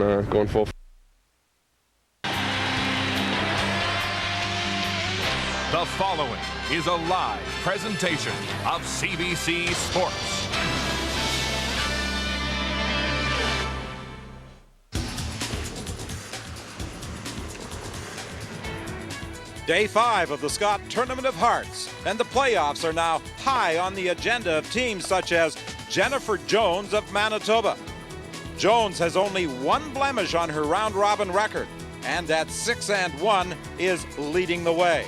going full. The following is a live presentation of CBC Sports. Day 5 of the Scott Tournament of Hearts, and the playoffs are now high on the agenda of teams such as Jennifer Jones of Manitoba. Jones has only one blemish on her round-robin record, and at 6-1 is leading the way.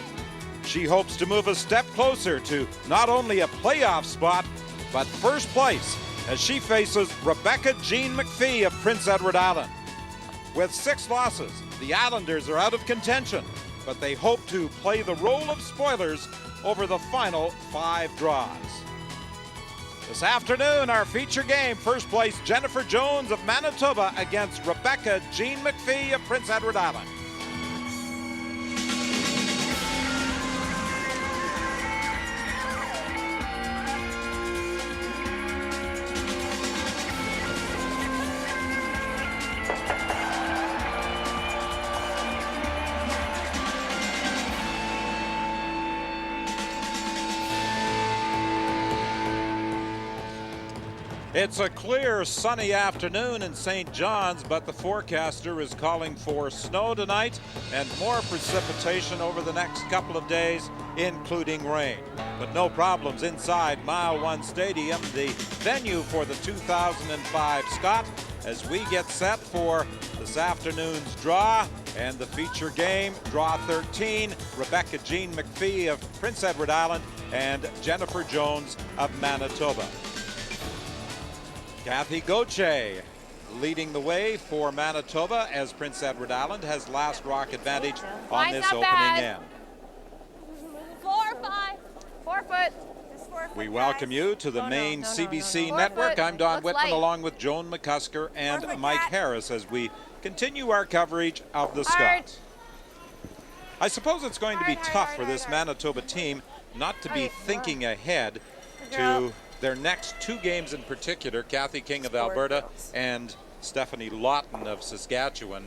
She hopes to move a step closer to not only a playoff spot, but first place as she faces Rebecca Jean MacPhee of Prince Edward Island. With 6 losses, the Islanders are out of contention, but they hope to play the role of spoilers over the final 5 draws. This afternoon, our feature game, first place Jennifer Jones of Manitoba against Rebecca Jean MacPhee of Prince Edward Island. It's a clear, sunny afternoon in St. John's, but the forecaster is calling for snow tonight and more precipitation over the next couple of days, including rain. But no problems inside Mile 1 Stadium, the venue for the 2005 Scott, as we get set for this afternoon's draw and the feature game, Draw 13, Rebecca Jean MacPhee of Prince Edward Island and Jennifer Jones of Manitoba. Kathy Gauthier leading the way for Manitoba as Prince Edward Island has last rock advantage on this opening end. 4 or 5. 4 foot. We welcome you to the main CBC network. I'm Don Whitman along with Joan McCusker and Mike Harris as we continue our coverage of the Scott. I suppose it's going to be tough for this Manitoba team not to be thinking ahead to their next 2 games in particular, Kathy King of Alberta and Stephanie Lawton of Saskatchewan.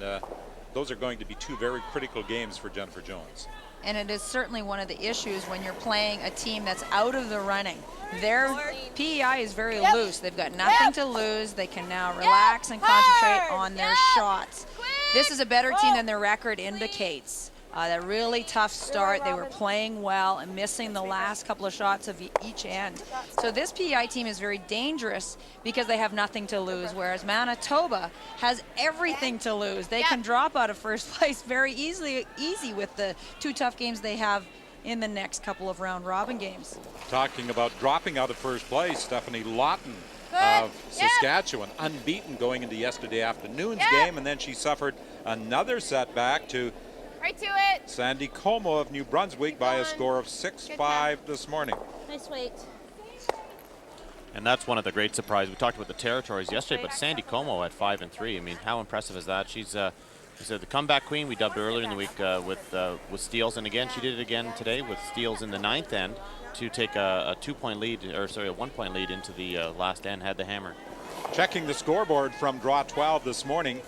Those are going to be 2 very critical games for Jennifer Jones. And it is certainly one of the issues when you're playing a team that's out of the running. Their PEI is very loose. They've got nothing to lose. They can now relax and concentrate on their shots. This is a better team than their record indicates. That really tough start. They were playing well and missing the last couple of shots of each end. So this PEI team is very dangerous because they have nothing to lose, whereas Manitoba has everything to lose. They can drop out of first place very easy with the 2 tough games they have in the next couple of round-robin games. Talking about dropping out of first place, Stephanie Lawton of Saskatchewan, unbeaten going into yesterday afternoon's game, and then she suffered another setback to Right to it. Sandy Como of New Brunswick by a score of 6-5 this morning. Nice weight. And that's one of the great surprises. We talked about the territories yesterday, but Sandy Como at 5-3. I mean, how impressive is that? She's the comeback queen. We dubbed her earlier in the week with steals, and again she did it again today with steals in the 9th end to take a 2-point lead, or sorry, a 1-point lead into the last end. Had the hammer. Checking the scoreboard from Draw 12 this morning.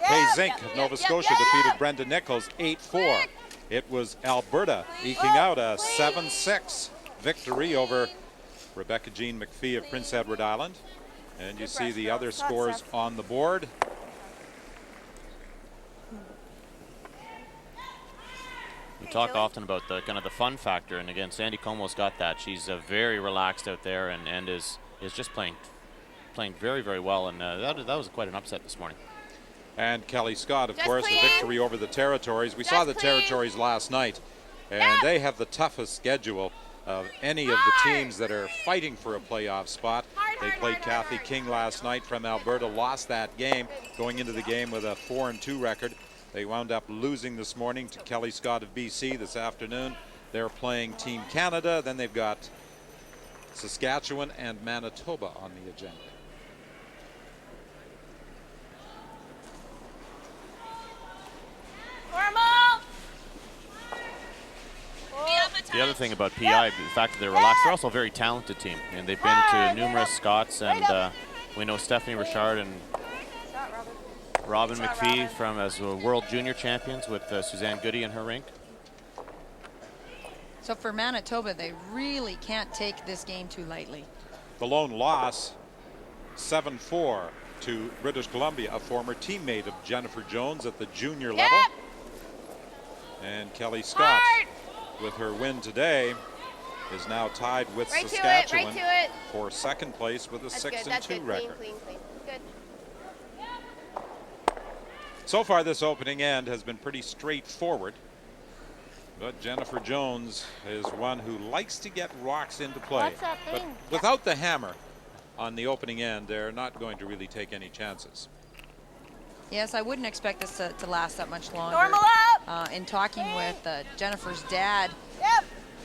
Kay Zink of Nova Scotia defeated Brenda Nichols 8-4. It was Alberta eking out a 7-6 victory over Rebecca Jean MacPhee of Prince Edward Island. And you see the other scores on the board. We talk often about the kind of the fun factor, and again, Sandy Como's got that. She's very relaxed out there and is just playing very, very well, and that was quite an upset this morning. And Kelly Scott, of course, the victory over the Territories. We saw the Territories last night, and they have the toughest schedule of any of the teams that are fighting for a playoff spot. They played Kathy King last night from Alberta, lost that game, going into the game with a 4-2 record. They wound up losing this morning to Kelly Scott of BC this afternoon. They're playing Team Canada. Then they've got Saskatchewan and Manitoba on the agenda. The other thing about PI, the fact that they're relaxed, they're also a very talented team, and they've been to numerous Scots, and we know Stephanie Richard and Robin MacPhee from as World Junior Champions with Suzanne Goody in her rink. So for Manitoba, they really can't take this game too lightly. The lone loss, 7-4 to British Columbia, a former teammate of Jennifer Jones at the junior level. And Kelly Scott, with her win today, is now tied with Saskatchewan for second place with a 6-2 record. Clean. Good. So far, this opening end has been pretty straightforward. But Jennifer Jones is one who likes to get rocks into play. But without the hammer on the opening end, they're not going to really take any chances. Yes, I wouldn't expect this to last that much longer. Normal up. In talking with Jennifer's dad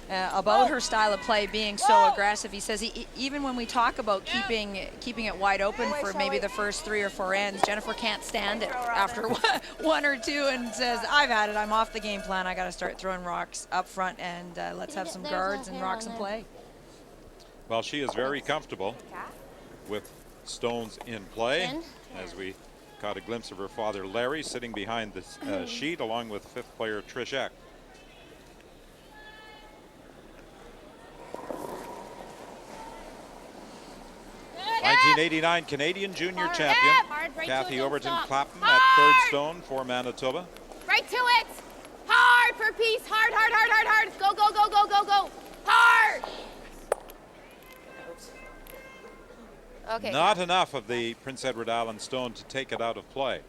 about her style of play being so aggressive, he says even when we talk about keeping it wide open for maybe the first 3 or 4 ends, Jennifer can't stand it after 1 or 2 and says, I've had it, I'm off the game plan, I got to start throwing rocks up front and let's have some guards and rocks in play. Well, she is very comfortable with stones in play, as we caught a glimpse of her father Larry sitting behind the sheet along with 5th player Trish Eck. '89 Canadian Junior Champion Kathy Overton Clapham at 3rd stone for Manitoba. Right to it. Hard for peace. Hard. Go. Hard. Okay. Not enough of the Prince Edward Island stone to take it out of play.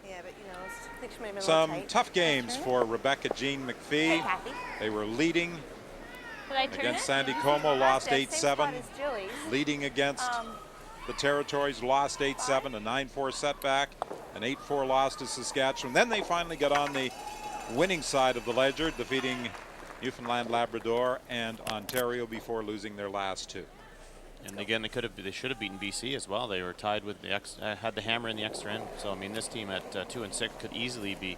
Yeah, but you know, I think she might have been a Some little tight. tough games for Rebecca Jean MacPhee. They were leading against Sandy Como, lost 8-7. Leading against the Territories, lost 8-7, a 9-4 setback, an 8-4 loss to Saskatchewan. Then they finally got on the winning side of the ledger, defeating Newfoundland, Labrador, and Ontario before losing their last 2. And again, they should have beaten BC as well. They were tied with the had the hammer in the extra end. So I mean, this team at 2-6 could easily be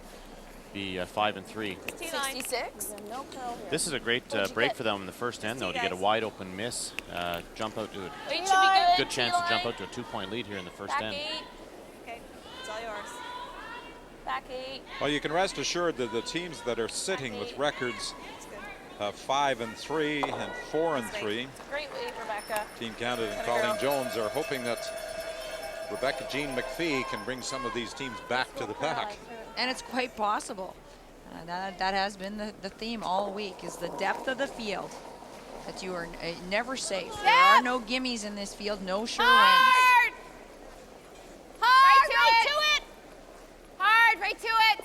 5-3. 66. This is a great break for them in the first end, though, to get a wide open miss, jump out to a Wait, should be good. good chance to jump out to a 2-point lead here in the first Back end. 8. Okay, it's all yours. Back 8. Well, you can rest assured that the teams that are sitting with records of 5-3 and 4-3, Great weight, Rebecca. Team Canada and Colleen Jones are hoping that Rebecca Jean MacPhee can bring some of these teams back to the pack. And it's quite possible. That has been the theme all week, is the depth of the field, that you are never safe. There are no gimmies in this field, no sure wins. Hard. Right to it. Hard. Right to it.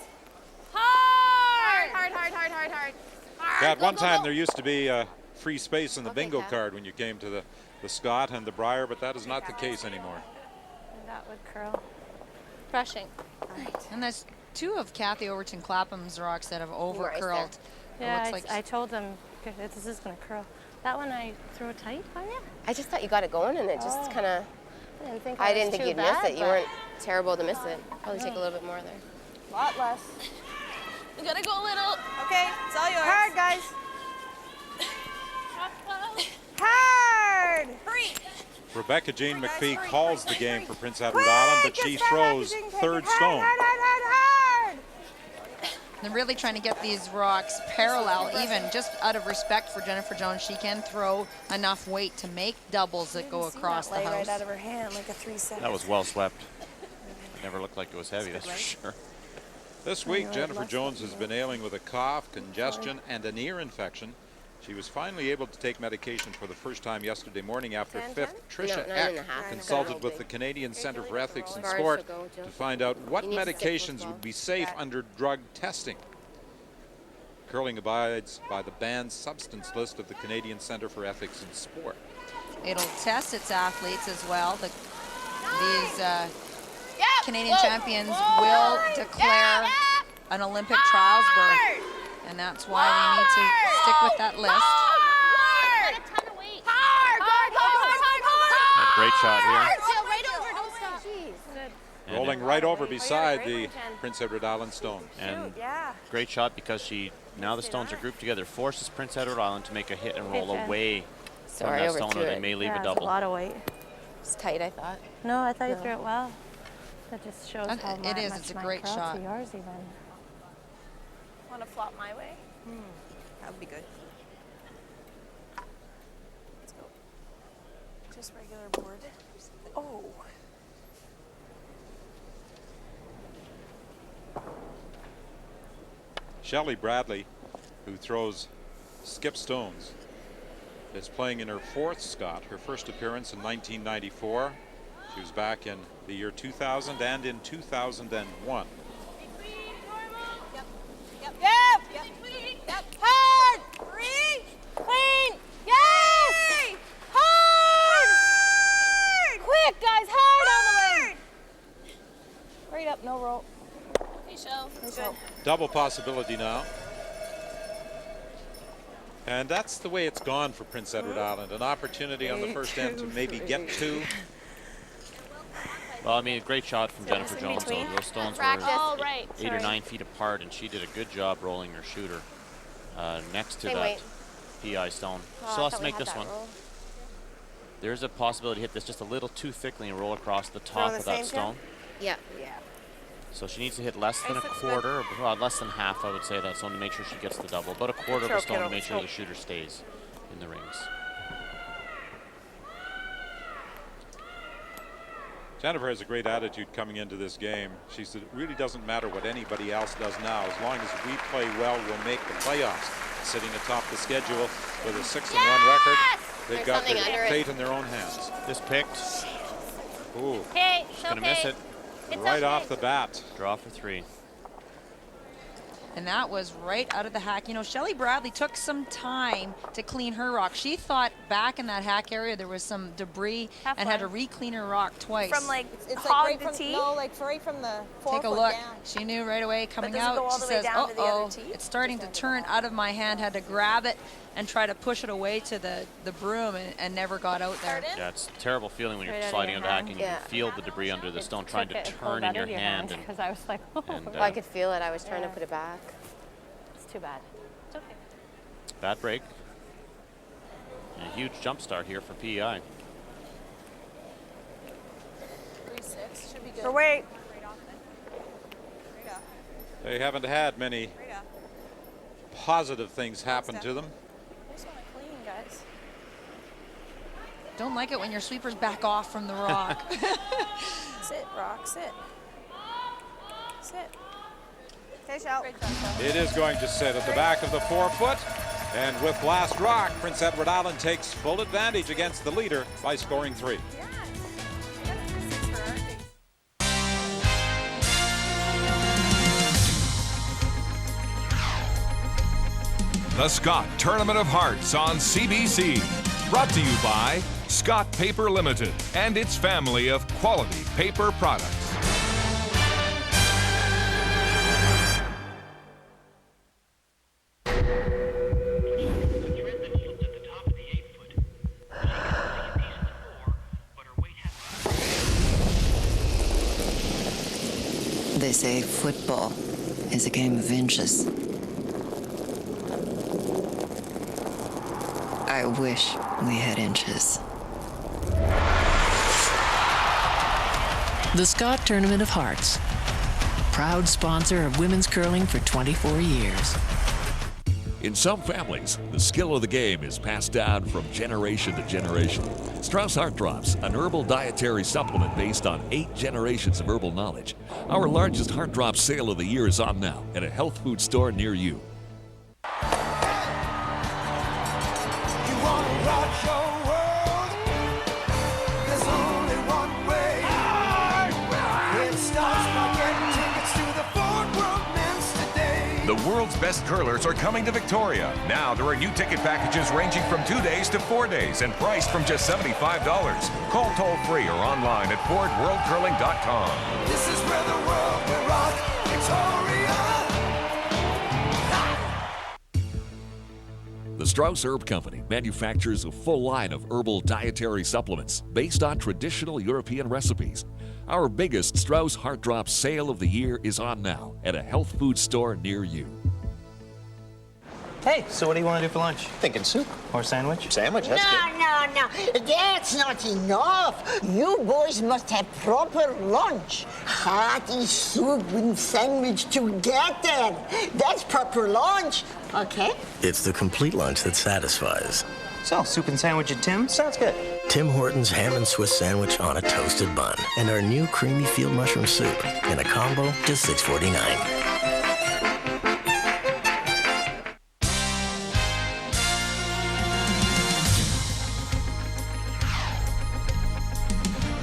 Hard. Yeah, at one time there used to be free space in the bingo card when you came to the Scott and the Briar, but that is not the case anymore. That would curl. Brushing. And that's 2 of Kathy Overton Clapham's rocks that have over curled. Yeah, I told them this is going to curl. That one I threw it tight on you? I just thought you got it going and it just kind of. I didn't think you'd miss it. You weren't terrible to miss it. Probably take a little bit more there. A lot less. We gotta go little. Okay, it's all yours. Hard, guys. Hard. Hurry. Rebecca Jean MacPhee calls the game for Prince Edward Island, but she throws 3rd stone. Hard. They're really trying to get these rocks parallel, even just out of respect for Jennifer Jones. She can throw enough weight to make doubles that go across the house. Right out of her hand, like a 3-7. That was well swept. It never looked like it was heavy, that's for sure. This week, Jennifer Jones has been ailing with a cough, congestion, and an ear infection. She was finally able to take medication for the first time yesterday morning after 5th. Trisha Eck consulted with the Canadian Centre for Ethics in Sport to find out what medications would be safe under drug testing. Curling abides by the banned substance list of the Canadian Centre for Ethics in Sport. It'll test its athletes as well. These Canadian champions will declare an Olympic trials berth, and that's why we need to stick with that list. A great shot here. Rolling right over beside the Prince Edward Island stone. And great shot because now the stones are grouped together, forces Prince Edward Island to make a hit and roll away from that stone, or they may leave a double. A lot of weight. It's tight, I thought. No, I thought you threw it well. That just shows And how it is, much it's a my great curl shot. to yours even. Want to flop my way? That would be good. Let's go. Just regular board. Oh. Shelley Bradley, who throws skip stones, is playing in her 4th Scott, her first appearance in 1994. She was back in the year 2000 and in 2001. Yep. Hard. 3. Clean. Yes. Hard. Quick, guys. Hard on the way. Right up. No roll. Hey, show. Good. Double possibility now. And that's the way it's gone for Prince Edward Island. An opportunity on the first end to maybe get 2. Well, I mean, a great shot from Jennifer Jones, though. Those stones were Oh, right. 8 or 9 feet apart, and she did a good job rolling her shooter next to Same that weight. PI stone. Oh, Still I has thought to we make had this that one. roll. There's a possibility to hit this just a little too thickly and roll across the top the of that same stone. Yeah. So she needs to hit less than a Ice looks quarter, or well, less than half, I would say, that stone to make sure she gets the double. About a quarter of a stone to make sure the shooter stays in the rings. Jennifer has a great attitude coming into this game. She said it really doesn't matter what anybody else does now. As long as we play well, we'll make the playoffs. Sitting atop the schedule with a 6-1 record, they've There's got something their under it. fate in their own hands. Just picked. Ooh, Okay, She's going to miss it. right off the bat. Draw for 3. And that was right out of the hack. You know, Shelley Bradley took some time to clean her rock. She thought back in that hack area there was some debris Have and had to fun. re-clean her rock twice. From like It's hog like to right from, tee? no, like right from the 4 Take a foot look. down. She knew right away coming does it out. go all She the way says, down to the other "Uh-oh, tee?" it's starting to turn out of my hand." Had to grab it and try to push it away to the broom and never got out there. Yeah, it's a terrible feeling when you're Right out of sliding your on the hack hand. and you Yeah. can feel the debris under the stone trying to Took it, pulled turn in out your of your hand. because I was like, oh, And, I could feel it. I was trying to Yeah. put it back. it's too bad. It's okay. bad break. And a huge jump start here for PEI. 3-6 should be good. For weight. They haven't had many positive things happen to them. I just want to clean, guys. Don't like it when your sweepers back off from the rock. Sit, rock, sit. Sit. Okay, shout. It is going to sit at the back of the 4 foot. And with last rock, Prince Edward Island takes full advantage against the leader by scoring 3. The Scott Tournament of Hearts on CBC. Brought to you by Scott Paper Limited and its family of quality paper products. They say football is a game of inches. I wish we had inches. The Scott Tournament of Hearts, proud sponsor of women's curling for 24 years. In some families, the skill of the game is passed down from generation to generation. Strauss Heart Drops, an herbal dietary supplement based on 8 generations of herbal knowledge. Our largest heart drop sale of the year is on now at a health food store near you. The world's best curlers are coming to Victoria. Now there are new ticket packages ranging from 2 days to 4 days and priced from just $75. Call toll-free or online at fordworldcurling.com. This is where the world will rock, Victoria. The Strauss Herb Company manufactures a full line of herbal dietary supplements based on traditional European recipes. Our biggest Strauss Heart Drop sale of the year is on now at a health food store near you. Hey, so what do you want to do for lunch? Thinking soup. Or sandwich? Sandwich, that's good. No, no. That's not enough. You boys must have proper lunch. Hearty soup and sandwich together. That's proper lunch, okay? It's the complete lunch that satisfies. So, soup and sandwich at Tim? Sounds good. Tim Hortons ham and Swiss sandwich on a toasted bun. And our new creamy field mushroom soup in a combo, just $6.49.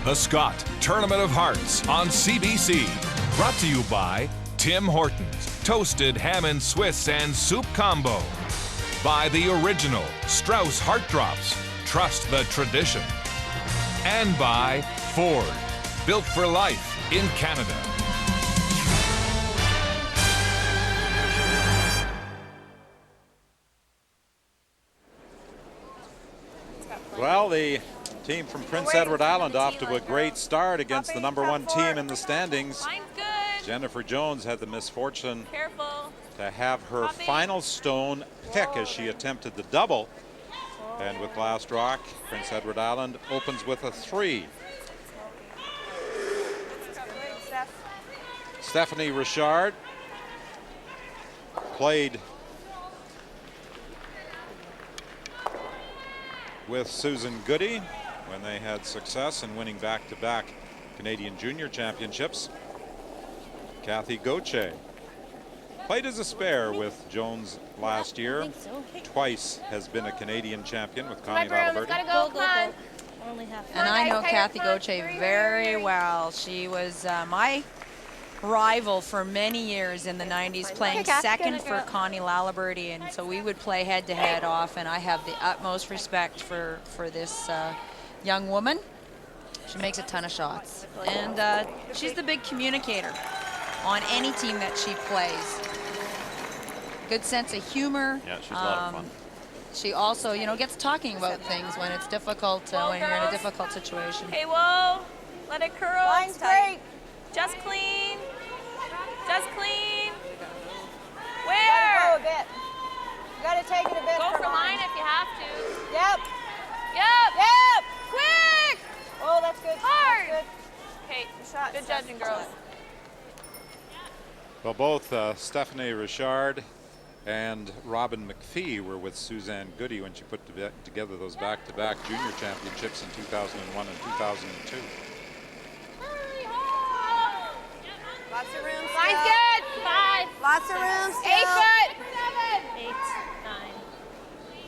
The Scott Tournament of Hearts on CBC. Brought to you by Tim Hortons, toasted ham and Swiss and soup combo. By the original Strauss Heart Drops, trust the tradition. And by Ford, built for life in Canada. Well, the team from Prince Edward Island off to a great start against the #1 team in the standings. Jennifer Jones had the misfortune to have her final stone pick as she attempted the double. And with last rock, Prince Edward Island opens with a 3. Stephanie Richard played with Susan Goody when they had success in winning back-to-back Canadian Junior Championships. Kathy Gauthier played as a spare with Jones last year. Twice has been a Canadian champion with Connie Lalaberty. And I know Kathy Gauthier very well. She was my rival for many years in the 90s, playing second for Connie Lalaberty, and so we would play head-to-head off, and I have the utmost respect for this young woman. She makes a ton of shots, and she's the big communicator on any team that she plays. Good sense of humor. Yeah, she's a lot of fun. She also, you know, gets talking about things when it's difficult, when you're in a difficult situation. Okay, whoa, let it curl. Line's great. Just clean. Just clean. Where? Gotta go a bit. You gotta take it a bit. Go for line if you have to. Yep. Yep. Yep. Quick. Oh, that's good. Hard. That's Okay, good. good judging, girls. Well, both Stephanie Richard and Robin MacPhee were with Suzanne Goody when she put together those back-to-back junior championships in 2001 and 2002. Lots of room. Line's good. 5. Lots of room. 8 foot. 8, 9.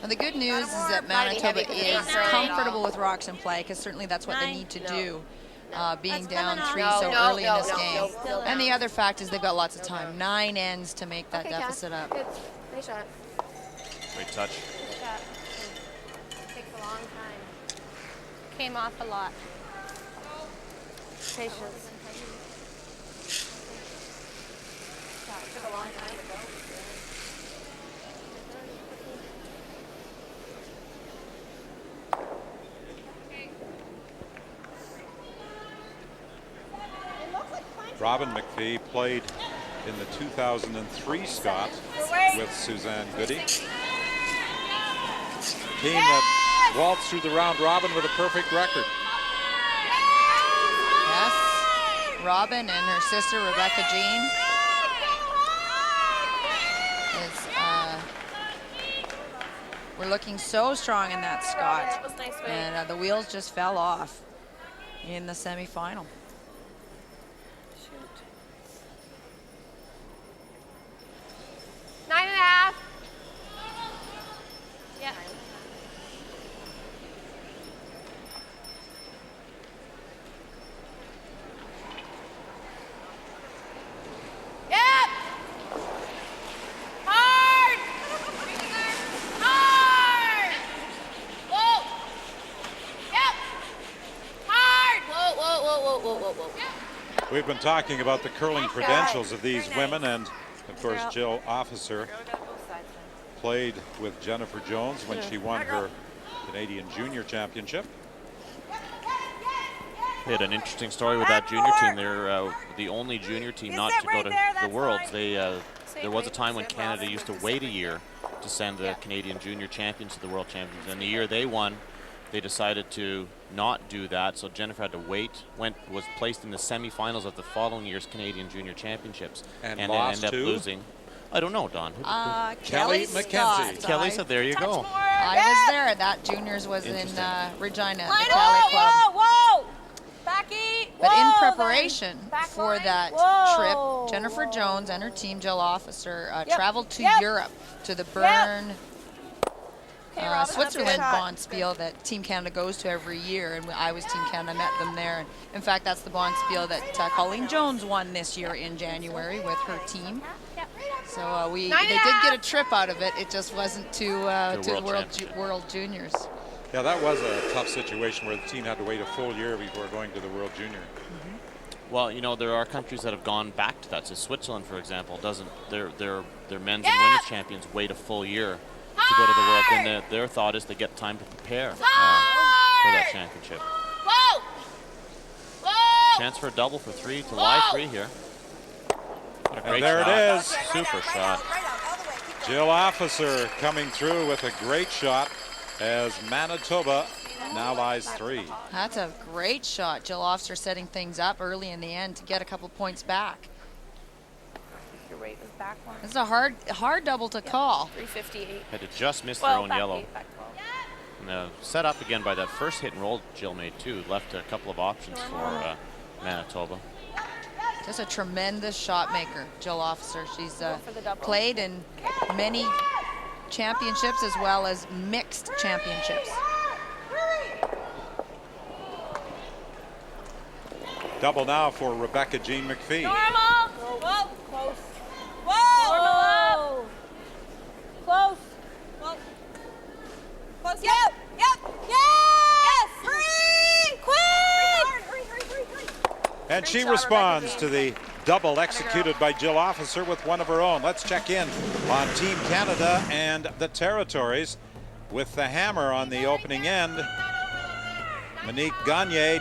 And the good news is that Manitoba is comfortable with rocks in play, because certainly that's what they need to do, being down 3 so early in this game. And the other fact is they've got lots of time, 9 ends to make that deficit up. Good. Nice shot. Great touch. Good shot. Takes a long time. Came off a lot. Patience. Took a long time to go. Robin MacPhee played in the 2003 Scott with Suzanne Goody. Team that waltzed through the round robin with a perfect record. Yes, Robin and her sister Rebecca Jean we're looking so strong in that Scott, and the wheels just fell off in the semifinal. 9.5. Yeah. Yep. Hard. Hard. Whoa. Yep. Hard. Whoa, whoa, whoa, whoa, whoa, whoa, whoa. We've been talking about the curling credentials of these women, and of course Jill Officer played with Jennifer Jones when she won her Canadian Junior Championship. They had an interesting story with that junior team. They're the only junior team not to go to the Worlds. There was a time when Canada used to wait a year to send the Canadian Junior Champions to the World Champions, and the year they won, they decided to not do that, so Jennifer had to wait. Was placed in the semifinals of the following year's Canadian Junior Championships, And then lost ended up to? losing. I don't know, Don. Kelly McKenzie. Kelly said, "There you go." I was there. That juniors was in Regina, the Kelly Whoa, Club. whoa, whoa! Becky! But whoa, in preparation for that Whoa. trip, Jennifer Jones and her team, Jill Officer, Yep. traveled to Yep. Europe, to the Bern, Okay, Robin, Switzerland that's a good Bonspiel that Team Canada goes to every year, and I was Team Canada, met them there. And in fact, that's the Bonspiel that Colleen Jones won this year in January with her team. So they did get a trip out of it. It just wasn't to the World Juniors. Yeah, that was a tough situation where the team had to wait a full year before going to the World Junior. Well, you know, there are countries that have gone back to that. So Switzerland, for example, doesn't their men's and women's champions wait a full year to go to the World. Then their thought is to get time to prepare for that championship. Whoa! Whoa! Chance for a double for three to lie free here. What a great And there shot. it is. Super shot. Jill Officer coming through with a great shot as Manitoba now lies 3. That's a great shot. Jill Officer setting things up early in the end to get a couple points back. Your rate was back one. It's a hard double to call. 358. Had to just miss their own yellow. And set up again by that first hit and roll Jill made too. Left a couple of options for Manitoba. Just a tremendous shot maker, Jill Officer. She's played in many championships as well as mixed championships. Double now for Rebecca Jean MacPhee. Normal. Whoa. Close. Whoa. Normal up. Close. Whoa. Close. Yep. Yes. Hurry. Quick. And she responds to the double executed by Jill Officer with one of her own. Let's check in on Team Canada and the Territories with the hammer on the opening end. Monique Gagne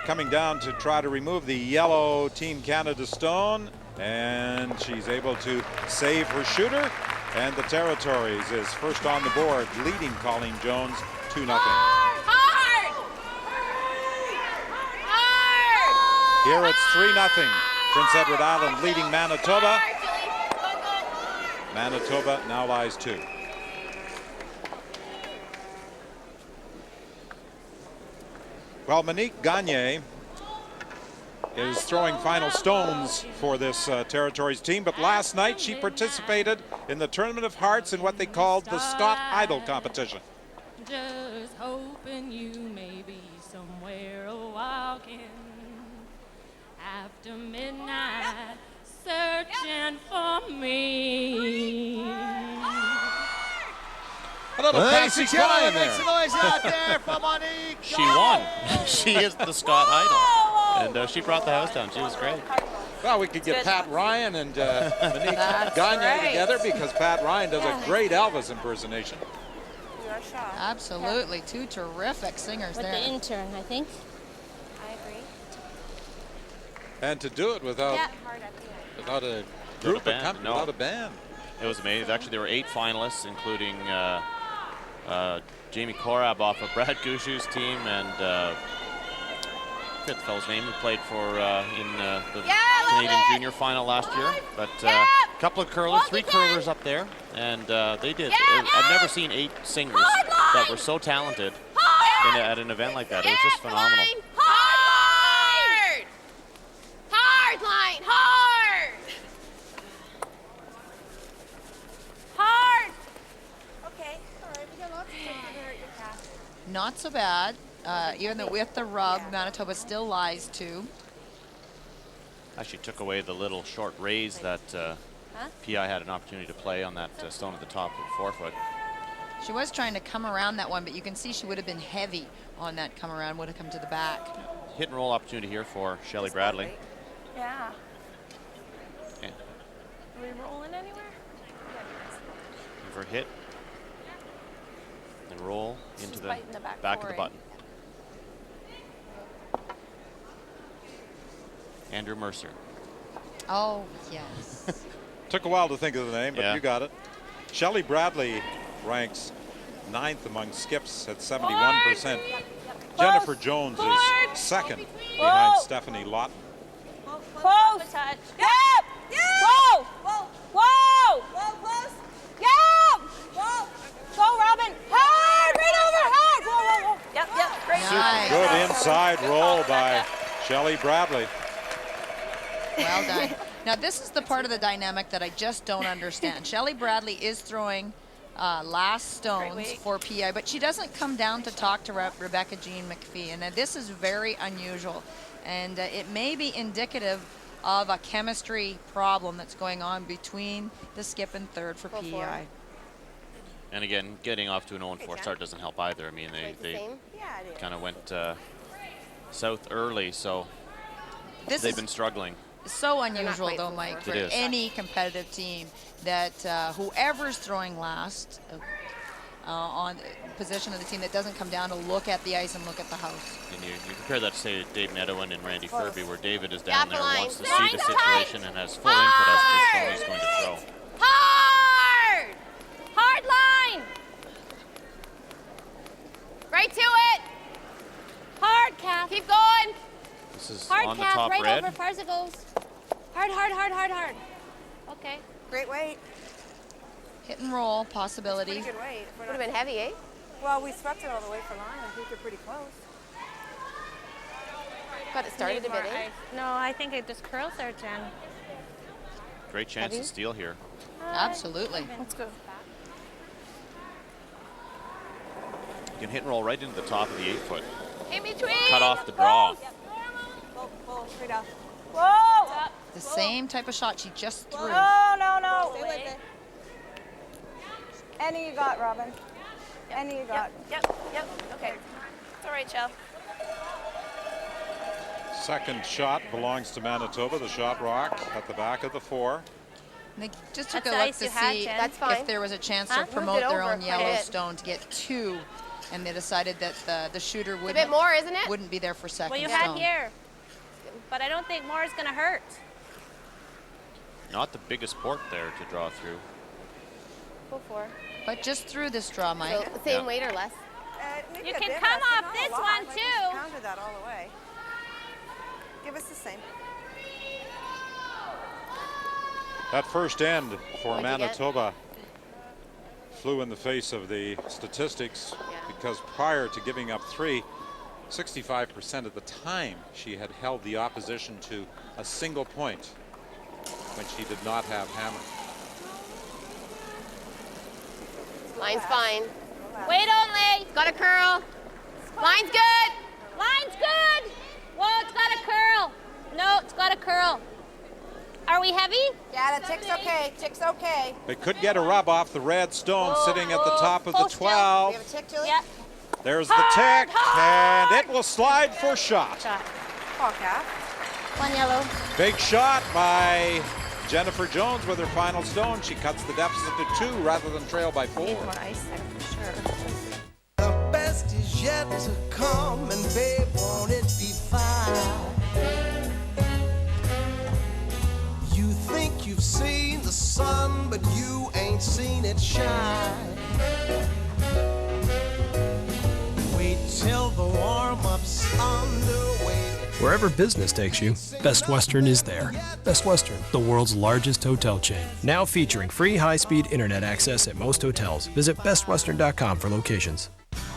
coming down to try to remove the yellow Team Canada stone, and she's able to save her shooter, and the Territories is first on the board, leading Colleen Jones 2-0. Here it's 3-0. Prince Edward Island leading Manitoba. Manitoba now lies 2. Well, Monique Gagne is throwing final stones for this Territories team, but last night she participated in the Tournament of Hearts in what they called the Scott Idol competition. Just hoping you may be somewhere walking after midnight, searching for me. A little Patsy Cline there. Make some noise out there for Monique. She won. She is the Scott Idol. And she brought the house down. She was great. Well, we could get Pat Ryan and Monique Gagne together because Pat Ryan does a great Elvis impersonation. Absolutely. Two terrific singers With there. the intern, I think. I agree. And to do it without a group of company, without a band. It was amazing. Actually, there were 8 finalists, including Jamie Korab off of Brad Gushu's team, and I forget the fellow's name who played for in the Canadian Junior final last year. But a couple of curlers, 3 curlers up there, and they did. I've never seen 8 singers that were so talented at an event like that. It was just phenomenal. Hard! Hard line, hard! Hard. Okay. All right. We got lots of stuff to hurt your calf. Not so bad. Even though with the rub, Manitoba still lies 2. Actually took away the little short raise that PI had an opportunity to play on that stone at the top of 4 foot. She was trying to come around that one, but you can see she would have been heavy on that come around, would have come to the back. Hit and roll opportunity here for Shelley Bradley. Yeah. Okay. Are we rolling anywhere? For a hit and roll into the back of the button. Andrew Mercer. Oh, yes. Took a while to think of the name, but you got it. Shelley Bradley ranks ninth among skips at 71%. Jennifer Jones is second behind Stephanie Lawton. Close. Touch. Yep. Whoa. Whoa. Whoa. Whoa. Close. Yep. Whoa. Go, Robin. Hard. Right over. Hard. Whoa, whoa, whoa. Yep. Great. Nice. Good inside roll by Shelley Bradley. Well done. Now, this is the part of the dynamic that I just don't understand. Shelley Bradley is throwing last stones for PI, but she doesn't come down to talk to Rebecca Jean MacPhee, and this is very unusual. And it may be indicative of a chemistry problem that's going on between the skip and third for PEI. And again, getting off to an 0-4 start doesn't help either. I mean, they kind of went south early, so they've been struggling. So unusual, though, Mike, for any competitive team that whoever's throwing last on position of the team that doesn't come down to look at the ice and look at the house. And you compare that to, say, Dave Medowin and Randy Furby, where David is down there and wants to see the situation and has full input as to which zone he's going to throw. Hard! Hard line! Right to it! Hard, Kath. Keep going! This is hard, on the Kath, top right red. over, far as it goes. Hard. Okay. Great weight. Hit and roll possibility. Pretty good weight. Would have been heavy, eh? Well, we swept it all the way for line. I think you're pretty close. Got it started a bit, eh? No, I think it just curls there, Jen. Great chance to steal here. Absolutely. Let's go. You can hit and roll right into the top of the 8-foot. In between! Cut off the draw. Pull, straight off. Whoa! The same type of shot she just threw. No. Stay with it. Any you got, Robin. Any you got. Yep. Okay. It's all right, Shell. Second shot belongs to Manitoba, the shot rock at the back of the 4. They just took That's a look ice to you had, see Jen. if there was a chance to promote their own Yellowstone to get 2, and they decided that the shooter a bit more, isn't it? wouldn't be there for second Well, you stone. had here, but I don't think more is going to hurt. Not the biggest port there to draw through. Go for. But just through this draw, Mike. So same weight or less? You can come off this one, too. Counted that all the way. Give us the same. That first end for Manitoba flew in the face of the statistics because prior to giving up 3, 65% of the time she had held the opposition to a single point when she did not have hammer. Line's fine. Wait only. Got a curl. Line's good. Line's good. Whoa, it's got a curl. No, it's got a curl. Are we heavy? Yeah, the tick's okay. Tick's okay. They could get a rub off the red stone sitting at the top of the 12. We have a tick, Tilly? Yep. There's the tick, and it will slide for shot. Oh, Kath. One yellow. Big shot by Jennifer Jones with her final stone. She cuts the deficit to 2 rather than trail by 4. Need more ice there for sure. The best is yet to come, and babe, won't it be fine? You think you've seen the sun, but you ain't seen it shine. Wait till the warm-up's underway. Wherever business takes you, Best Western is there. Best Western, the world's largest hotel chain. Now featuring free high-speed internet access at most hotels. Visit bestwestern.com for locations.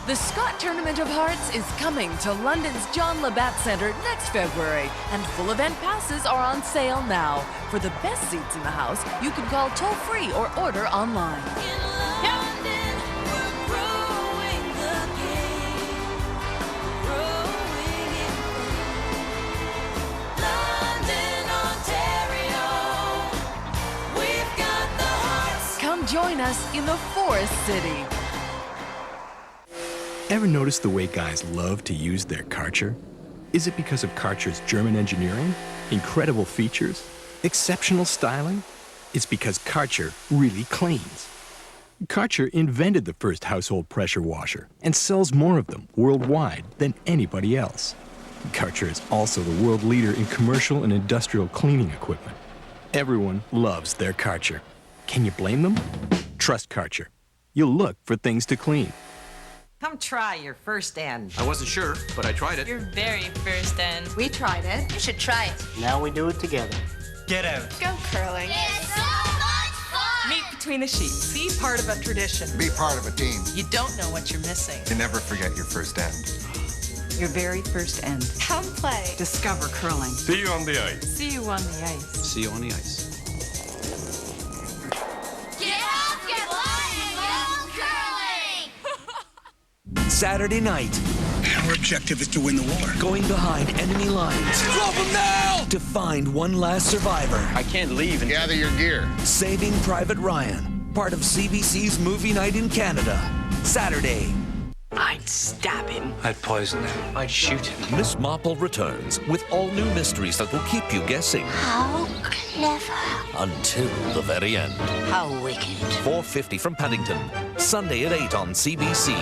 The Scott Tournament of Hearts is coming to London's John Labatt Centre next February, and full event passes are on sale now. For the best seats in the house, you can call toll-free or order online. Come join us in the Forest City. Ever notice the way guys love to use their Karcher? Is it because of Karcher's German engineering, incredible features, exceptional styling? It's because Karcher really cleans. Karcher invented the first household pressure washer and sells more of them worldwide than anybody else. Karcher is also the world leader in commercial and industrial cleaning equipment. Everyone loves their Karcher. Can you blame them? Trust Karcher. You'll look for things to clean. Come try your first end. I wasn't sure, but I tried it. Your very first end. We tried it. You should try it. Now we do it together. Get out. Go curling. It's so much fun! Meet between the sheets. Be part of a tradition. Be part of a team. You don't know what you're missing. You never forget your first end. Your very first end. Come play. Discover curling. See you on the ice. See you on the ice. See you on the ice. Get up, get light, and go curling! Saturday night. Our objective is to win the war. Going behind enemy lines. Drop him now! To find one last survivor. I can't leave and gather your gear. Saving Private Ryan. Part of CBC's movie night in Canada. Saturday. I'd stab him. I'd poison him. I'd shoot him. Miss Marple returns with all new mysteries that will keep you guessing. How clever. Until the very end. How wicked. 4:50 from Paddington. Sunday at 8 on CBC.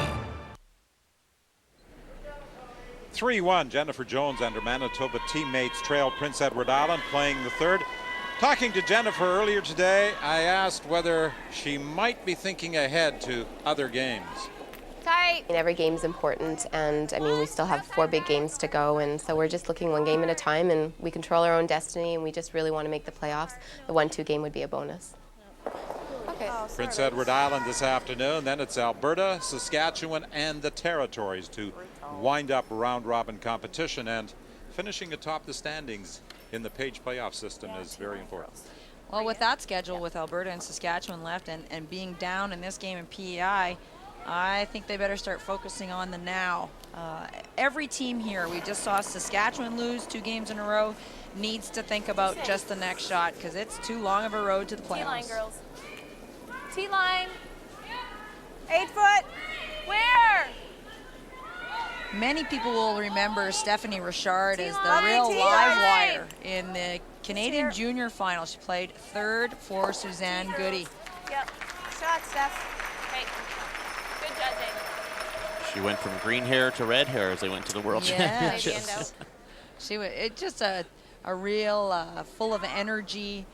3-1, Jennifer Jones and her Manitoba teammates trailed Prince Edward Island, playing the third. Talking to Jennifer earlier today, I asked whether she might be thinking ahead to other games. Tight. Every game's important, and I mean, we still have 4 big games to go, and so we're just looking one game at a time, and we control our own destiny, and we just really want to make the playoffs. The 1-2 game would be a bonus. Okay. Prince Edward Island this afternoon, then it's Alberta, Saskatchewan, and the Territories to wind up round-robin competition, and finishing atop the standings in the Page playoff system is very important. Well, with that schedule, with Alberta and Saskatchewan left and being down in this game in PEI, I think they better start focusing on the now. Every team here, we just saw Saskatchewan lose 2 games in a row, needs to think about just the next shot, because it's too long of a road to the playoffs. T-line, girls. T-line. 8 foot. Where? Many people will remember Stephanie Richard as the real T-line. live wire in the Canadian Junior final. She played third for Suzanne Goody. Yep. Shot, Steph. Okay. Good judging. She went from green hair to red hair as they went to the World Championships. She was just a real full of energy,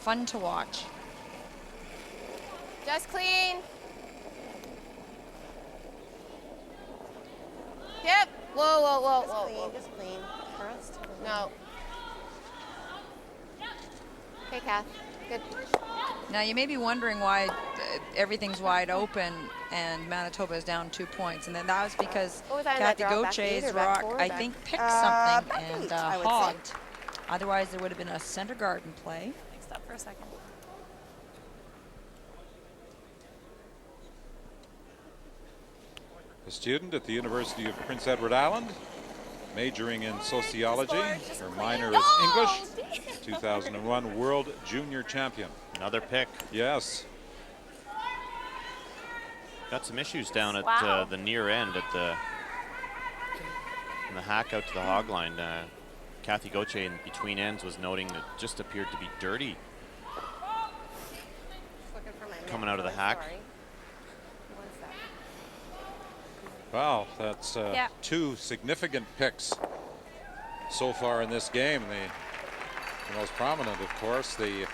fun to watch. Just clean. Yep. Whoa, whoa, whoa, whoa. Just clean. No. Okay, Kath. Good. Now, you may be wondering why everything's wide open and Manitoba is down 2 points. And then that was because Kathy Gauthier's rock, I think, picked something and hogged. Otherwise, there would have been a center garden play. Stop for a second. A student at the University of Prince Edward Island, majoring in sociology. Her minor is English. 2001 World Junior Champion. Another pick. Yes. Got some issues down at the near end at in the hack out to the hog line. Kathy Gauthier in between ends was noting that it just appeared to be dirty coming out of the hack. Well, that's 2 significant picks so far in this game. The most prominent, of course, the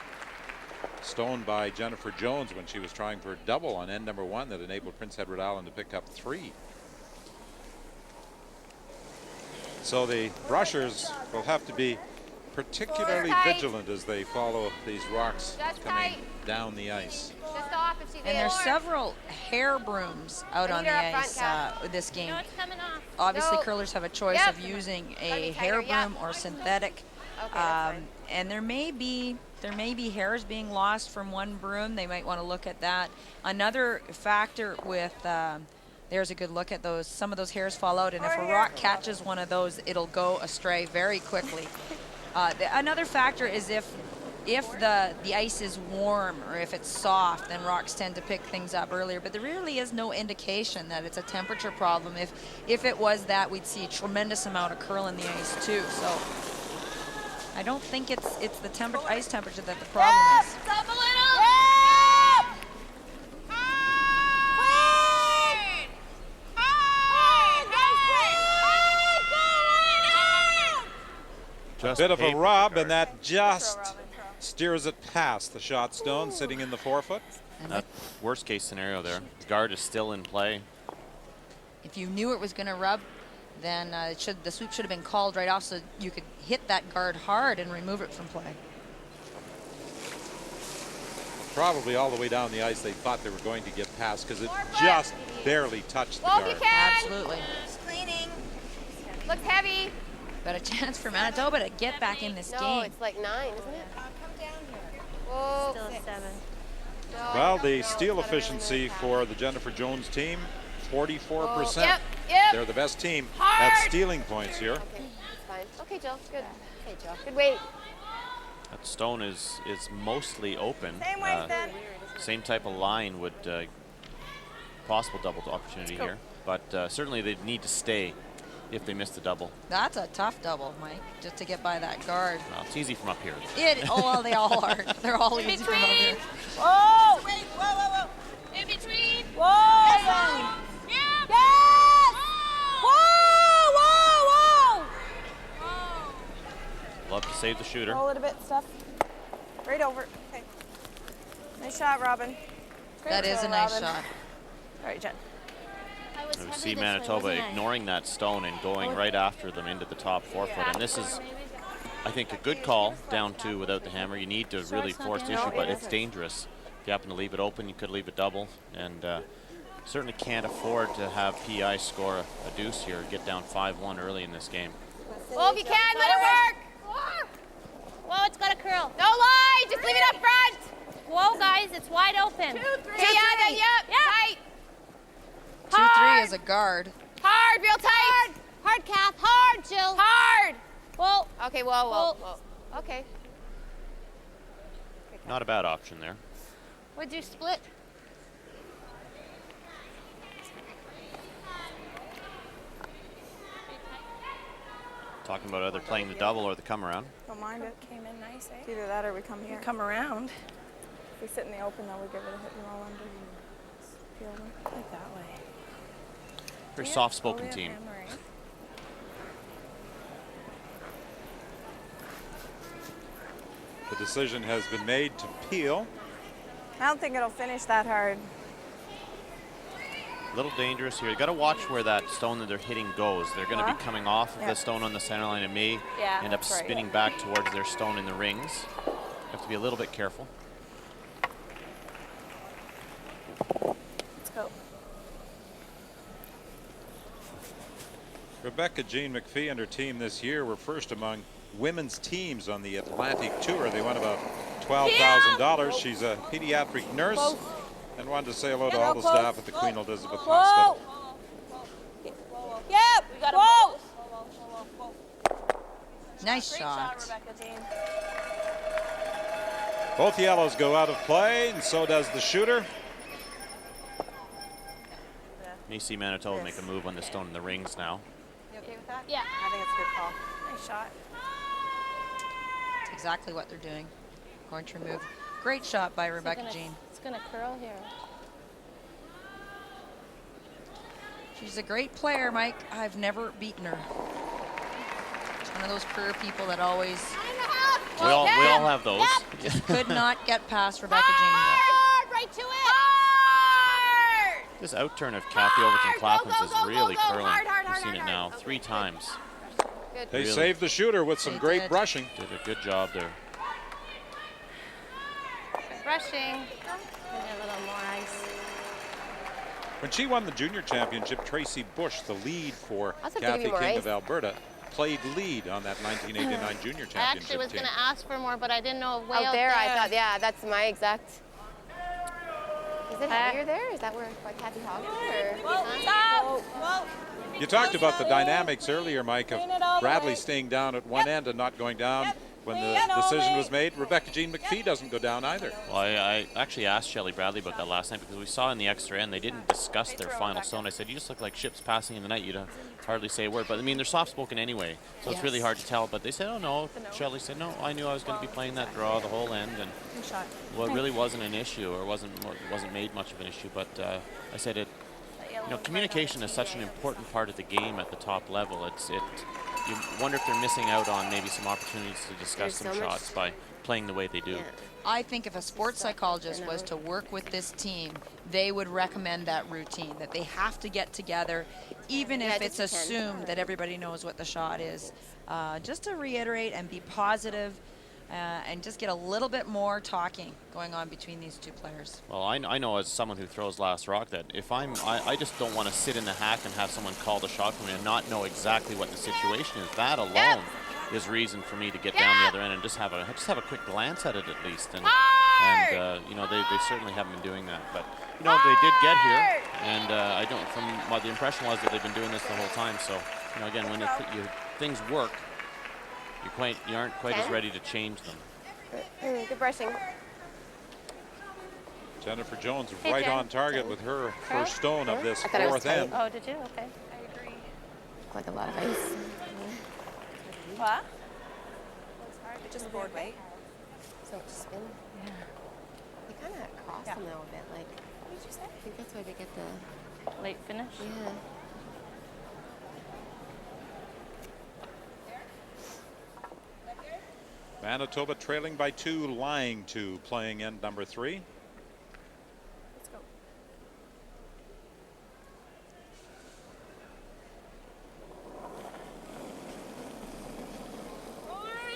stone by Jennifer Jones when she was trying for a double on end number 1 that enabled Prince Edward Island to pick up 3. So the brushers will have to be particularly vigilant as they follow these rocks coming down the ice. Just off if she's And there's several hair brooms out on the ice this game. No, it's coming off. Obviously, No. curlers have a choice of using a hair broom or synthetic. And there may be hairs being lost from one broom. They might want to look at that. Another factor with there's a good look at those. Some of those hairs fall out, and if a rock catches one of those, it'll go astray very quickly. Another factor is if the ice is warm or if it's soft, then rocks tend to pick things up earlier. But there really is no indication that it's a temperature problem. If it was that, we'd see a tremendous amount of curl in the ice too. So I don't think it's the ice temperature that the problem is. Up a little! A bit of a rub, and that just steers it past the shot stone sitting in the 4 foot. And that worst case scenario there. Guard is still in play. if you knew it was going to rub, then the sweep should have been called right off so you could hit that guard hard and remove it from play. Probably all the way down the ice they thought they were going to get past because it just barely touched the guard. Absolutely. Cleaning. Looks heavy. But a chance for Manitoba to get back in this game. No, it's like 9, isn't it? Come down here. Whoa. Still 7. Well, the steal efficiency for the Jennifer Jones team, 44%. Yep. They're the best team Hard. at stealing points here. Okay, that's fine. Okay, Jill. Good. Okay, Jill. Good weight. That stone is mostly open. Same way, then. Same type of line would possible double opportunity here, but certainly they'd need to stay if they miss the double. That's a tough double, Mike, just to get by that guard. Well, it's easy from up here. Oh, well, they all are. They're all easy from up here. Whoa! Wait, whoa. In between. Whoa! Yeah. Yes! Whoa! Love to save the shooter. Roll it a bit, Steph. Right over. Okay. Nice shot, Robin. Great That is throw, a nice Robin. shot. All right, Jen. We see Manitoba ignoring that stone and going right after them into the top 4 foot. And this is, I think, a good call down 2 without the hammer. You need to really force the issue, but it's dangerous. If you happen to leave it open, you could leave it double. And certainly can't afford to have PI score a deuce here, get down 5-1 early in this game. Well, if you can, let it work. Whoa, it's got a curl. No lie. Just leave it up front. Whoa, guys, it's wide open. 2, 3. Yep. Tight. 2-3 is a guard. Hard, real tight. Hard, Kath. Hard, Jill. Hard. Whoa. Okay, whoa. Okay. Not a bad option there. Would you split? Talking about either playing the double or the come around. Don't mind it. Came in nice, eh? It's either that or we come here. Come around. If we sit in the open, though, we give it a hit and roll under. Feel them. Like that way. Very soft-spoken team. The decision has been made to peel. I don't think it'll finish that hard. A little dangerous here. You got to watch where that stone that they're hitting goes. They're going to be coming off of the stone on the center line and may end up spinning back towards their stone in the rings. You have to be a little bit careful. Let's go. Rebecca Jean MacPhee and her team this year were first among women's teams on the Atlantic Tour. They won about $12,000. She's a pediatric nurse and wanted to say hello to all the staff at the Queen Elizabeth Hospital. Yep. We got whoa. Nice shot. Rebecca Jean. Both yellows go out of play, and so does the shooter. You see Manitoba make a move on the stone in the rings now. You okay with that? Yeah. I think it's a good call. Nice shot. That's exactly what they're doing. Going to remove. Great shot by Rebecca Jean. It's going to curl here. She's a great player, Mike. I've never beaten her. She's one of those career people that always... We all have those. Just could not get past Rebecca Jean. Hard, right to it. Hard. This outturn of Kathy Overton Claphams is really curling. Hard, We've seen it now 3 times. Good. They Really. saved the shooter with some great brushing. Did a good job there. Brushing. Need a little more ice. When she won the junior championship, Tracy Bush, the lead for I was gonna Kathy give you more King ice. of Alberta, played lead on that 1989 junior I championship actually was team. going to ask for more, but I didn't know way Out there, I thought, yeah, that's my exact. Is it heavier there? Is that where Kathy Hogg is? Stop. You talked about the dynamics earlier, Mike, of Bradley staying down at one end and not going down when the decision was made. Rebecca Jean MacPhee doesn't go down either. Well, I actually asked Shelley Bradley about that last night because we saw in the extra end they didn't discuss their final stone. I said, you just look like ships passing in the night. You'd hardly say a word. But, I mean, they're soft-spoken anyway, so it's really hard to tell. But they said, oh, no. Shelley said, no, I knew I was going to be playing that draw the whole end. And well, it really wasn't an issue or wasn't made much of an issue. But I said it. You know, communication is such an important part of the game at the top level. You wonder if they're missing out on maybe some opportunities to discuss some shots by playing the way they do. I think if a sports psychologist was to work with this team, they would recommend that routine, that they have to get together, even if it's assumed that everybody knows what the shot is. Just to reiterate and be positive and just get a little bit more talking going on between these two players. Well, I know as someone who throws last rock that if I just don't want to sit in the hack and have someone call the shot for me and not know exactly what the situation is. That alone is reason for me to get down the other end and just have a quick glance at it at least. And you know, they certainly haven't been doing that. But you know, they did get here, and I don't. From what the impression was that they've been doing this the whole time. So you know, again, when things work, you aren't quite as ready to change them. Good brushing. Jennifer Jones right on target with her first stone of this fourth end. Oh, did you? Okay. I agree. Like a lot of ice. What? It's hard. It just board weight. So much spin. Yeah. They kind of cross them though a bit. Like, what did you say? I think that's why they get the late finish. Yeah. Manitoba trailing by 2, lying 2, playing end number 3. Let's go.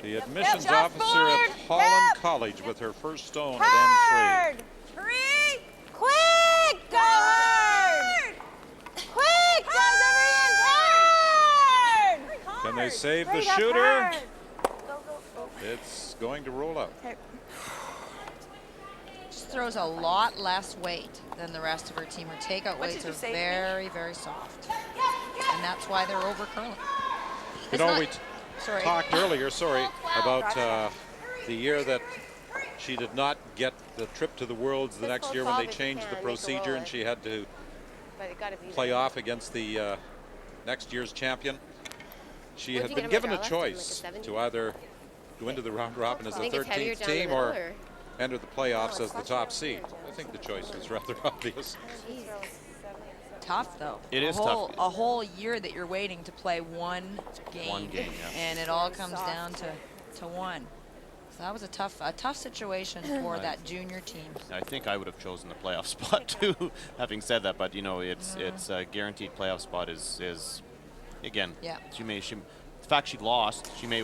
The admissions officer at Holland College with her first stone at end 3. 3. Quick! Go hard! Quick! Guys, everyone, turn! Can they save the shooter? It's going to roll out. Just throws a lot less weight than the rest of her team. Her takeout weights are very, very soft. And that's why they're over curling. You know, we talked earlier, about the year that she did not get the trip to the Worlds the next year when they changed the procedure and she had to play off against the next year's champion. She had been given a choice to either go into the round robin as the 13th team or enter the playoffs as the top seed. I think the choice was rather obvious. Tough though. It is tough. A whole year that you're waiting to play one game. And it all comes down to one. So that was a tough situation for that junior team. I think I would have chosen the playoff spot too, having said that. But you know, it's a guaranteed playoff spot is again. Yeah. The fact she lost, she may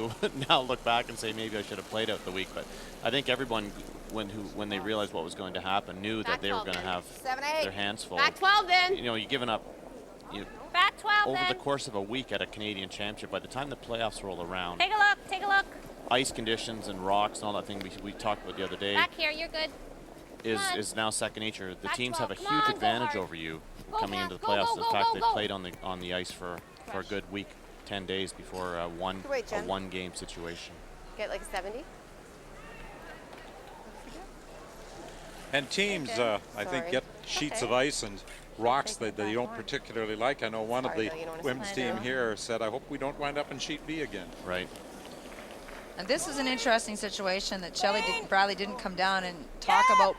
now look back and say maybe I should have played out the week. But I think everyone, when they realized what was going to happen, knew that they were going to have their hands full. Back 12 then. You know, you've given up. Back 12 over the course of a week at a Canadian Championship. By the time the playoffs roll around, take a look. Take a look. Ice conditions and rocks and all that thing we talked about the other day. Back here, you're good. Is now second nature. The teams have a huge advantage over you coming into the playoffs. The fact they played on the ice for a good week. 10 days before a one-game situation. Get like 70? And teams, I think, get sheets of ice and rocks that they don't particularly like. I know one of the women's team here said, I hope we don't wind up in sheet B again. Right. And this is an interesting situation that Bradley didn't come down and talk about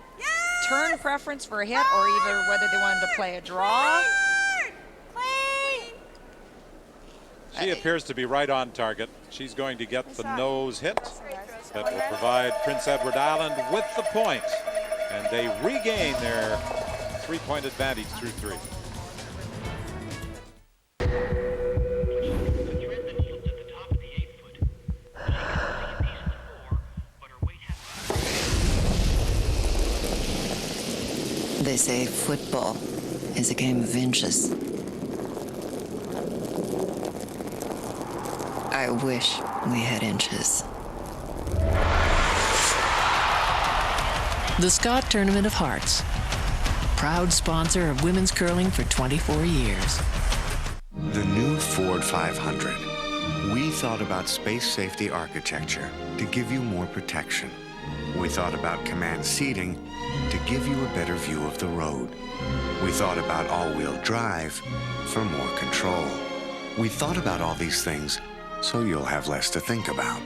turn preference for a hit or either whether they wanted to play a draw. She appears to be right on target. She's going to get the nose hit. That will provide Prince Edward Island with the point. And they regain their 3-point advantage through 3. They say football is a game of inches. I wish we had inches. The Scott Tournament of Hearts, proud sponsor of women's curling for 24 years. The new Ford 500. We thought about space safety architecture to give you more protection. We thought about command seating to give you a better view of the road. We thought about all-wheel drive for more control. We thought about all these things so you'll have less to think about.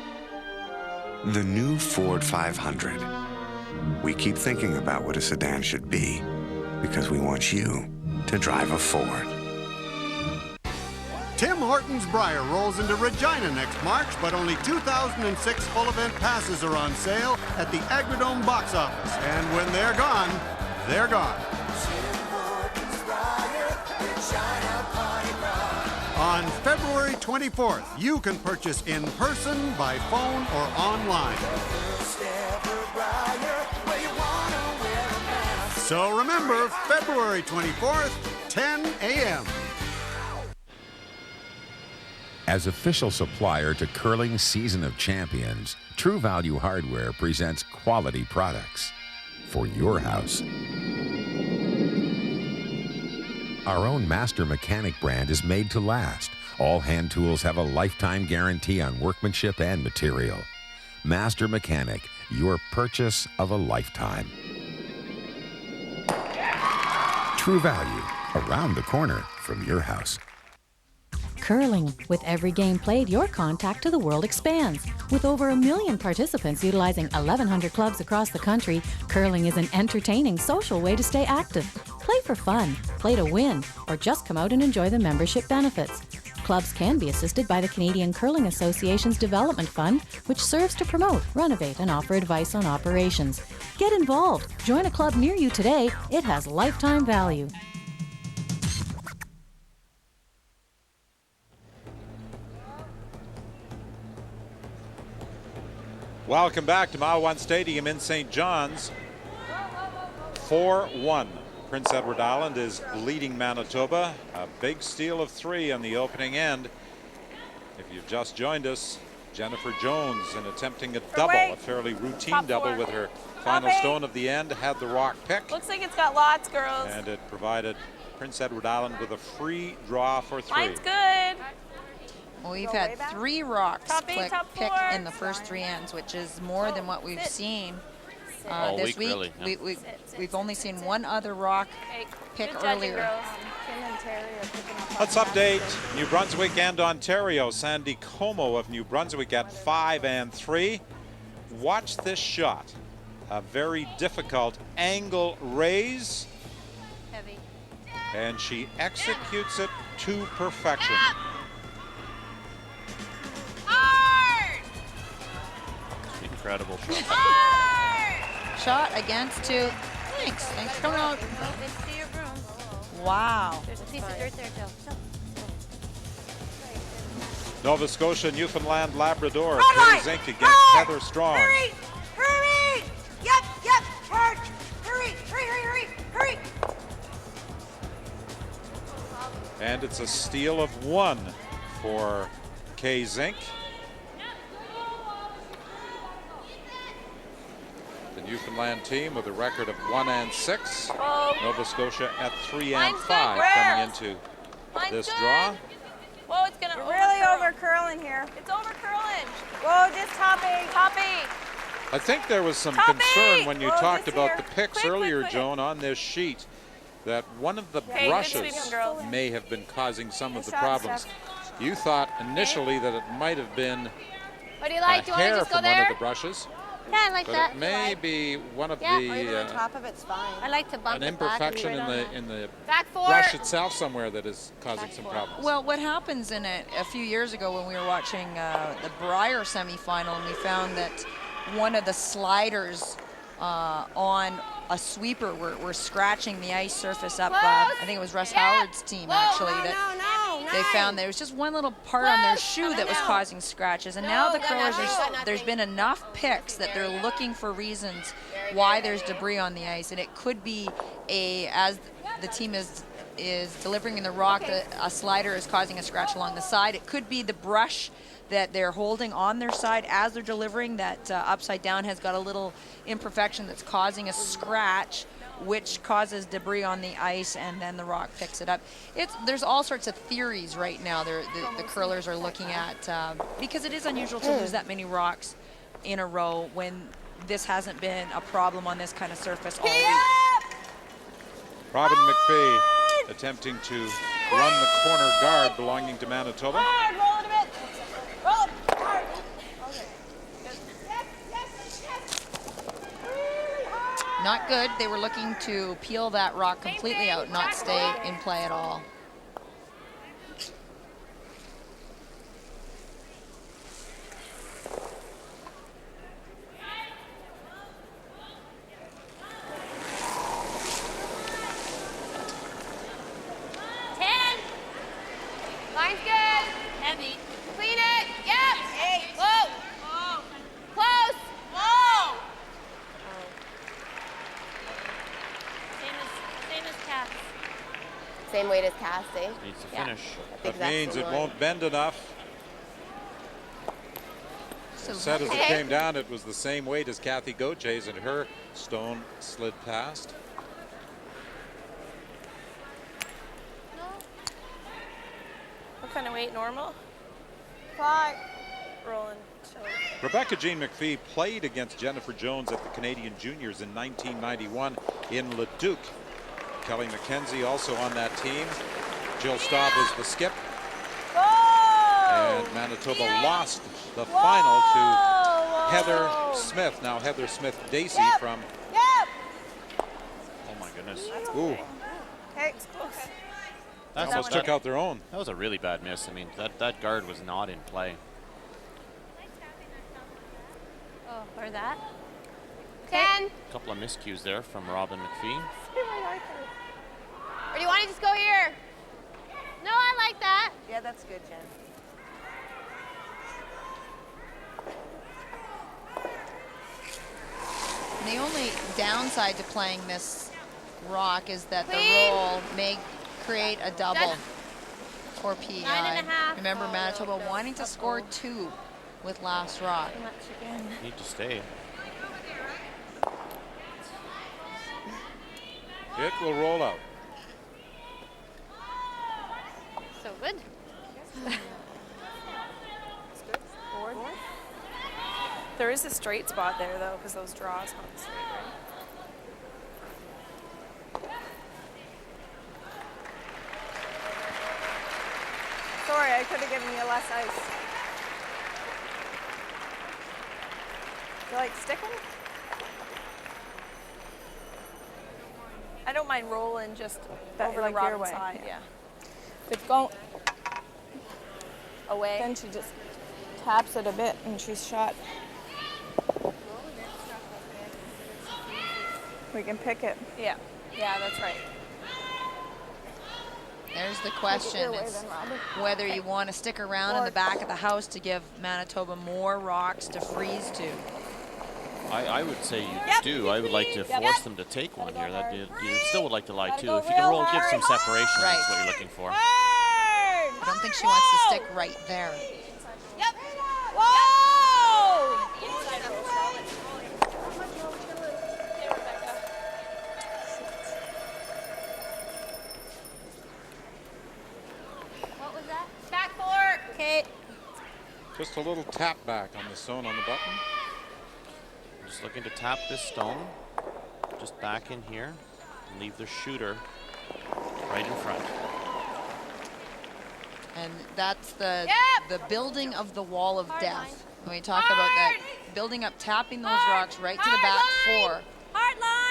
The new Ford 500. We keep thinking about what a sedan should be because we want you to drive a Ford. Tim Hortons Briar rolls into Regina next March, but only 2006 full event passes are on sale at the Agrodome box office. And when they're gone, they're gone. On February 24th, you can purchase in person, by phone, or online. So remember, February 24th, 10 a.m. As official supplier to Curling's Season of Champions, True Value Hardware presents quality products for your house. Our own Master Mechanic brand is made to last. All hand tools have a lifetime guarantee on workmanship and material. Master Mechanic, your purchase of a lifetime. True Value, around the corner from your house. Curling. With every game played, your contact to the world expands. With over 1 million participants utilizing 1,100 clubs across the country, curling is an entertaining, social way to stay active. Play for fun, play to win, or just come out and enjoy the membership benefits. Clubs can be assisted by the Canadian Curling Association's Development Fund, which serves to promote, renovate, and offer advice on operations. Get involved. Join a club near you today. It has lifetime value. Welcome back to Mile 1 Stadium in St. John's. 4-1. Prince Edward Island is leading Manitoba. A big steal of 3 on the opening end. If you've just joined us, Jennifer Jones, in attempting a double, a fairly routine double with her final stone of the end, had the rock pick. Looks like it's got lots, girls. And it provided Prince Edward Island with a free draw for 3. Mine's good. Well, we've had 3 rocks pick in the first 3 ends, which is more than what we've seen this week. Really, yeah. We've only seen 1 other rock pick earlier. Let's update New Brunswick and Ontario. Sandy Como of New Brunswick at 5 and 3. Watch this shot. A very difficult angle raise. Heavy. And she executes it to perfection. Incredible shot. Shot against 2. Thanks for coming out. Wow. There's a piece of dirt there, Joe. Nova Scotia, Newfoundland, Labrador. Kerry Zink against Heather Strong. Hurry! Hurry! Yep! Charge! Hurry! And it's a steal of 1 for Kay Zink. The Newfoundland team with a record of 1 and 6. Nova Scotia at 3 and 5 coming into this draw. Whoa, it's gonna really over curling here. It's over curling. Whoa, just topping. I think there was some concern when you talked about the picks earlier, Joan, on this sheet, that one of the brushes may have been causing some of the problems. You thought initially that it might have been What do you like? Do you want to hair just go from there? one of the brushes. Yeah, I like but that. it may be one of Or the even the top of it's fine. I like to bump an it back and imperfection be right on in the Back 4. brush itself somewhere that is causing some problems. Well, what happens in it a few years ago when we were watching the Briar semifinal, and we found that one of the sliders on a sweeper were scratching the ice surface up. I think it was Russ Howard's team, actually. They found there was just one little part on their shoe that was causing scratches. And now the curlers, there's been enough picks that they're looking for reasons why there's debris on the ice. And it could be as the team is delivering in the rock, a slider is causing a scratch along the side. It could be the brush that they're holding on their side as they're delivering that upside down has got a little imperfection that's causing a scratch, which causes debris on the ice, and then the rock picks it up. There's all sorts of theories right now the curlers are looking at, because it is unusual to lose that many rocks in a row when this hasn't been a problem on this kind of surface all week. Robin MacPhee attempting to run the corner guard belonging to Manitoba. Hard, roll it a bit. Roll it hard. Not good. They were looking to peel that rock completely out, not stay in play at all. Same weight as Cassie. Needs to finish. That means it won't bend enough. So Said as it came down, it was the same weight as Kathy Gauthier's, and her stone slid past. What kind of weight? Normal? 5. Rolling. Rebecca Jean MacPhee played against Jennifer Jones at the Canadian Juniors in 1991 in Leduc. Kelly McKenzie also on that team. Jill Staub was the skip. And Manitoba lost the final to Heather Smith. Now Heather Smith-Dacey from... Oh my goodness. Ooh. Okay, it's close. They almost took out their own. That was a really bad miss. I mean, that guard was not in play. Oh, or that. 10. A couple of miscues there from Robin MacPhee. Or do you want to just go here? No, I like that. Yeah, that's good, Jen. The only downside to playing this rock is that the roll may create a double for PEI. Remember, Manitoba wanting to score 2 with last rock. Need to stay. It will roll out. So good. There is a straight spot there, though, because those draws on the straight, right? Sorry, I could have given you less ice. You like sticking? I don't mind rolling just over like your way. Side. Yeah. If it's going away, then she just taps it a bit and she's shot. We can pick it. Yeah. Yeah, that's right. There's the question. It's whether you want to stick around in the back of the house to give Manitoba more rocks to freeze to. I would say you do. I would like to force them to take one here. That you still would like to lie too. If you can roll, give some separation. That's what you're looking for. I don't think she wants to stick right there. Yep. Whoa! What was that? Back fork. Okay. Just a little tap back on the stone on the button. Just looking to tap this stone, just back in here, and leave the shooter right in front. And that's the building of the wall of death. When we talk about that, building up, tapping those rocks right to the back 4,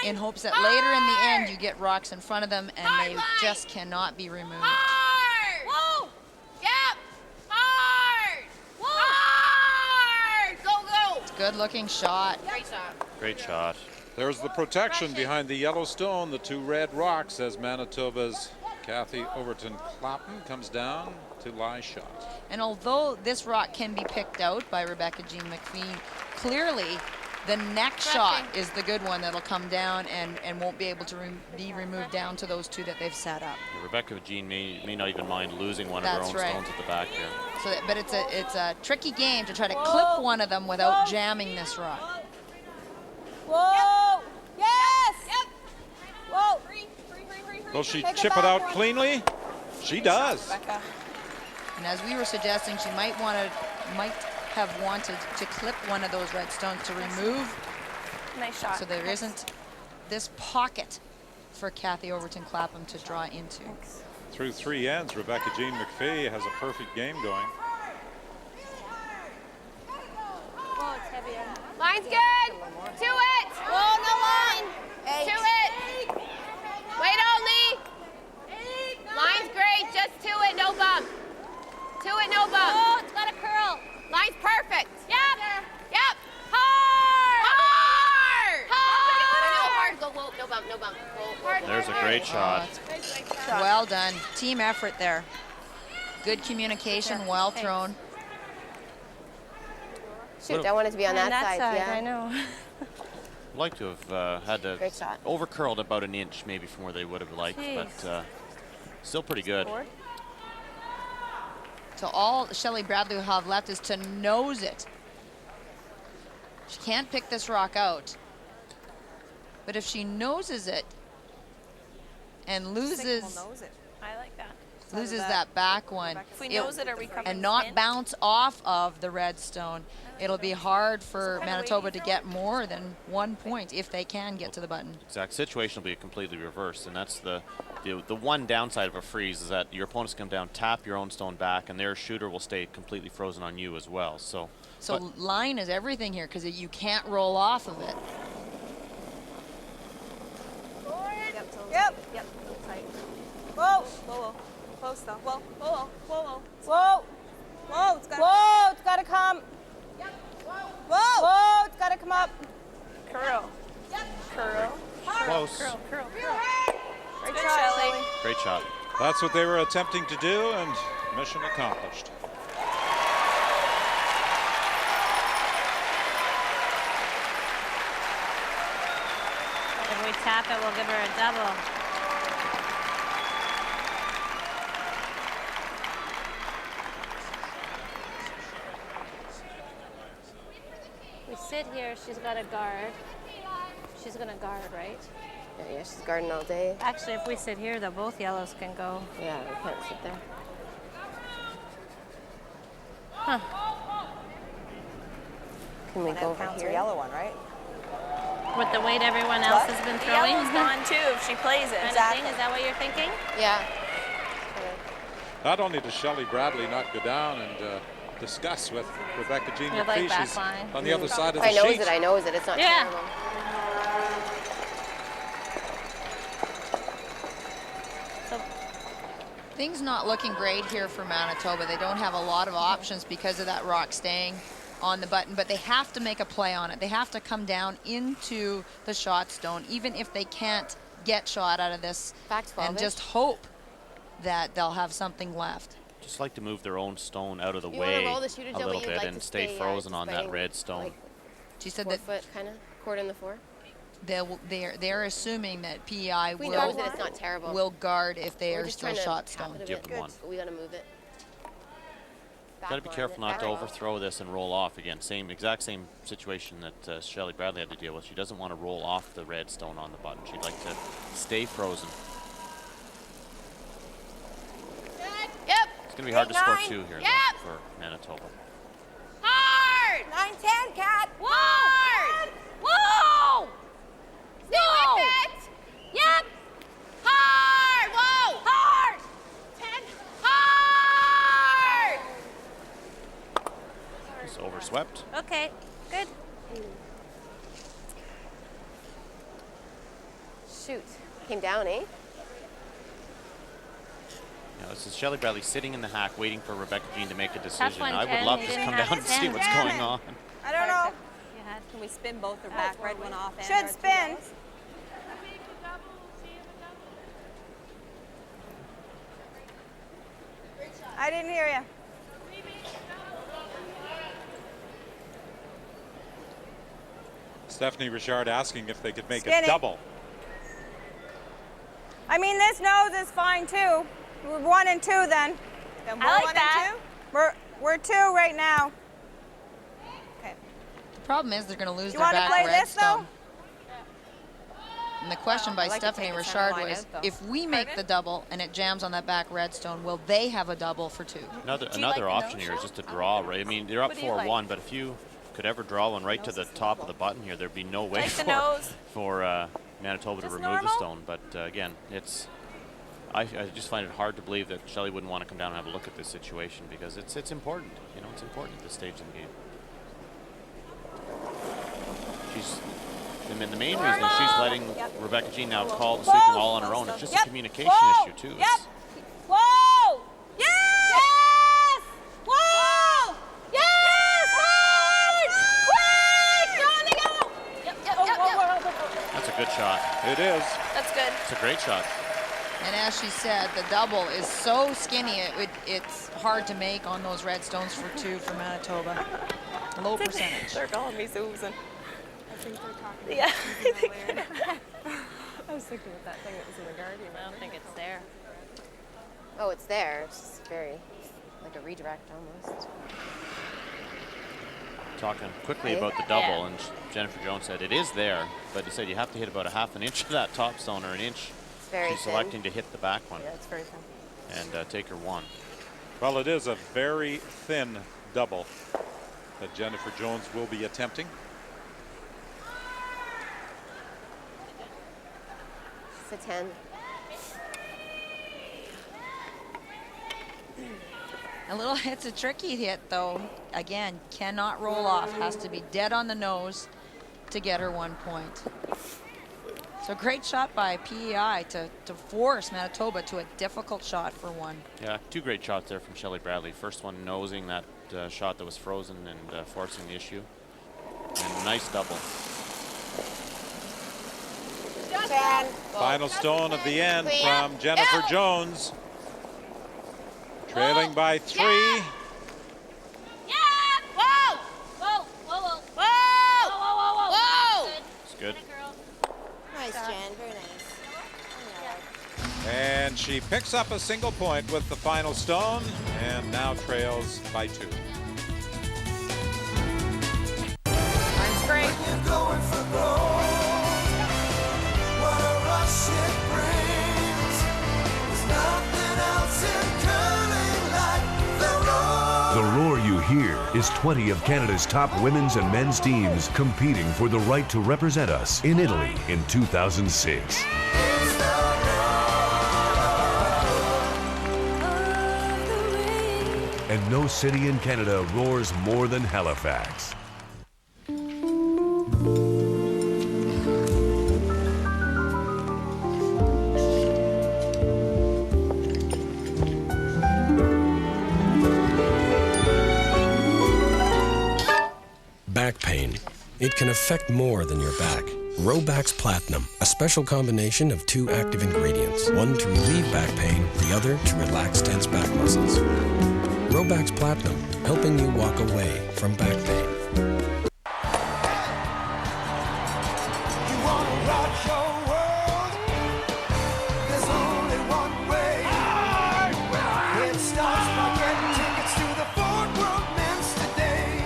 in hopes that later in the end you get rocks in front of them and they just cannot be removed. Whoa! Yep! Hard! Hard! Go, go! Good looking shot. Great shot. Great shot. There's the protection behind the yellow stone, the 2 red rocks, as Manitoba's Kathy Overton Clapton comes down to lie shot. And although this rock can be picked out by Rebecca Jean MacPhee, clearly the next shot is the good one that'll come down and won't be able to be removed down to those 2 that they've set up. Yeah, Rebecca Jean may not even mind losing one of her own stones at the back here. So, but it's a tricky game to try to clip one of them without jamming this rock. Whoa! Yes! Yep! Whoa! Will she chip it out cleanly? She does. And as we were suggesting, she might have wanted to clip one of those red stones to remove. Nice shot. So there isn't this pocket for Kathy Overton Clapham to draw into. Through 3 ends, Rebecca Jean MacPhee has a perfect game going. Oh, it's heavier. Line's good. To it. Whoa, no line. To it. Wait only. Line's great. Just to it. No bump. To it. No bump. Oh, it's got a curl. Line's perfect. Yep. Yep. Hard. Hard. Hard. Go. Whoa. No bump. No bump. Whoa. Hard. There's a great shot. Well done. Team effort there. Good communication. Well thrown. Shoot, I want it to be on that side. Yeah, I know. I'd like to have had to over curled about an inch maybe from where they would have liked, but Still pretty good. So all Shelley Bradley will have left is to nose it. She can't pick this rock out. But if she noses it and loses, Nose it. I like that. loses that back one, If we nose it, are we covering and the not spin? bounce off of the redstone, it'll be hard for Manitoba to get more than 1 point if they can get to the button. Exact situation will be completely reversed, and that's the one downside of a freeze is that your opponents come down, tap your own stone back, and their shooter will stay completely frozen on you as well. So Line is everything here because you can't roll off of it. Yep. Tight. Whoa. Whoa. Close though. Whoa. Whoa. Whoa. Whoa. Whoa. It's gotta come. Yep. Whoa. Whoa. It's gotta come up. Curl. Yep. Curl. Close. Curl. Great shot, Shelley. Great shot. That's what they were attempting to do, and mission accomplished. If we tap it, we'll give her a double. We sit here, she's got a guard. She's gonna guard, right? Yeah, she's guarding all day. Actually, if we sit here, though, both yellows can go. Yeah, we can't sit there. Huh. Can we go over here? Yellow one, right? With the weight everyone else has been throwing? Yellow's gone too if she plays it. Kind of thing? Is that what you're thinking? Yeah. Not only does Shelley Bradley not go down and discuss with Rebecca Jean With, like, MacPhee, she's backline. on the other side of the I knows sheet. it, I knows it. It's not terrible. Things not looking great here for Manitoba. They don't have a lot of options because of that rock staying on the button, but they have to make a play on it. They have to come down into the shot stone, even if they can't get shot out of this, and just hope that they'll have something left. Just like to move their own stone out of the You way wanna roll the shooter, a Joe, but little you'd bit like and to stay stay, frozen just on that fighting, red stone. like, She said 4 that foot, kind of, quarter in the 4. they're assuming that PEI We know that it's not terrible. will guard if they We're are just still trying to shot tap stone. it a Give bit. them one. We gotta move it. Got to be careful not to overthrow this and roll off again. Exact same situation that Shelley Bradley had to deal with. She doesn't want to roll off the red stone on the button. She'd like to stay frozen. Yep. It's going to be hard to score 9. 2 here Yep. though, for Manitoba. Hard. 9-10, Cat. Hard. Whoa. Stay with it. Yep. Hard. Whoa. Hard. 10. Hard. It's overswept. Okay, good. Shoot. Came down, eh? Yeah, this is Shelley Bradley sitting in the hack waiting for Rebecca Jean to make a decision. one, I would Ken. love You to just didn't come have down and to see stand. what's Damn going it. on. I don't know. Can we spin both or back red one off? Should spin. I didn't hear you. Stephanie Richard asking if they could make Skinny. a double. I mean, this nose is fine too. We're 1 and 2 then. Then we're I like 1 that. and 2. We're 2 right now. Okay. The problem is they're going to lose You their want to back play red this stone. though? And the question by I like to Stephanie take the center Richard line was, out, though. if we make the double and it jams on that back redstone, will they have a double for 2? Another option here is just to draw, right? I mean, they're up What do you 4-1, like? but if you could ever draw one right to the top of the button here, there'd be no way Like the nose. for Manitoba to Just remove normal? the stone. But again, I just find it hard to believe that Shelley wouldn't want to come down and have a look at this situation because it's important. You know, it's important at this stage in the game. And the main reason is she's letting Rebecca Jean now call the sweeping all on her own. It's just a communication issue too. It's- Whoa! Yes! Yes! Whoa! Yes! Quick! That's a good shot. It is. That's good. It's a great shot. And as she said, the double is so skinny, it's hard to make on those red stones for 2 for Manitoba. Low percentage. They're calling me Susan. I think they're talking. Yeah. I was thinking of that thing that was in the garden. I don't think it's there. Oh, it's there. It's just very, like a redirect almost. Talking quickly about the double, and Jennifer Jones said it is there, but he said you have to hit about a half an inch of that top stone or an inch. Very She's selecting to hit the back one. Yeah, it's very thin. And take her one. Well, it is a very thin double that Jennifer Jones will be attempting. It's a 10. It's a tricky hit though. Again, cannot roll off. Has to be dead on the nose to get her 1 point. So great shot by PEI to force Manitoba to a difficult shot for one. Yeah, two great shots there from Shelley Bradley. First one nosing that shot that was frozen and forcing the issue. And a nice double. Final stone of the end from Jennifer Jones. Trailing by 3. Yeah! Whoa! Whoa! Whoa! Whoa! Whoa! Whoa! Whoa! Whoa! It's good. Nice, Jen. Very nice. And she picks up a single point with the final stone and now trails by 2. Mine's great. The roar you hear is 20 of Canada's top women's and men's teams competing for the right to represent us in Italy in 2006. And no city in Canada roars more than Halifax. Back pain. It can affect more than your back. Robax Platinum, a special combination of 2 active ingredients. One to relieve back pain, the other to relax tense back muscles. Robax Platinum, helping you walk away from back pain.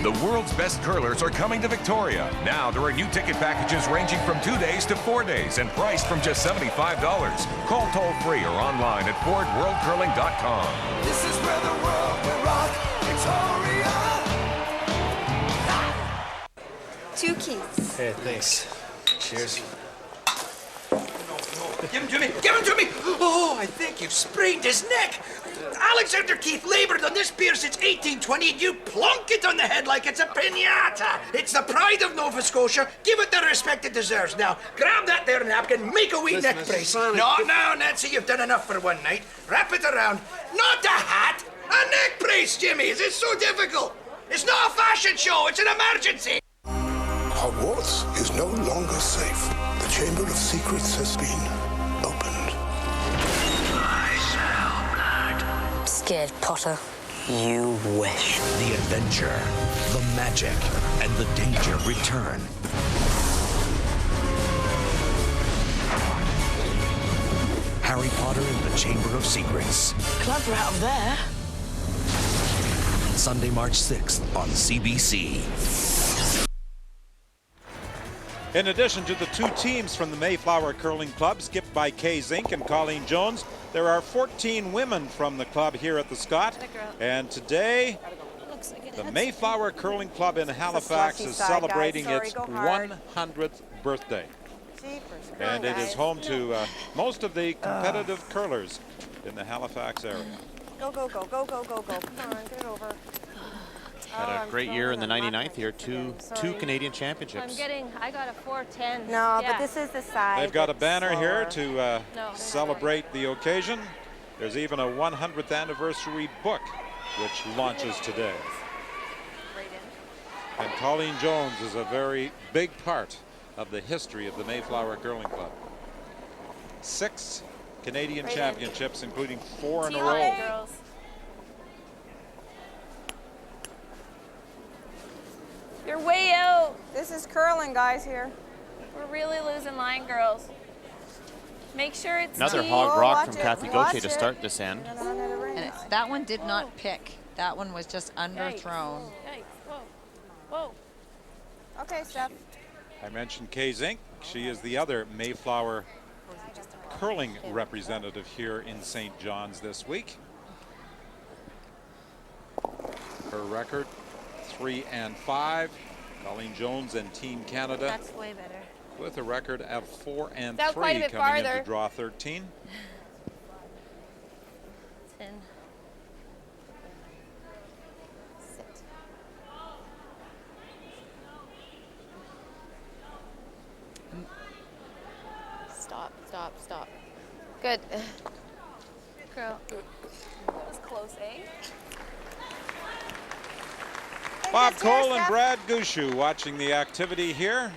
The world's best curlers are coming to Victoria. Now there are new ticket packages ranging from 2 days to 4 days and priced from just $75. Call toll-free or online at fordworldcurling.com. This is where the world will rock, Victoria. 2 keys. Hey, thanks. Cheers. Give him to me! Give him to me! Oh, I think you've sprained his neck! Alexander Keith labored on this beer since 1820 and you plonk it on the head like it's a piñata! It's the pride of Nova Scotia. Give it the respect it deserves. Now, grab that there napkin, make a wee neck brace. No, Nancy, you've done enough for one night. Wrap it around. Not a hat! A neck brace, Jimmy! Is it so difficult? It's not a fashion show, it's an emergency! Hogwarts is no longer safe. The Chamber of Secrets has been opened. I smell blood. Scared, Potter. You wish. The adventure, the magic, and the danger return. Harry Potter and the Chamber of Secrets. Clever out of there. Sunday, March 6th on CBC. In addition to the 2 teams from the Mayflower Curling Club, skipped by Kay Zink and Colleen Jones, there are 14 women from the club here at the Scott. And today, the Mayflower Curling Club in Halifax is celebrating its 100th birthday. And it is home to most of the competitive curlers in the Halifax area. Go, go, go, go, go, go, go. Come on, get it over. Had a great year in the 99th here, two Canadian championships. I got a 410. No, but this is the side. They've got a banner here to celebrate the occasion. There's even a 100th anniversary book which launches today. And Colleen Jones is a very big part of the history of the Mayflower Curling Club. 6 Canadian championships, including 4 in a row. Girls. You're way out. This is curling, guys, here. We're really losing line, girls. Make sure it's Another deep. hog rock Watch from it. Kathy Watch Gauthier to it. start this end. And that one did not pick. That one was just underthrown. Yikes. Whoa. Whoa. Okay, Steph. I mentioned Kay Zink. She is the other Mayflower curling representative here in St. John's this week. Her record, 3-5. Colleen Jones and Team Canada. That's way better. With a record of 4-3 quite a bit coming farther. into draw 13. 10. Stop, stop, stop. Good. Girl. That was close, eh? Bob Cole and Brad Gushu watching the activity here.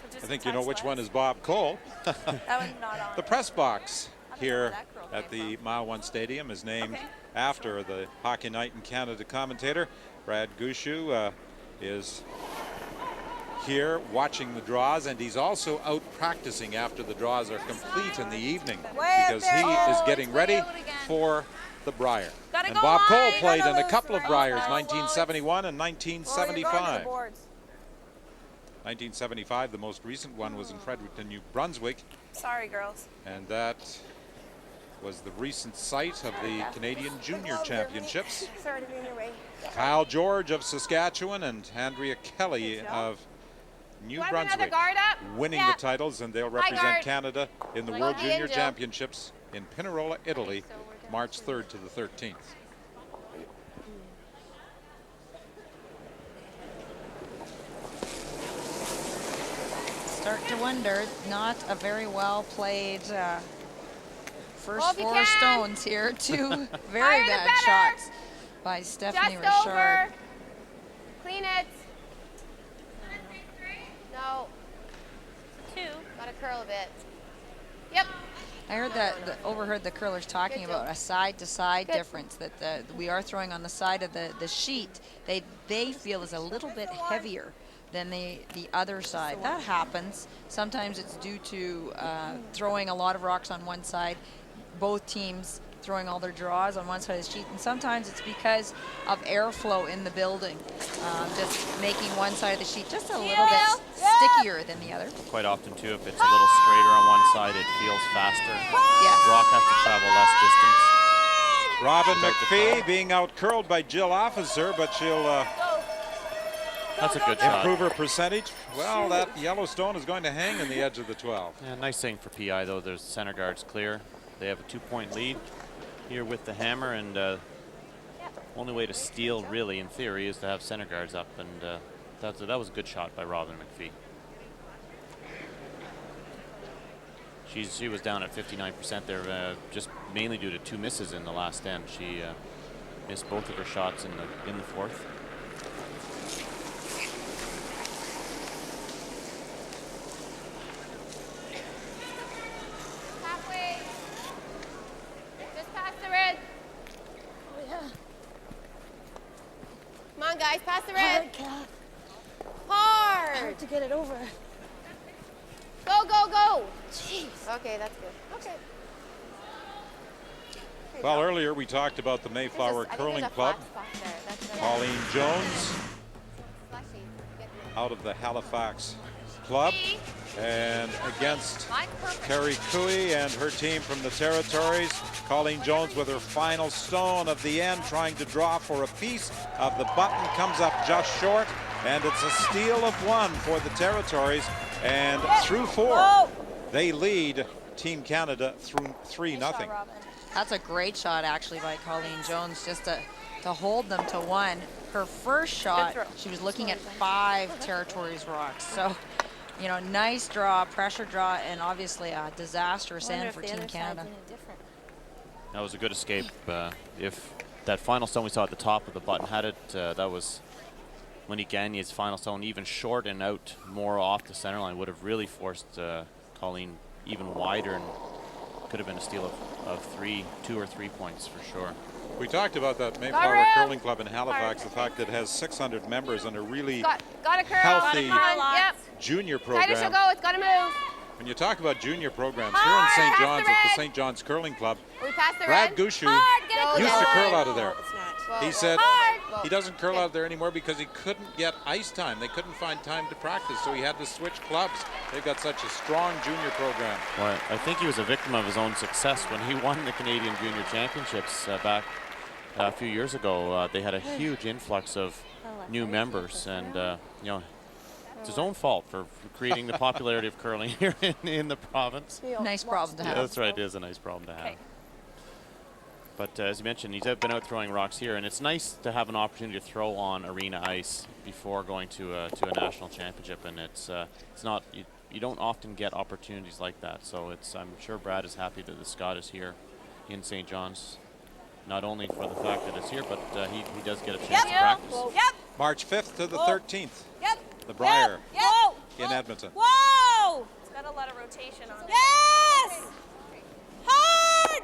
So I think you know which one is Bob Cole. That one's not on. The press box here at the Mile 1 Stadium is named after the Hockey Night in Canada commentator. Brad Gushu is here watching the draws, and he's also out practicing after the draws are complete in the evening because he is getting ready for the Brier. And Bob Cole played in a couple of Briers, 1971 and 1975. 1975, the most recent one was in Fredericton, New Brunswick. Sorry, girls. And that was the recent site of the Canadian Junior Championships. Sorry to be in your way. Kyle George of Saskatchewan and Andrea Kelly of New Brunswick winning the titles, and they'll represent Canada in the World Junior Championships in Pinerolo, Italy, March 3rd to the 13th. Start to wonder, not a very well played first 4 stones here. 2 very bad shots by Stephanie Richard. Over. Clean it. No. 2. Gotta curl a bit. Yep. I heard overheard the curlers talking about a side-to-side difference that we are throwing on the side of the sheet. They feel is a little bit heavier than the other side. That happens. Sometimes it's due to throwing a lot of rocks on one side, both teams throwing all their draws on one side of the sheet, and sometimes it's because of airflow in the building, just making one side of the sheet just a little bit stickier than the other. Quite often, too, if it's a little straighter on one side, it feels faster. Yes. Rock has to travel less distance. Robin MacPhee being out-curled by Jill Officer, but she'll That's a good shot. improve her percentage. Well, that yellow stone is going to hang in the edge of the 12. Yeah, nice thing for PI, though. There's center guards clear. They have a 2-point lead here with the hammer, and only way to steal, really, in theory, is to have center guards up, and that was a good shot by Robin MacPhee. She was down at 59% there, just mainly due to 2 misses in the last end. She missed both of her shots in the 4th. Halfway. Just past the red. Oh, yeah. Come on, guys, pass the red. Hard. Hard. To get it over. Go, go, go. Jeez. Okay, that's good. Okay. Well, earlier we talked about the Mayflower Curling Club. Colleen Jones out of the Halifax Club, and against Kerry Cooey and her team from the Territories. Colleen Jones with her final stone of the end, trying to draw for a piece of the button, comes up just short, and it's a steal of 1 for the Territories, and through 4 they lead Team Canada through 3-0. That's a great shot, actually, by Colleen Jones, just to hold them to 1. Her first shot, she was looking at 5 Territories rocks. So, you know, nice draw, pressure draw, and obviously a disastrous end for Team Canada. That was a good escape. If that final stone we saw at the top of the button had it, that was Monique Gagne's final stone, even short and out more off the center line, would have really forced Colleen even wider, and could have been a steal of 2 or 3 points for sure. We talked about that Mayflower Curling Club in Halifax, the fact that it has 600 members and a really Gotta curl. healthy Yep. junior Tighter she'll program. go. It's gotta move. When you talk about junior programs, here in St. John's at the St. John's Curling Club, Brad Gushu used to curl out of there. He said he doesn't curl out there anymore because he couldn't get ice time. They couldn't find time to practice, so he had to switch clubs. They've got such a strong junior program. Well, I think he was a victim of his own success when he won the Canadian Junior Championships back a few years ago. They had a huge influx of new members, and you know, it's his own fault for creating the popularity of curling here in the province. Nice problem to have. Yeah, that's right. It is a nice problem to have. But as you mentioned, he's been out throwing rocks here, and it's nice to have an opportunity to throw on arena ice before going to a national championship. And it's not you don't often get opportunities like that. So I'm sure Brad is happy that the Scott is here in St. John's, not only for the fact that it's here, but he does get a chance to practice. March 5th to the 13th. The Briar in Edmonton. Whoa! It's got a lot of rotation on it. Yes! Hard!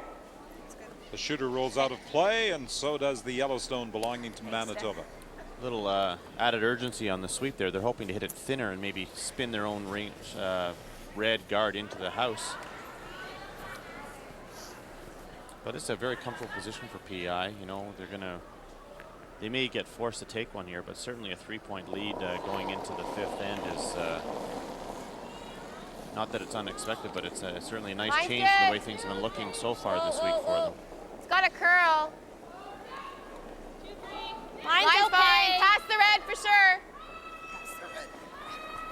The shooter rolls out of play, and so does the Yellowstone belonging to Manitoba. Little added urgency on the sweep there. They're hoping to hit it thinner and maybe spin their own range, red guard into the house. But it's a very comfortable position for PEI. You know, they may get forced to take one here, but certainly a 3-point lead going into the 5th end is not that it's unexpected, but it's certainly a nice change from the way things have been looking so far this week for them. It's got a curl. Line's Line's okay. fine. Pass the red for sure.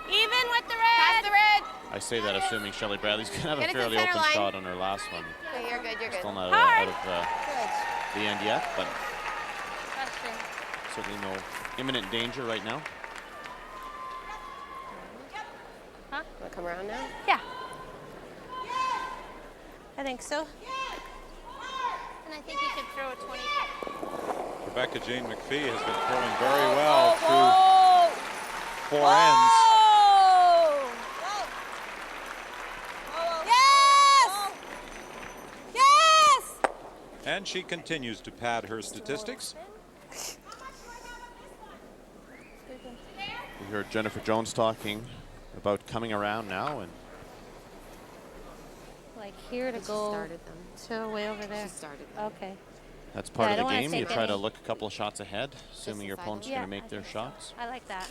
Even with the red. Pass the red. I say that assuming Shelley Bradley's going to have Get a it to fairly center open line. shot on her last one. Okay, you're good, you're good. Still not out of the end yet, but certainly no imminent danger right now. Want to come around now? Yeah. I think so. And I think you could throw a 20. Rebecca Jane MacPhee has been curling very well through 4 ends. Yes! Yes! And she continues to pad her statistics. We heard Jennifer Jones talking about coming around now, and Like here to go to way over there. Okay. that's part Yeah, I of the don't wanna game. You take try to any. look a couple of shots ahead, assuming your opponent's going to make their shots. I like that.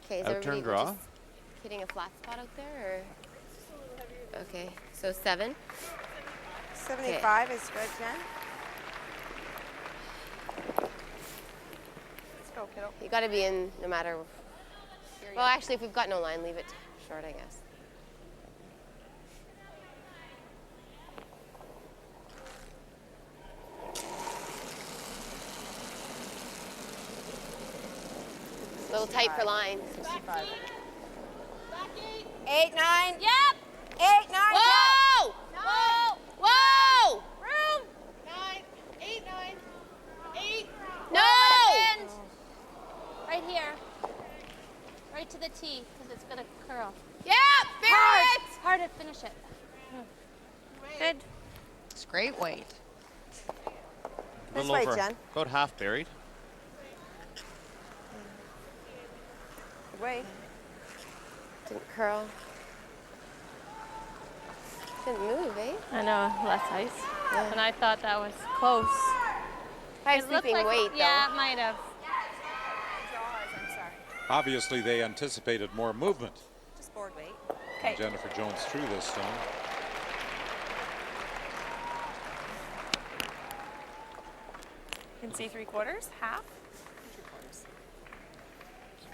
Okay, is Out everybody turn draw. just hitting a flat spot out there, or? Okay, so 7. 75 is good, Jen. Let's go, kiddo. You got to be in no matter. Well, actually, if we've got no line, leave it short, I guess. A little tight for line. 65. 8, 9. Yep. 8, 9. Whoa! No. Whoa! Room. 9. 8, 9. 8. No! Right here. Right to the tee, because it's going to curl. Yeah, Barrett! Hard to finish it. Good. It's great weight. A little way, over, Jen. about half buried. Good way. Didn't curl. Didn't move, eh? I know, less ice. And I thought that was close. High It looked sleeping like, weight, yeah, though. it might have. Obviously, they anticipated more movement. Just board weight. And Jennifer Jones threw this stone. You can see 3/4, half.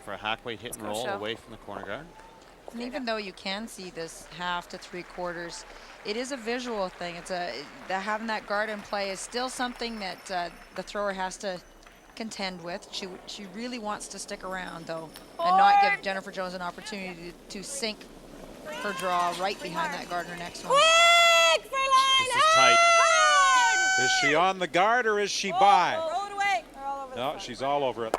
For a hack weight hit and roll away from the corner guard. And even though you can see this half to 3/4, it is a visual thing. It's having that guard in play is still something that the thrower has to contend with. She really wants to stick around though, and not give Jennifer Jones an opportunity to sink her draw right behind that guard in her next one. Quick for line. This is tight. Is she on the guard or is she by? Roll it away. They're all over the No, front. she's all over it.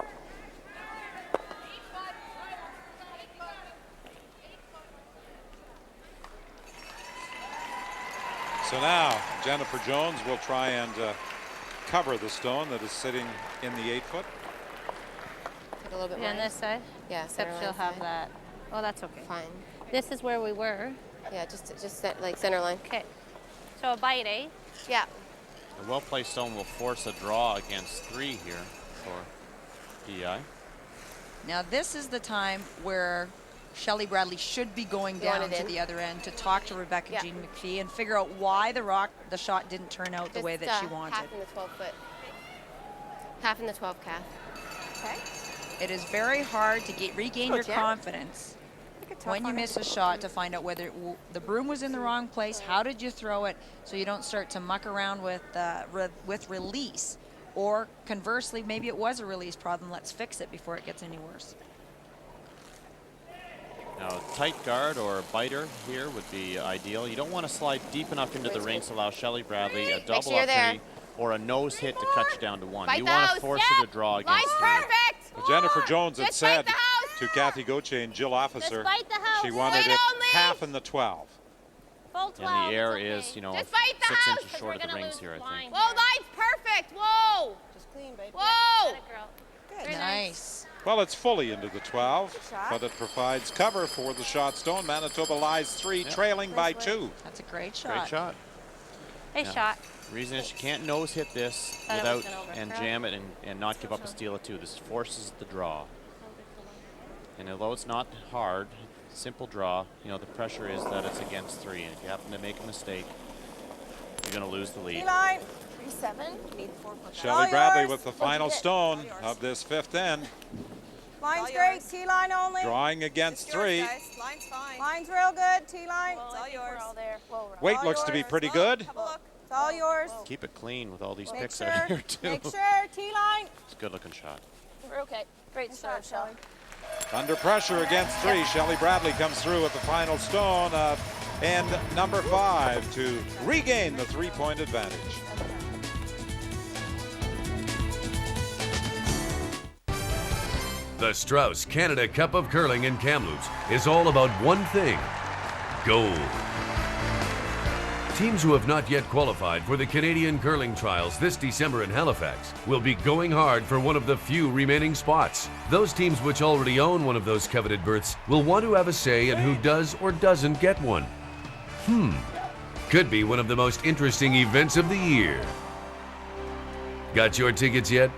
So now Jennifer Jones will try and cover the stone that is sitting in the 8-foot. Put a little bit more on this side? Yeah, Except she'll have that. Oh, that's okay. Fine. This is where we were. Yeah, just like center line. Okay. So a bite, eh? Yeah. A well-placed stone will force a draw against 3 here for PEI. Now this is the time where Shelley Bradley should be going down to the other end to talk to Rebecca Jean MacPhee and figure out why the shot didn't turn out the way that she wanted. Half in the 12-foot. Half in the 12 calf. Okay. It is very hard to regain your confidence when you miss a shot to find out whether the broom was in the wrong place, how did you throw it, so you don't start to muck around with release. Or conversely, maybe it was a release problem. Let's fix it before it gets any worse. Now, a tight guard or a biter here would be ideal. You don't want to slide deep enough into the ring to allow Shelley Bradley a double up 3 or a nose hit to cut you down to 1. You want to force her to draw against 3. Well, Jennifer Jones had said to Kathy Gauthier and Jill Officer she wanted it half in the 12. Full 12. And the air is, you know, 6 inches short of the rings here, I think. Whoa, line's perfect. Whoa. Just clean, baby. Whoa. Good. Nice. Well, it's fully into the 12, but it provides cover for the shot stone. Manitoba lies 3, trailing by 2. That's a great shot. Great shot. Nice shot. The reason is you can't nose hit this without and jam it and not give up a steal of 2. This forces the draw. And although it's not hard, simple draw, you know, the pressure is that it's against 3. And if you happen to make a mistake, you're going to lose the lead. Line. 3-7. Need 4 foot. Shelley Bradley with the final stone of this 5th end. Line's great. T-line only. Drawing against 3. Line's fine. Line's real good. T-line. It's all yours. Weight looks to be pretty good. Have a look. It's all yours. Keep it clean with all these Make picks sure, out here, too. Make sure. T-line. It's a good-looking shot. We're okay. Great start, Shelley. Under pressure against 3, Shelley Bradley comes through with the final stone of end number 5 to regain the 3-point advantage. The Strauss Canada Cup of Curling in Kamloops is all about one thing: gold. Teams who have not yet qualified for the Canadian Curling Trials this December in Halifax will be going hard for one of the few remaining spots. Those teams which already own one of those coveted berths will want to have a say in who does or doesn't get one. Could be one of the most interesting events of the year. Got your tickets yet?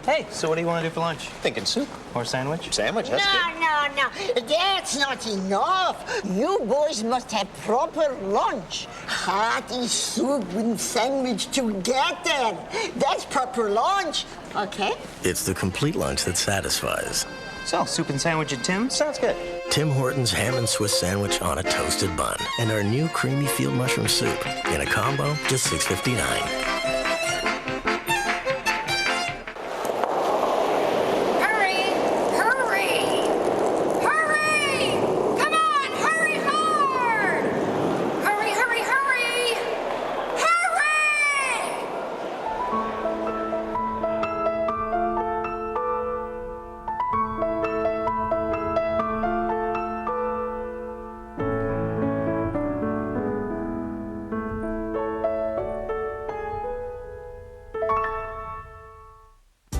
Hey, so what do you want to do for lunch? Thinking soup or sandwich? Sandwich, that's good. No. That's not enough. You boys must have proper lunch. Hearty soup and sandwich together. That's proper lunch, okay? It's the complete lunch that satisfies. So, soup and sandwich at Tim's? Sounds good. Tim Hortons ham and Swiss sandwich on a toasted bun. And our new creamy field mushroom soup. In a combo, just $6.59.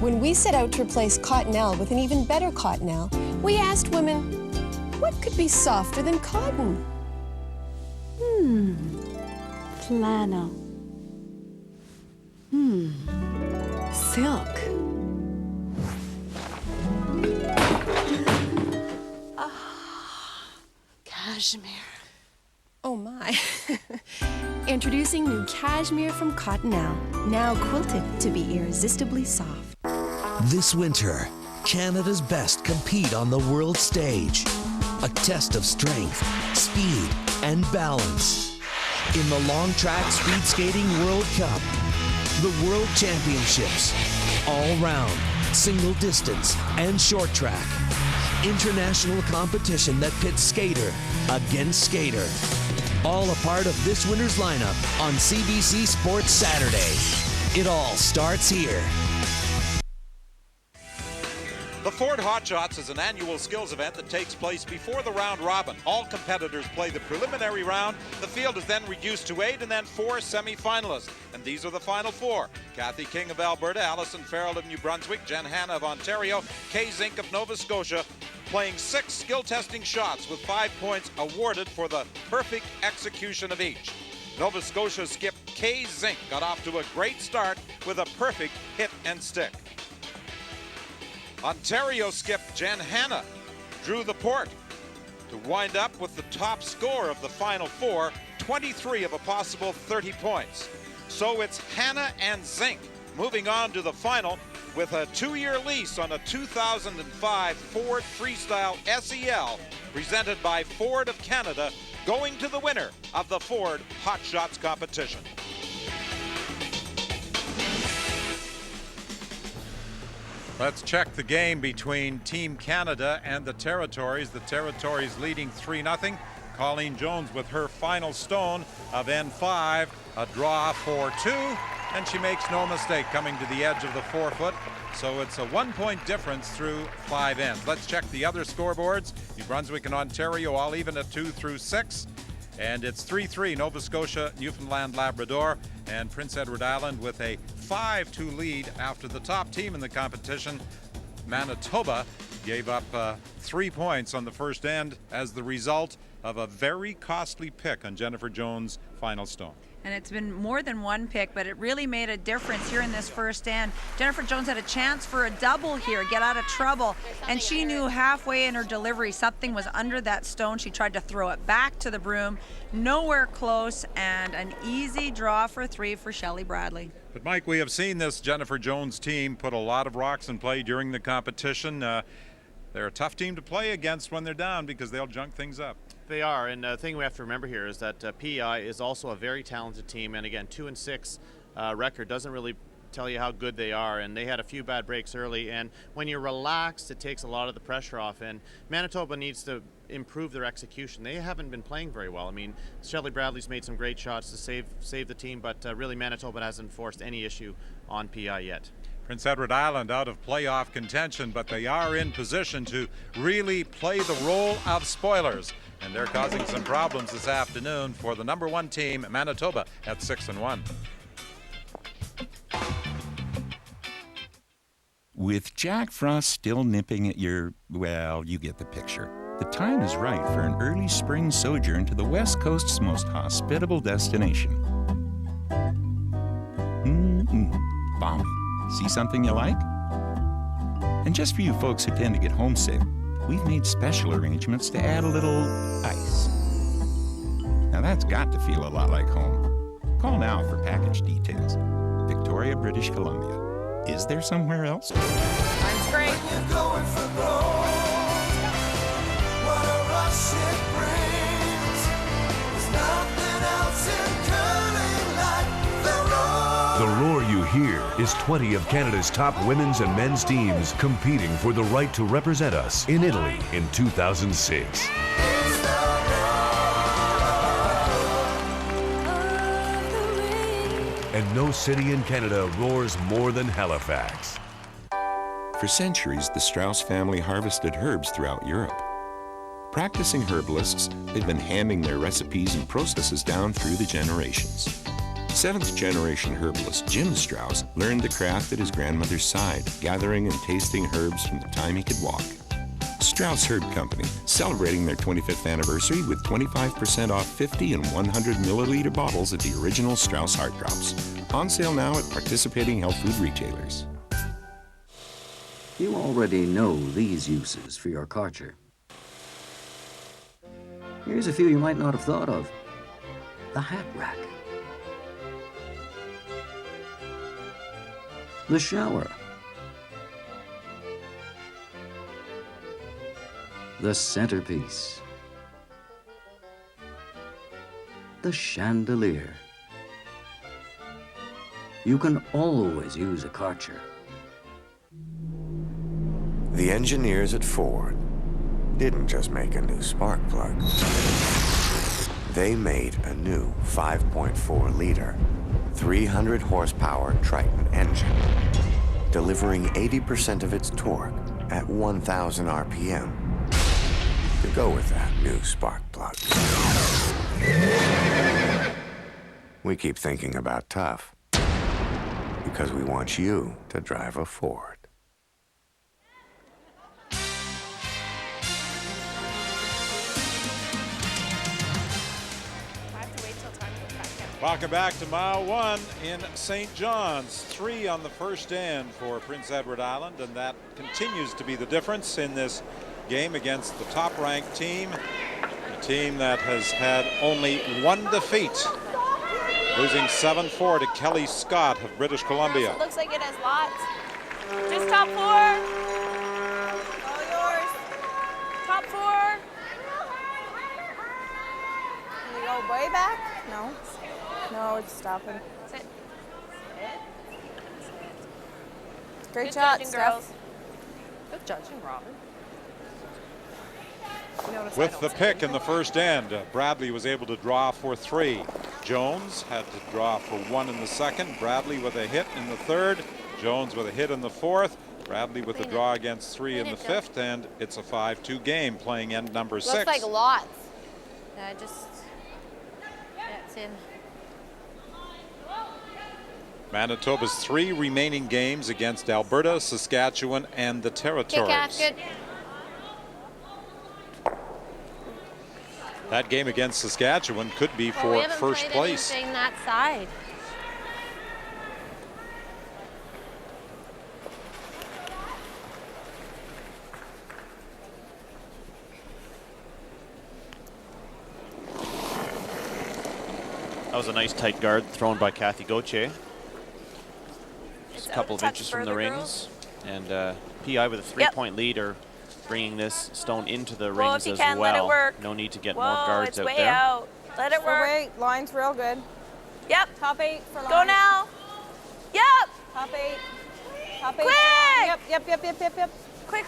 When we set out to replace cottonelle with an even better cottonelle, we asked women, what could be softer than cotton? Flannel. Silk. Cashmere. Oh my. Introducing new cashmere from Cottonelle, now quilted to be irresistibly soft. This winter, Canada's best compete on the world stage. A test of strength, speed, and balance. In the Long Track Speed Skating World Cup, the World Championships, all round, single distance, and short track. International competition that pits skater against skater. All a part of this winter's lineup on CBC Sports Saturday. It all starts here. The Ford Hotshots is an annual skills event that takes place before the round robin. All competitors play the preliminary round. The field is then reduced to 8 and then 4 semi-finalists. And these are the final 4. Kathy King of Alberta, Alison Farrell of New Brunswick, Jen Hanna of Ontario, Kay Zink of Nova Scotia, playing 6 skill testing shots with 5 points awarded for the perfect execution of each. Nova Scotia skip Kay Zink got off to a great start with a perfect hit and stick. Ontario skip Jen Hanna drew the port to wind up with the top score of the final 4, 23 of a possible 30 points. So it's Hanna and Zink moving on to the final with a 2-year lease on a 2005 Ford Freestyle SEL presented by Ford of Canada, going to the winner of the Ford Hotshots competition. Let's check the game between Team Canada and the Territories. The Territories leading 3-0. Colleen Jones with her final stone of N5, a draw for 2, and she makes no mistake coming to the edge of the 4-foot. So it's a 1-point difference through 5 ends. Let's check the other scoreboards. New Brunswick and Ontario all even at 2 through 6. And it's 3-3 Nova Scotia, Newfoundland, Labrador, and Prince Edward Island with a 5-2 lead after the top team in the competition, Manitoba, gave up 3 points on the first end as the result of a very costly pick on Jennifer Jones' final stone. And it's been more than one pick, but it really made a difference here in this first end. Jennifer Jones had a chance for a double here, get out of trouble, and she knew halfway in her delivery something was under that stone. She tried to throw it back to the broom, nowhere close, and an easy draw for 3 for Shelley Bradley. But Mike, we have seen this Jennifer Jones team put a lot of rocks in play during the competition. They're a tough team to play against when they're down because they'll junk things up. They are, and the thing we have to remember here is that PEI is also a very talented team, and again, 2-6 record doesn't really tell you how good they are, and they had a few bad breaks early, and when you're relaxed, it takes a lot of the pressure off, and Manitoba needs to improve their execution. They haven't been playing very well. I mean, Shelley Bradley's made some great shots to save the team, but really Manitoba hasn't forced any issue on PEI yet. Prince Edward Island out of playoff contention, but they are in position to really play the role of spoilers. And they're causing some problems this afternoon for the number 1 team, Manitoba, at 6-1. With Jack Frost still nipping at your, well, you get the picture. The time is right for an early spring sojourn to the West Coast's most hospitable destination. Balmy. See something you like? And just for you folks who tend to get homesick, we've made special arrangements to add a little ice. Now that's got to feel a lot like home. Call now for package details. Victoria, British Columbia. Is there somewhere else? Mine's great. When you're going for gold, what a rush it brings. There's nothing else in curling like the road. The roar you hear is 20 of Canada's top women's and men's teams competing for the right to represent us in Italy in 2006. And no city in Canada roars more than Halifax. For centuries, the Strauss family harvested herbs throughout Europe. Practicing herbalists, they've been handing their recipes and processes down through the generations. 7th generation herbalist Jim Strauss learned the craft at his grandmother's side, gathering and tasting herbs from the time he could walk. Strauss Herb Company, celebrating their 25th anniversary with 25% off 50 and 100 milliliter bottles of the original Strauss Heart Drops. On sale now at participating health food retailers. You already know these uses for your Karcher. Here's a few you might not have thought of. The hat rack. The shower. The centerpiece. The chandelier. You can always use a Karcher. The engineers at Ford didn't just make a new spark plug. They made a new 5.4-liter, 300 horsepower Triton engine, delivering 80% of its torque at 1,000 RPM to go with that new spark plug. We keep thinking about tough because we want you to drive a Ford. Welcome back to Mile 1 in St. John's. 3 on the first end for Prince Edward Island, and that continues to be the difference in this game against the top-ranked team, a team that has had only 1 defeat, losing 7-4 to Kelly Scott of British Columbia. It looks like it has lots. Just top 4. All yours. Top 4. Can we go way back? No. No, it's stopping. Sit. Great Good shot, judging, Steph. girls. Good judging, Robin. With the pick in the first end, Bradley was able to draw for 3. Jones had to draw for 1 in the second. Bradley with a hit in the third. Jones with a hit in the fourth. Bradley with a draw against 3 in the fifth, and it's a 5-2 game playing end number 6. Looks like lots. It's in. Manitoba's 3 remaining games against Alberta, Saskatchewan, and the Territories. Good. That game against Saskatchewan could be for we haven't first played place. anything that side. That was a nice tight guard thrown by Kathy Gauthier. Just a couple of inches from the rings. And PI with a 3-point lead are bringing this stone into the rings as well. Let it work. No need to get Whoa, more guards it's out way there. Out. Let it work. Wait, line's real good. Yep. Top 8 for line. Go now. Yep. Top 8. Top 8. Quick. Yep. Quick.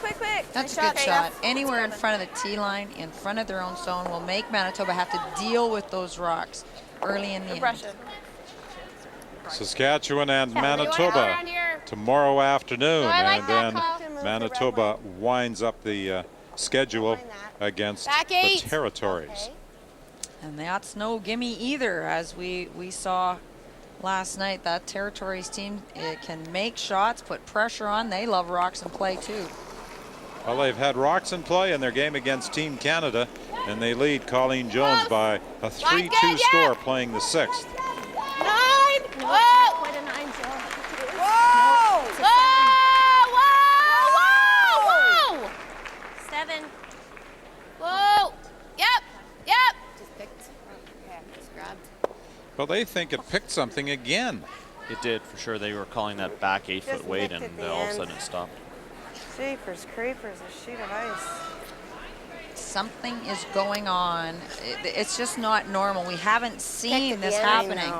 That's nice a good shot. Anywhere in front of the tee line, in front of their own zone, will make Manitoba have to deal with those rocks early in the end. Saskatchewan and Manitoba tomorrow afternoon, and then Manitoba winds up the schedule against the Territories. And that's no gimme either, as we saw last night. That Territories team, it can make shots, put pressure on. They love rocks and play too. Well, they've had rocks in play in their game against Team Canada, and they lead Colleen Jones by a 3-2 score playing the 6th. 9. Whoa. Quite a 9, Joe. Whoa. 7. Whoa. Yep. Just picked. Okay, just grabbed. Well, they think it picked something again. It did, for sure. They were calling that back 8-foot weight, and all of a sudden it stopped. Jeepers creepers, a sheet of ice. Something is going on. It's just not normal. We haven't seen this happening.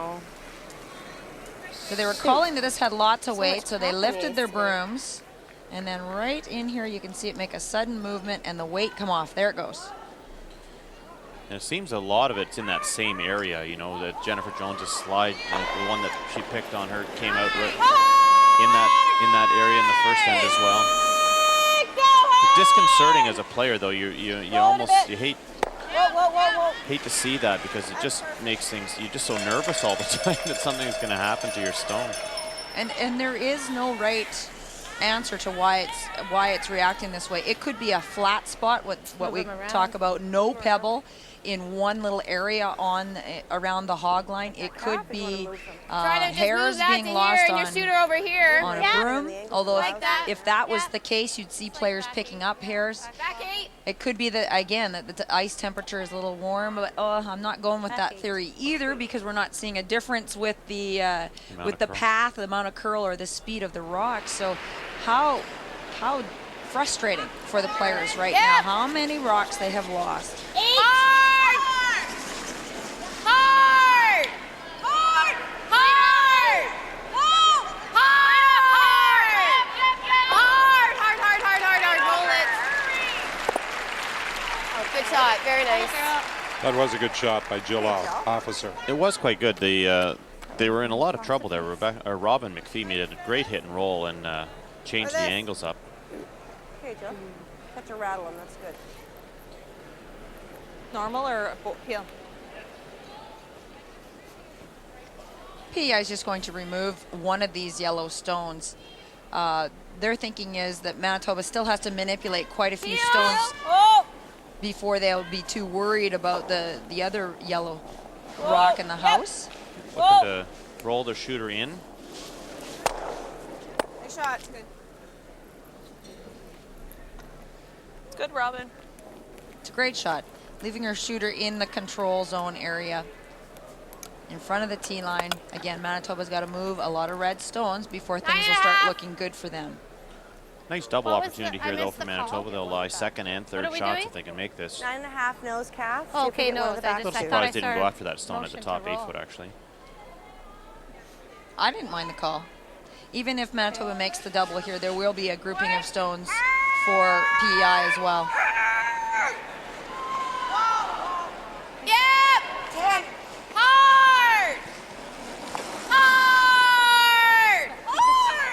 So they were calling that this had lots of weight, so they lifted their brooms. And then right in here, you can see it make a sudden movement and the weight come off. There it goes. And it seems a lot of it's in that same area, you know, that Jennifer Jones' slide, the one that she picked on her, came out right in that area in the first end as well. Disconcerting as a player, though. You hate to see that, because it just makes things, you're just so nervous all the time that something's going to happen to your stone. And there is no right answer to why it's reacting this way. It could be a flat spot, what we talk about, no pebble in one little area on around the hog line. It could be hairs being lost on, your shooter over here. On a broom. Although if that was the case, you'd see players picking up hairs. It could be that, again, that the ice temperature is a little warm, but I'm not going with that theory either, because we're not seeing a difference with the path, the amount of curl, or the speed of the rock. So how frustrating for the players right now. How many rocks they have lost. 8. Hard. Roll it. Oh, good shot. Very nice. That was a good shot by Jill Officer. It was quite good. They were in a lot of trouble there. Robin MacPhee made a great hit and roll and changed the angles up. Okay, Joe. Catch a rattle him. That's good. Normal or peel? PEI is just going to remove one of these yellow stones. Their thinking is that Manitoba still has to manipulate quite a few stones before they'll be too worried about the other yellow rock in the house. Looking to roll their shooter in. Nice shot. Good. It's good, Robin. It's a great shot. Leaving her shooter in the control zone area. In front of the tee line. Again, Manitoba's got to move a lot of red stones before things will start looking good for them. Nice double opportunity here, though, for Manitoba. They'll lie second and third shots if they can make this. 9.5 nose cast. Oh, okay, nose. I'm a little surprised they didn't go after that stone at the top 8 foot, actually. I didn't mind the call. Even if Manitoba makes the double here, there will be a grouping of stones for PEI as well. Yep! Hard! Hard!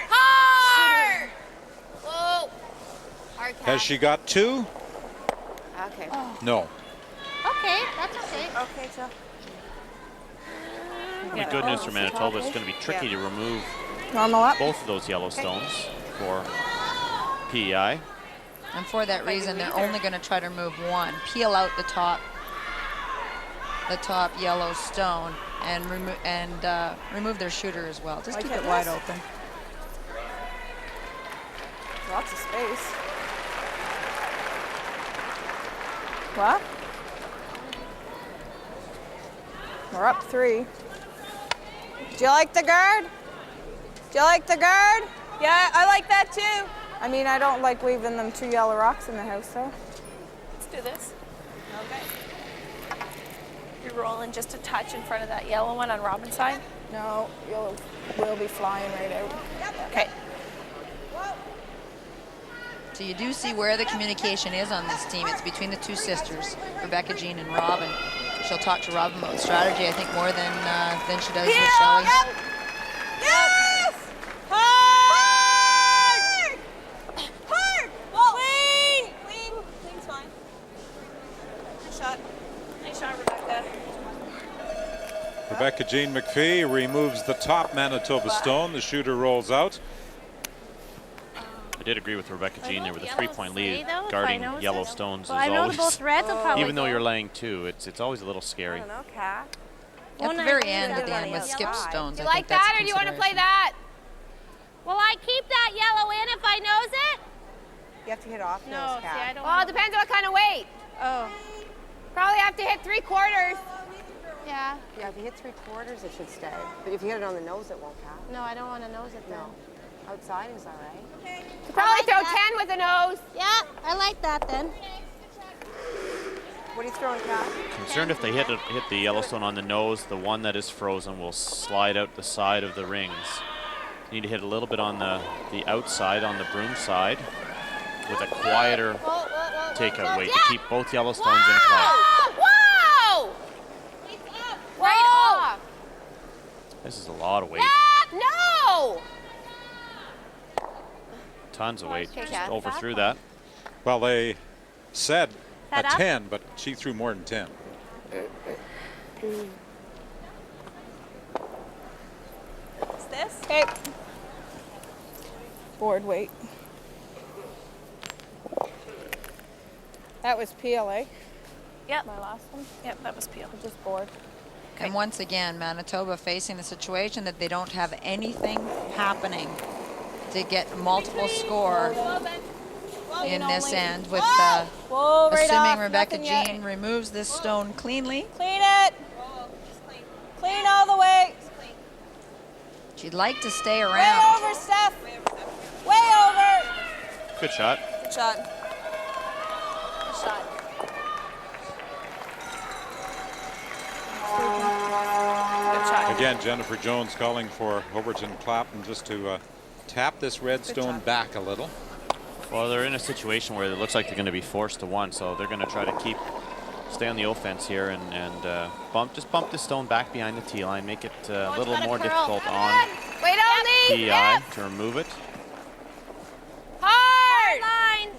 Hard! Whoa. Hard catch. Has she got 2? Okay. No. Okay, that's okay. Okay, Joe. The good news for Manitoba is going to be tricky to remove both of those yellow stones for PEI. And for that reason, they're only going to try to remove one. Peel out the top yellow stone and remove their shooter as well. Just keep it wide open. Lots of space. What? We're up 3. Do you like the guard? Do you like the guard? Yeah, I like that too. I mean, I don't like leaving them 2 yellow rocks in the house, though. Let's do this. Okay. You're rolling just a touch in front of that yellow one on Robin's side? No, we'll be flying right out. Okay. So you do see where the communication is on this team. It's between the 2 sisters, Rebecca Jean and Robin. She'll talk to Robin about strategy, I think, more than she does with Shelley. Yes! Hard! Hard! Clean! Clean's fine. Nice shot. Nice shot, Rebecca. Rebecca Jean MacPhee removes the top Manitoba stone. The shooter rolls out. I did agree with Rebecca Jean there with a 3-point lead. Guarding yellow stones is I know always, both reds will probably even though you're laying 2, it's always a little scary. I don't know, Kat. At the very end with skip stones, Do you like that, or do you want to play that? Will I keep that yellow in if I nose it? You have to hit off No, nose, Kat. see, I don't Well, know. it depends on what kind of weight. Oh. Probably have to hit 3/4. Yeah. Yeah, if you hit 3/4, it should stay. But if you hit it on the nose, it won't count. No, I don't want to nose it, though. No. Outside is all right. You probably throw 10 with a nose. Yeah, I like that then. What are you throwing, Kat? Concerned if they hit the Yellowstone on the nose, the one that is frozen will slide out the side of the rings. You need to hit a little bit on the outside, on the broom side, with a quieter takeout weight to keep both Yellowstones in play. Whoa! Right off. This is a lot of weight. No! Tons of weight. Okay, Just Kat. overthrew that. Well, they said a Head up? 10, but she threw more than 10. What's this? Okay. Board weight. That was PLA. Yep. My last one. Yep, that was peel. Just board. And once again, Manitoba facing the situation that they don't have anything happening to get multiple score in this end with Whoa, right assuming off, Rebecca nothing yet. Jean removes this stone cleanly. Clean it. Clean all the way. She'd like to stay Way around. over, Steph. Way over. Good shot. Good shot. Good shot. Good shot. Again, Jennifer Jones calling for Overton Clapton just to tap this red stone back a little. Well, they're in a situation where it looks like they're going to be forced to 1, so they're going to try to stay on the offense here and bump the stone back behind the tee line, make it a little more difficult on Wait only. PEI to remove it. Hard. Line.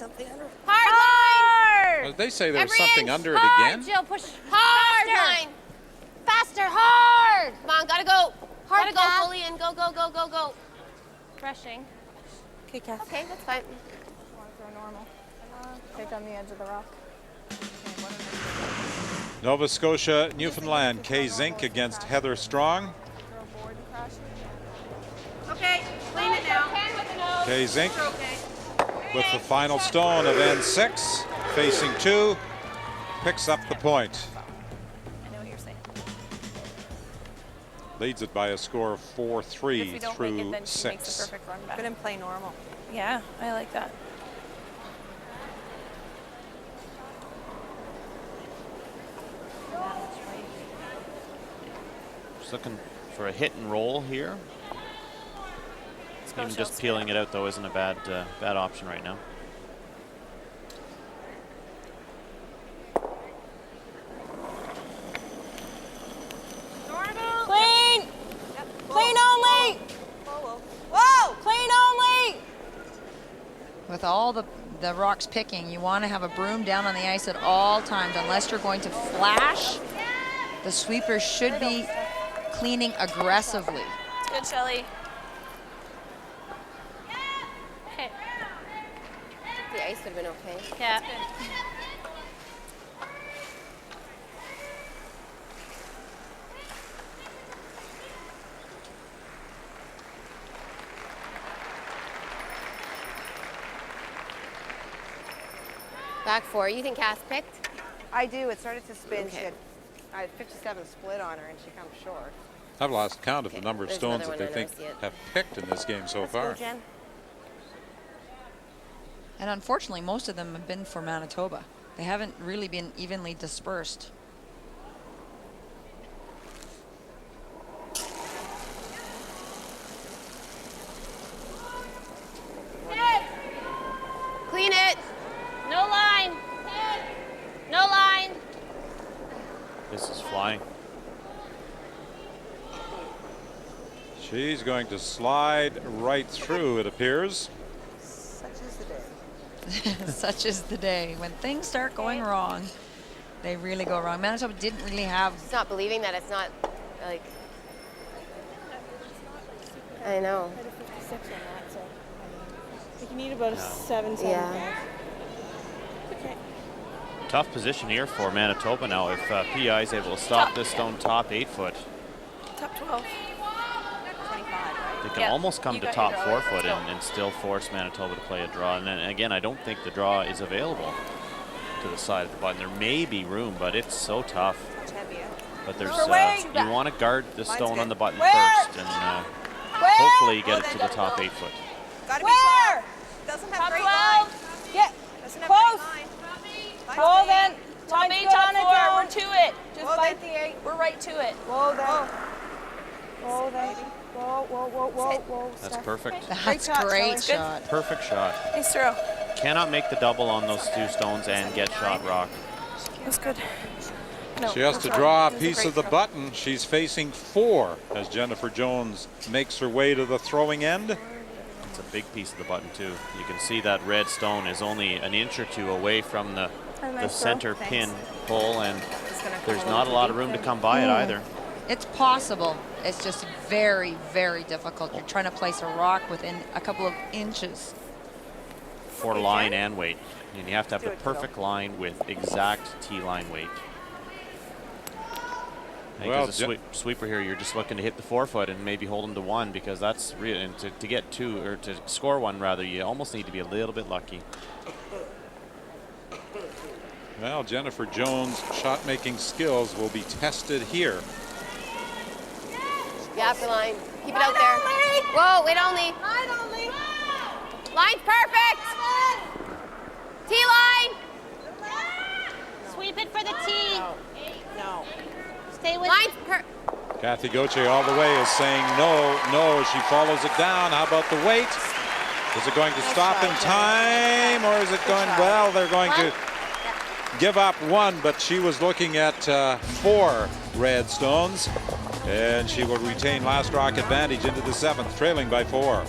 something under. Hard Well, they say there was Every something inch. under it Hard, again. Jill, push. hard Faster. line. Faster, hard. Come on, gotta go. Hard, Gotta go Kath. fully in. Go, go, go, go, go. Rushing. Okay, Kath. Okay, that's fine. Want to throw normal. Take on the edge of the rock. Nova Scotia, Newfoundland, Kay Zink against Heather Strong. Okay, clean it now. Kay Zink with the final stone of N6, facing 2, picks up the point. I know what you're saying. Leads it by a score of 4-3 If we don't through make it, then she 6. makes a perfect run back. Gonna play normal. Yeah, I like that. Just looking for a hit and roll here. Even just peeling it out though isn't a bad option right now. Clean! Clean only! Whoa! Clean only! With all the rocks picking, you want to have a broom down on the ice at all times. Unless you're going to flash, the sweeper should be cleaning aggressively. Good, Shelly. Okay. The ice would have been okay. Yeah. Back 4. You think Cass picked? I do. It started to spin. Okay. I had 57 split on her, and she comes short. I've lost count of the Okay, number of there's stones another that they one, I think don't see it. have picked in this game so Let's far. go, Jen. And unfortunately, most of them have been for Manitoba. They haven't really been evenly dispersed. Clean it. No line. No line. This is flying. She's going to slide right through, it appears. Such is the day. Such is the day. When things start going wrong, they really go wrong. Manitoba didn't really have... It's not believing that it's not, like... I know. I had a 56 on that, so... You can need about a 7, 7. Yeah. Okay. Tough position here for Manitoba now. If PI is able to stop this stone top 8 foot, Top 12. 25, right? they can Yeah. almost come You to got top your 4 draw. foot and still force Manitoba to play a draw. And then again, I don't think the draw is available to the side of the button. There may be room, but it's so tough. It's heavier. But there's Wait. you want to guard the Mine's stone good. on the button Where? first, and hopefully you get it to the top 8 foot. Gotta be Where? 12. Doesn't have Top great 12. line. Yeah. Doesn't have Close. great line. Whoa, then. Top Line's 8, good top on it, 4. though. We're to it. Just Whoa, bite then. the 8. We're right to it. Whoa, then. Whoa, then. Whoa, whoa, whoa, whoa, whoa. That's Steph. perfect. That's great Shelley. shot. Perfect shot. Nice throw. Cannot make the double on those 2 stones and get shot rock. That's good. No, She has I'm to sorry. draw a It was piece great of the throw. button. She's facing 4 as Jennifer Jones makes her way to the throwing end. It's a big piece of the button too. You can see that red stone is only an inch or 2 away from the nice center throw. pin Thanks. pull, and Gonna there's come not a over lot deep of room to then. come by it either. It's possible. It's just very, very difficult. You're trying to place a rock within a couple of inches. For line and weight. And you have to have the perfect line with exact T-line weight. I think Well, as a sweeper here, you're just looking to hit the 4 foot and maybe hold them to 1, because that's real. And to get 2, or to score 1 rather, you almost need to be a little bit lucky. Well, Jennifer Jones' shot-making skills will be tested here. Yeah, for line. Keep it out there. Whoa, wait only. Line's perfect. T-line. Sweep it for the T. No. Stay with Line's per... Kathy Gauthier all the way is saying no, no. She follows it down. How about the weight? Is it going to stop in time, or is it going, well, they're going to give up 1, but she was looking at 4 red stones, and she will retain last rock advantage into the 7th, trailing by 4.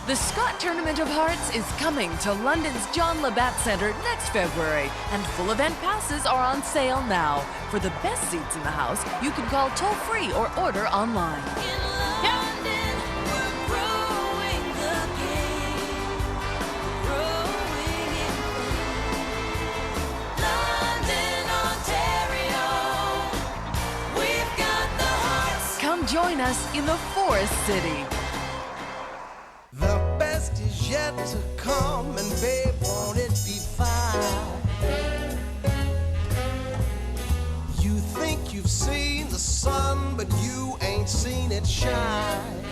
The Scott Tournament of Hearts is coming to London's John Labatt Centre next February, and full event passes are on sale now. For the best seats in the house, you can call toll-free or order online. Come join us in the Forest City. The best is yet to come, and babe, won't it be fine? You think you've seen the sun, but you ain't seen it shine.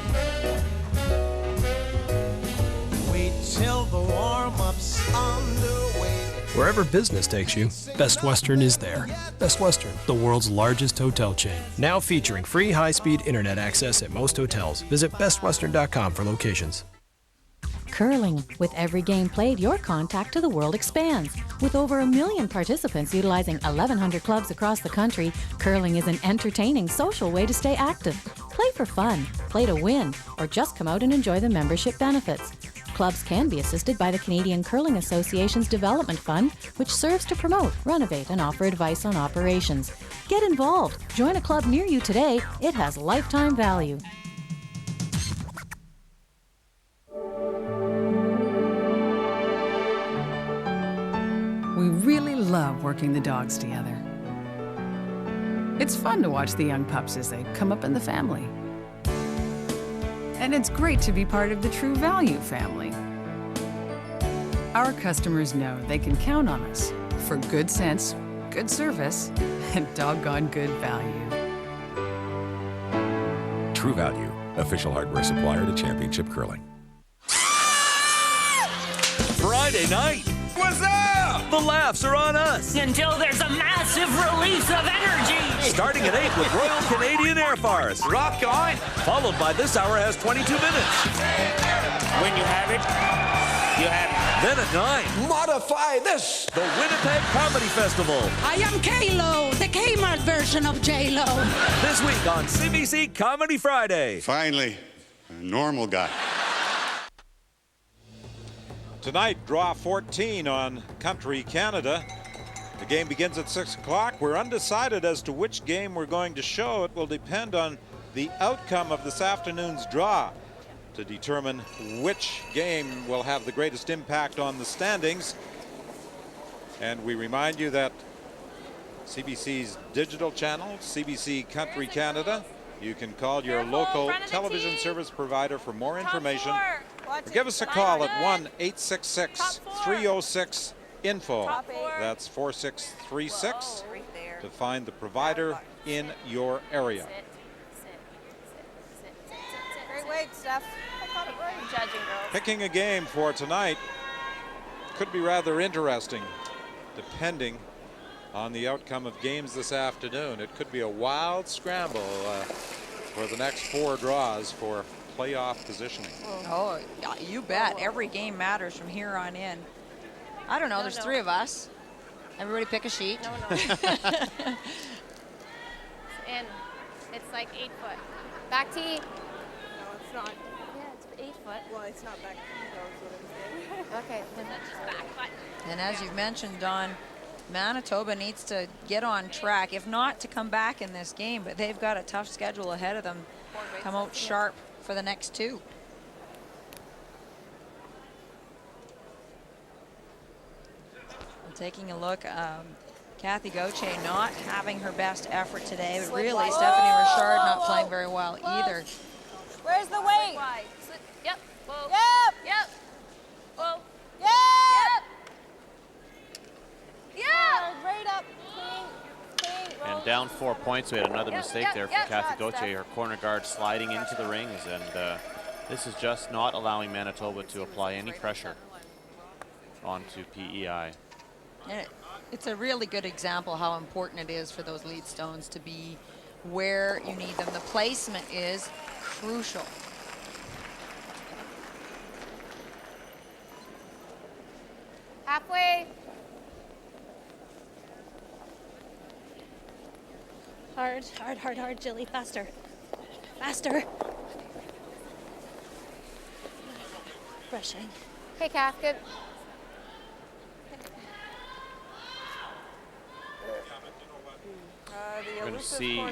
Wait till the warm-up's underway. Wherever business takes you, Best Western is there. Best Western, the world's largest hotel chain. Now featuring free high-speed internet access at most hotels. Visit bestwestern.com for locations. Curling. With every game played, your contact to the world expands. With over 1 million participants utilizing 1,100 clubs across the country, curling is an entertaining, social way to stay active. Play for fun, play to win, or just come out and enjoy the membership benefits. Clubs can be assisted by the Canadian Curling Association's Development Fund, which serves to promote, renovate, and offer advice on operations. Get involved. Join a club near you today. It has lifetime value. We really love working the dogs together. It's fun to watch the young pups as they come up in the family. And it's great to be part of the True Value family. Our customers know they can count on us for good sense, good service, and doggone good value. True Value, official hardware supplier to Championship Curling. Friday night. What's up? The laughs are on us. Until there's a massive release of energy. Starting at 8 with Royal Canadian Air Force. Rock on. Followed by This Hour Has 22 Minutes. When you have it, you have it. Then at 9. Modify this. The Winnipeg Comedy Festival. I am K-Lo, the Kmart version of J-Lo. This week on CBC Comedy Friday. Finally, a normal guy. Tonight, draw 14 on Country Canada. The game begins at 6 o'clock. We're undecided as to which game we're going to show. It will depend on the outcome of this afternoon's draw to determine which game will have the greatest impact on the standings. And we remind you that CBC's digital channel, CBC Country Canada, you can call your local television service provider for more information. Or give us a call at 1-866-306-INFO. That's 4636 to find the provider in your area. Great weight, Steph. I caught it right. Judging girls. Picking a game for tonight could be rather interesting, depending on the outcome of games this afternoon. It could be a wild scramble for the next 4 draws for playoff positioning. Oh, you bet. Every game matters from here on in. I don't know. There's 3 of us. Everybody pick a sheet. No. In. It's like 8 foot. Back tee. No, it's not. Yeah, it's 8 foot. Well, it's not back. Okay, then that's just back foot. And as you've mentioned, Don, Manitoba needs to get on track, if not to come back in this game, but they've got a tough schedule ahead of them. Come out sharp for the next 2. Taking a look, Kathy Gauthier not having her best effort today, but really Stephanie Richard not playing very well either. Where's the weight? Yep. Whoa. Yep. Yep. Whoa. Yep. Yeah. Right up. Clean. And down 4 points. We had another mistake there for Kathy Gauthier. Her corner guard sliding into the rings, and this is just not allowing Manitoba to apply any pressure onto PEI. And it's a really good example how important it is for those lead stones to be where you need them. The placement is crucial. Halfway. Hard, Jilly. Faster. Faster. Brushing. Hey, Casket. We're going to see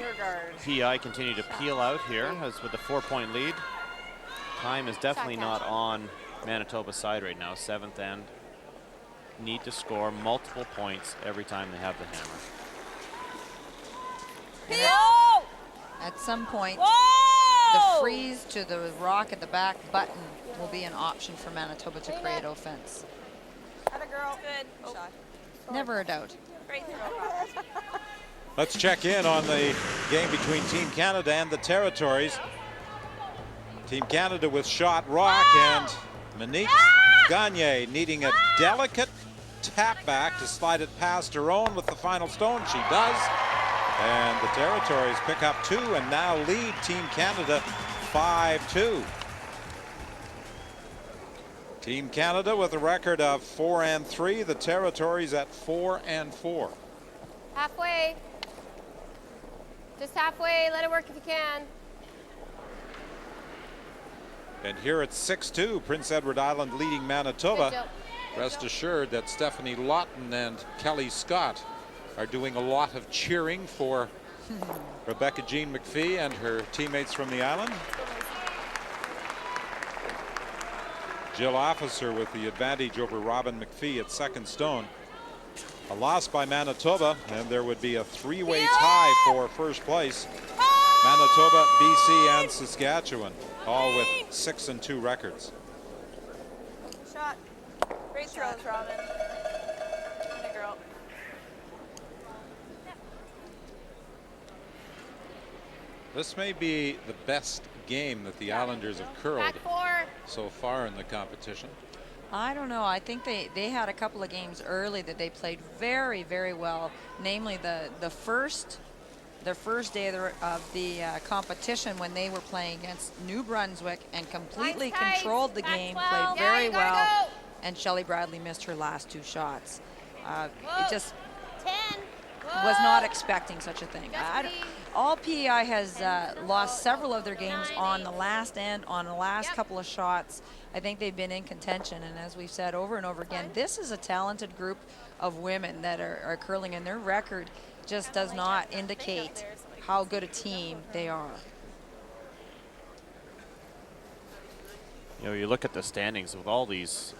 PI continue to peel out here as with a 4-point lead. Time is definitely not on Manitoba's side right now. 7th end. Need to score multiple points every time they have the hammer. At some point, Whoa! the freeze to the rock at the back button will be an option for Manitoba to create offense. Atta girl. Good. Never a doubt. Great throw. Let's check in on the game between Team Canada and the Territories. Team Canada with shot rock and Monique Gagne needing a delicate tap back to slide it past her own with the final stone. She does. And the Territories pick up 2 and now lead Team Canada 5-2. Team Canada with a record of 4-3. The Territories at 4-4. Halfway. Just halfway. Let it work if you can. And here it's 6-2. Prince Edward Island leading Manitoba. Rest assured that Stephanie Lawton and Kelly Scott are doing a lot of cheering for Rebecca Jean MacPhee and her teammates from the island. Jill Officer with the advantage over Robin MacPhee at 2nd stone. A loss by Manitoba, and there would be a 3-way tie for first place. Manitoba, BC, and Saskatchewan, all with 6-2 records. Shot. Great throws, Robin. Good girl. This may be the best game that the Islanders have curled so far in the competition. I don't know. I think they had a couple of games early that they played very, very well. Namely, the first day of the competition when they were playing against New Brunswick and completely controlled the game, played very well. And Shelley Bradley missed her last 2 shots. It just was not expecting such a thing. All PEI has lost several of their games on the last end, on the last couple of shots. I think they've been in contention, and as we've said over and over again, this is a talented group of women that are curling, and their record just does not indicate how good a team they are. You know, you look at the standings with all these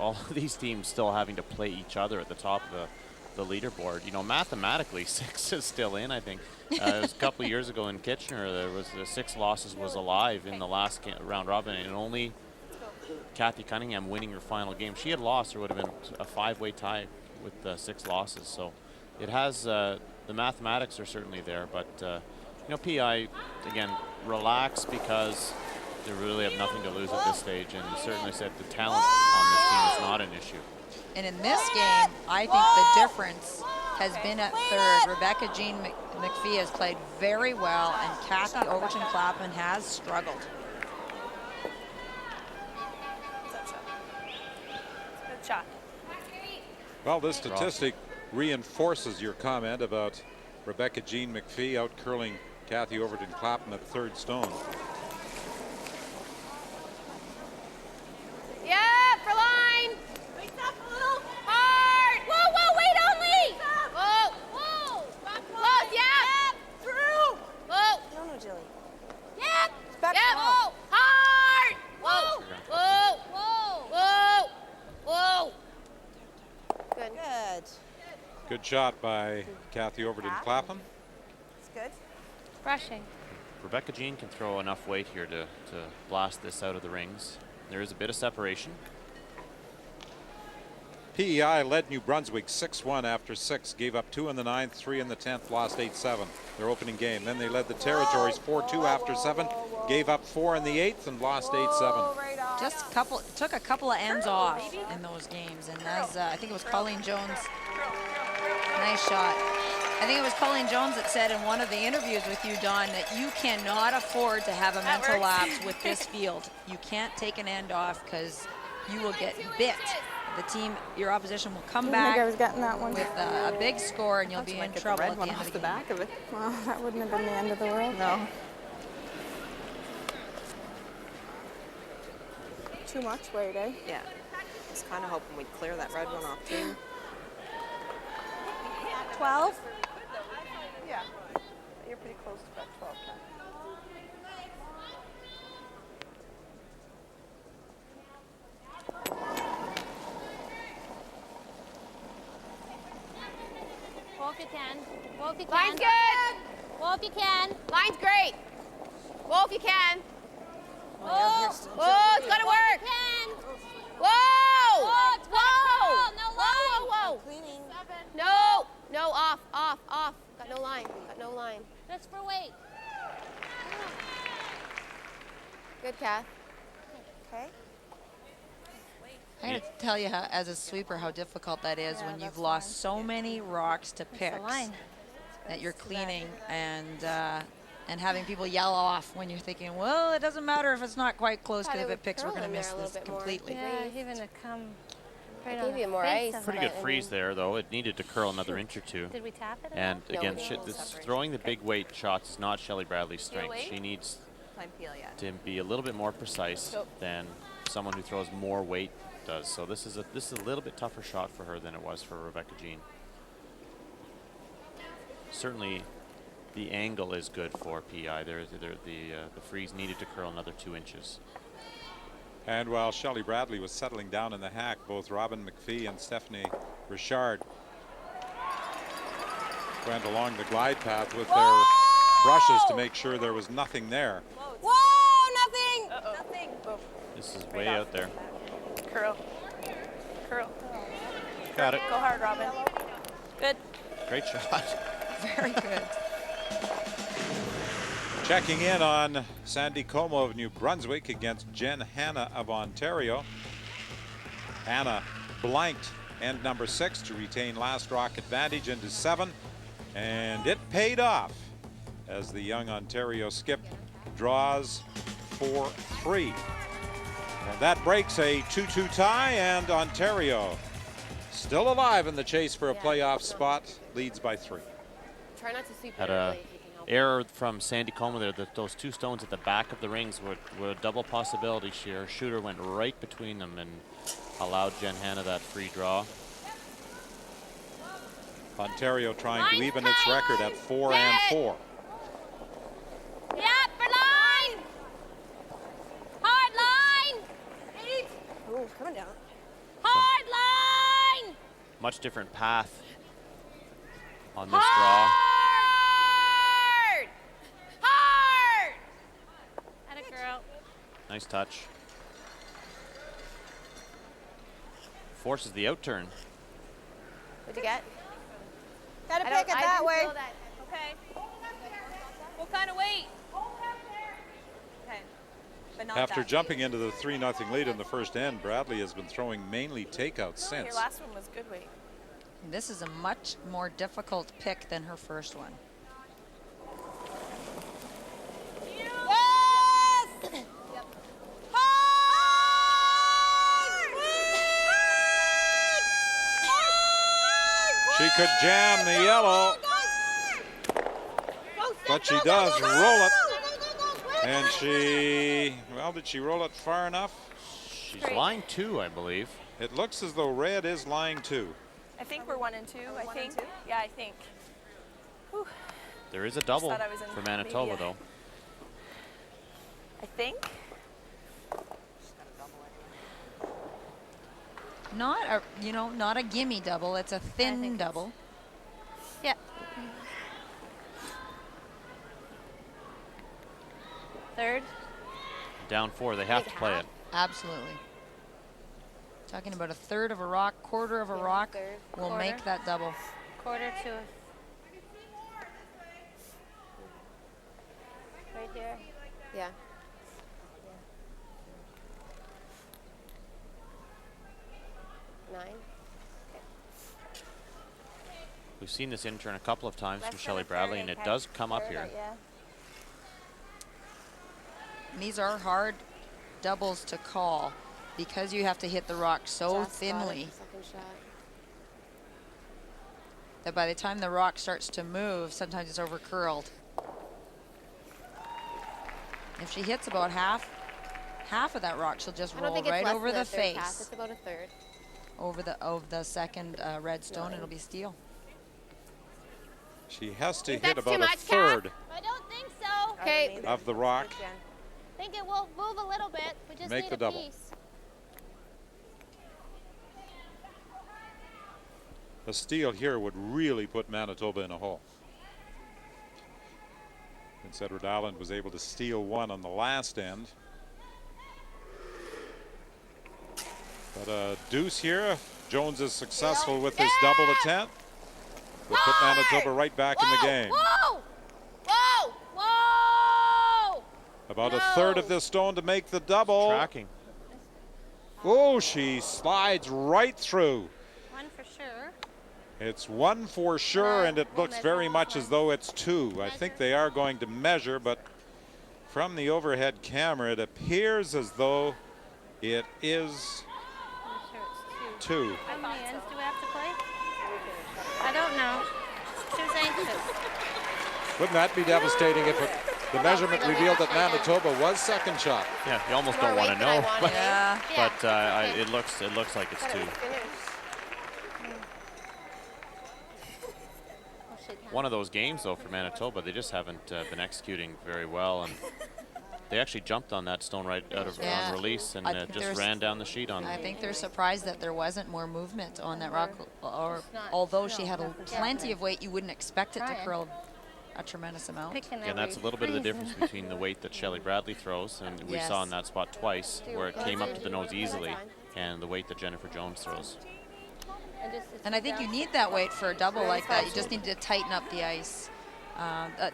teams still having to play each other at the top of the leaderboard. You know, mathematically, 6 is still in. I think it was a couple of years ago in Kitchener, there was the 6 losses was alive in the last round robin, and only Kathy Cunningham winning her final game. She had lost, there would have been a 5-way tie with 6 losses. So it has the mathematics are certainly there, but you know, PI again relax because they really have nothing to lose at this stage, and you certainly said the talent on this team is not an issue. And in this game, I think the difference has been at 3rd. Rebecca Jean MacPhee has played very well, and Kathy Overton-Clapham has struggled. Good shot. Well, this statistic reinforces your comment about Rebecca Jean MacPhee out curling Kathy Overton-Clapham at 3rd stone. Yeah, for line. Hard. Whoa, whoa, wait only. Whoa, whoa. Close, yeah. Through. Whoa. No, Jilly. Yep. Back yep. Whoa. Hard. Whoa. Whoa. Whoa. Whoa. Whoa. Good. Good. Good shot by Kathy Overton-Clapham. It's good. Brushing. Rebecca Jean can throw enough weight here to blast this out of the rings. There is a bit of separation. PEI led New Brunswick 6-1 after 6, gave up 2 in the 9th, 3 in the 10th, lost 8-7, their opening game. Then they led the Territories 4-2 after 7, gave up 4 in the 8th and lost 8-7. Just took a couple of ends off in those games, and as I think it was Colleen Jones, nice shot. I think it was Colleen Jones that said in one of the interviews with you, Don, that you cannot afford to have a mental lapse with this field. You can't take an end off because you will get bit. The team, your opposition will come back I was getting that one. with a big score, and you'll be in trouble at the end of the game. Back of it. Well, that wouldn't have been the end of the world. No. too much weight, eh? Yeah. I was kind of hoping we'd clear that red one off too. 12? Yeah. You're pretty close to that 12, Kat. Wolf, you can. Wolf, you can. Line's good. Wolf, you can. Line's great. Wolf, you can. Wolf. Oh, it's gonna work. You can. Whoa! Oh, it's Whoa! no line. Whoa! Cleaning. No! No, off. Got no line. That's for weight. Good, Kath. Okay. I gotta tell you, how, as a sweeper, how difficult that is when you've lost so many rocks to picks that you're cleaning and having people yell off when you're thinking, well, it doesn't matter if it's not quite close because if it picks, we're going to miss this completely. Yeah, even to come right I gave you more ice. Pretty good freeze there, though. It needed to curl another inch or two. Did we tap it? And again, throwing the big weight shots is not Shelley Bradley's strength. She needs to be a little bit more precise than someone who throws more weight does. So this is a little bit tougher shot for her than it was for Rebecca Jean. Certainly, the angle is good for PI. The freeze needed to curl another 2 inches. And while Shelley Bradley was settling down in the hack, both Robin MacPhee and Stephanie Richard went along the glide path with their brushes to make sure there was nothing there. Whoa! Nothing! Nothing. This is way out there. Curl. Got it. Go hard, Robin. Good. Great shot. Very good. Checking in on Sandy Como of New Brunswick against Jen Hanna of Ontario. Hanna blanked end number 6 to retain last rock advantage into 7, and it paid off as the young Ontario skip draws 4-3. And that breaks a 2-2 tie, and Ontario still alive in the chase for a playoff spot, leads by 3. Try not to sweep Had it a early if you can help. error from Sandy Como there. Those 2 stones at the back of the rings were a double possibility. Her shooter went right between them and allowed Jen Hanna that free draw. Ontario trying to even its record at 4-4. Yeah, for line! Hard line! Ooh, coming down. Hard line! Much different path on this draw. Hard! Atta girl. Nice touch. Forces the out turn. What'd you get? Gotta pick it that way. Okay. What kind of weight? Okay. But not After that jumping into the 3-0 lead in the first end, Bradley has been throwing mainly takeouts Your since. last one was good weight. This is a much more difficult pick than her first one. She could jam the yellow, but she does roll it. And did she roll it far enough? She's line 2, I believe. It looks as though red is line 2. I think we're 1 and 2. I think. Yeah, I think. Whew. There is a double thought I was in for Manitoba, maybe though. I think. Not a gimme double. It's a thin double. Yeah. Third. Down 4, they have to play it. Absolutely. Talking about a third of a rock, quarter of a rock will Quarter. make that double. Quarter to right here. Yeah. Nine. We've seen this in turn a couple of times from Shelley Bradley, and it does come up here. And these are hard doubles to call because you have to hit the rock so thinly that by the time the rock starts to move, sometimes it's over curled. If she hits about half, half of that rock, she'll just I don't roll think it's right less over than the a third pass. face. It's about a third. Over the second red stone, it'll be steel. She has to Is hit that about too a much, third Kath? I don't think so. Okay. of the rock. I think it will move a little bit. We just Make need the a double. piece. A steal here would really put Manitoba in a hole. Prince Edward Island was able to steal one on the last end. But a deuce here. If Jones is successful with this double attempt, will put Manitoba right back in the game. Whoa! Whoa! Whoa! About a third of this stone to make the double. Tracking. Oh, she slides right through. One for sure. It's one for sure, and it looks very much as though it's two. I think they are going to measure, but from the overhead camera, it appears as though it is two. How many ends do we have to play? I don't know. She was anxious. Wouldn't that be devastating if the measurement revealed that Manitoba was second shot? Yeah, you almost don't want to know. Yeah. But it looks like it's two. One of those games, though, for Manitoba, they just haven't been executing very well, and they actually jumped on that stone right out of on release and just ran down the sheet on. I think they're surprised that there wasn't more movement on that rock, or although she had plenty of weight, you wouldn't expect it to curl a tremendous amount. And that's a little bit of the difference between the weight that Shelley Bradley throws, and we saw in that spot twice, where it came up to the nose easily, and the weight that Jennifer Jones throws. And I think you need that weight for a double like that. You just need to tighten up the ice.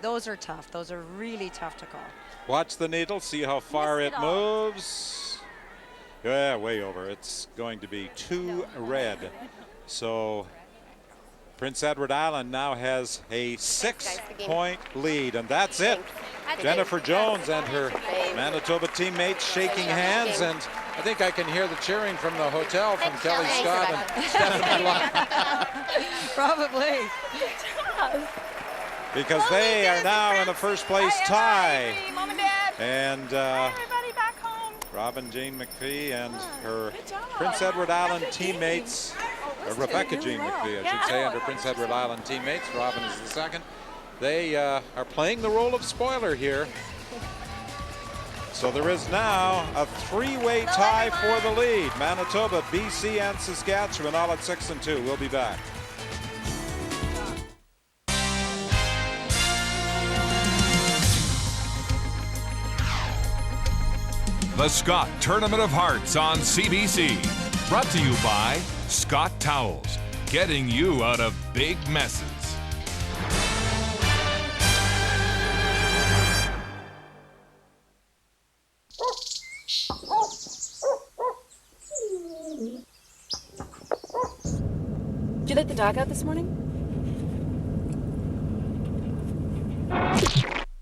Those are tough. Those are really tough to call. Watch the needle, see how far it moves. Yeah, way over. It's going to be two red. So Prince Edward Island now has a 6-point lead, and that's it. Jennifer Jones and her Manitoba teammates shaking hands, and I think I can hear the cheering from the hotel from Kelly Scott and Stephanie Locke. Probably. Because they are now in a first place tie. Mom and Dad. And Everybody back home. Robin Jean MacPhee and her Prince Edward Island teammates, Rebecca Jean MacPhee, I should say, and her Prince Edward Island teammates. Robin is the second. They are playing the role of spoiler here. So there is now a three-way tie for the lead. Manitoba, BC, and Saskatchewan all at 6 and 2. We'll be back. The Scott Tournament of Hearts on CBC. Brought to you by Scott Towels, getting you out of big messes. Did you let the dog out this morning?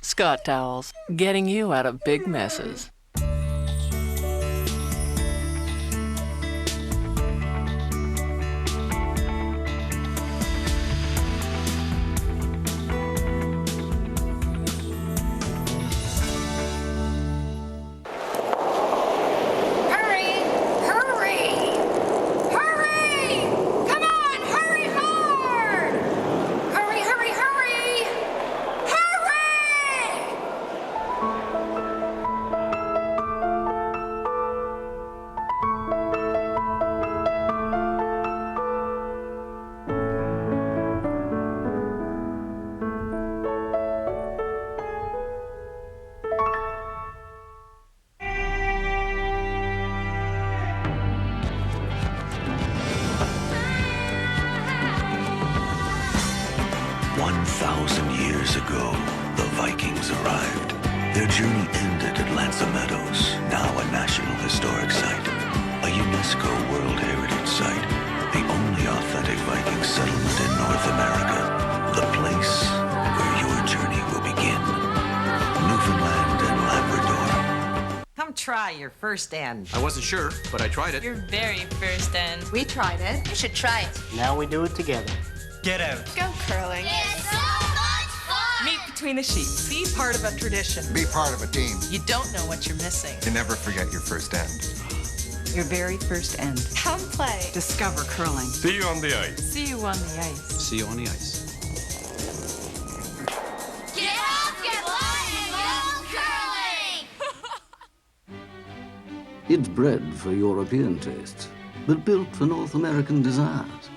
Scott Towels, getting you out of big messes. First end. I wasn't sure, but I tried it. Your very first end. We tried it. You should try it. Now we do it together. Get out. Go curling. It's so much fun! Meet the between the sheets. Be part of a tradition. Be part of a team. You don't know what you're missing. You never forget your first end. Your very first end. Come play. Discover curling. See you on the ice. See you on the ice. See you on the ice. Get basketball and go curling! It's bred for European tastes, but built for North American desires.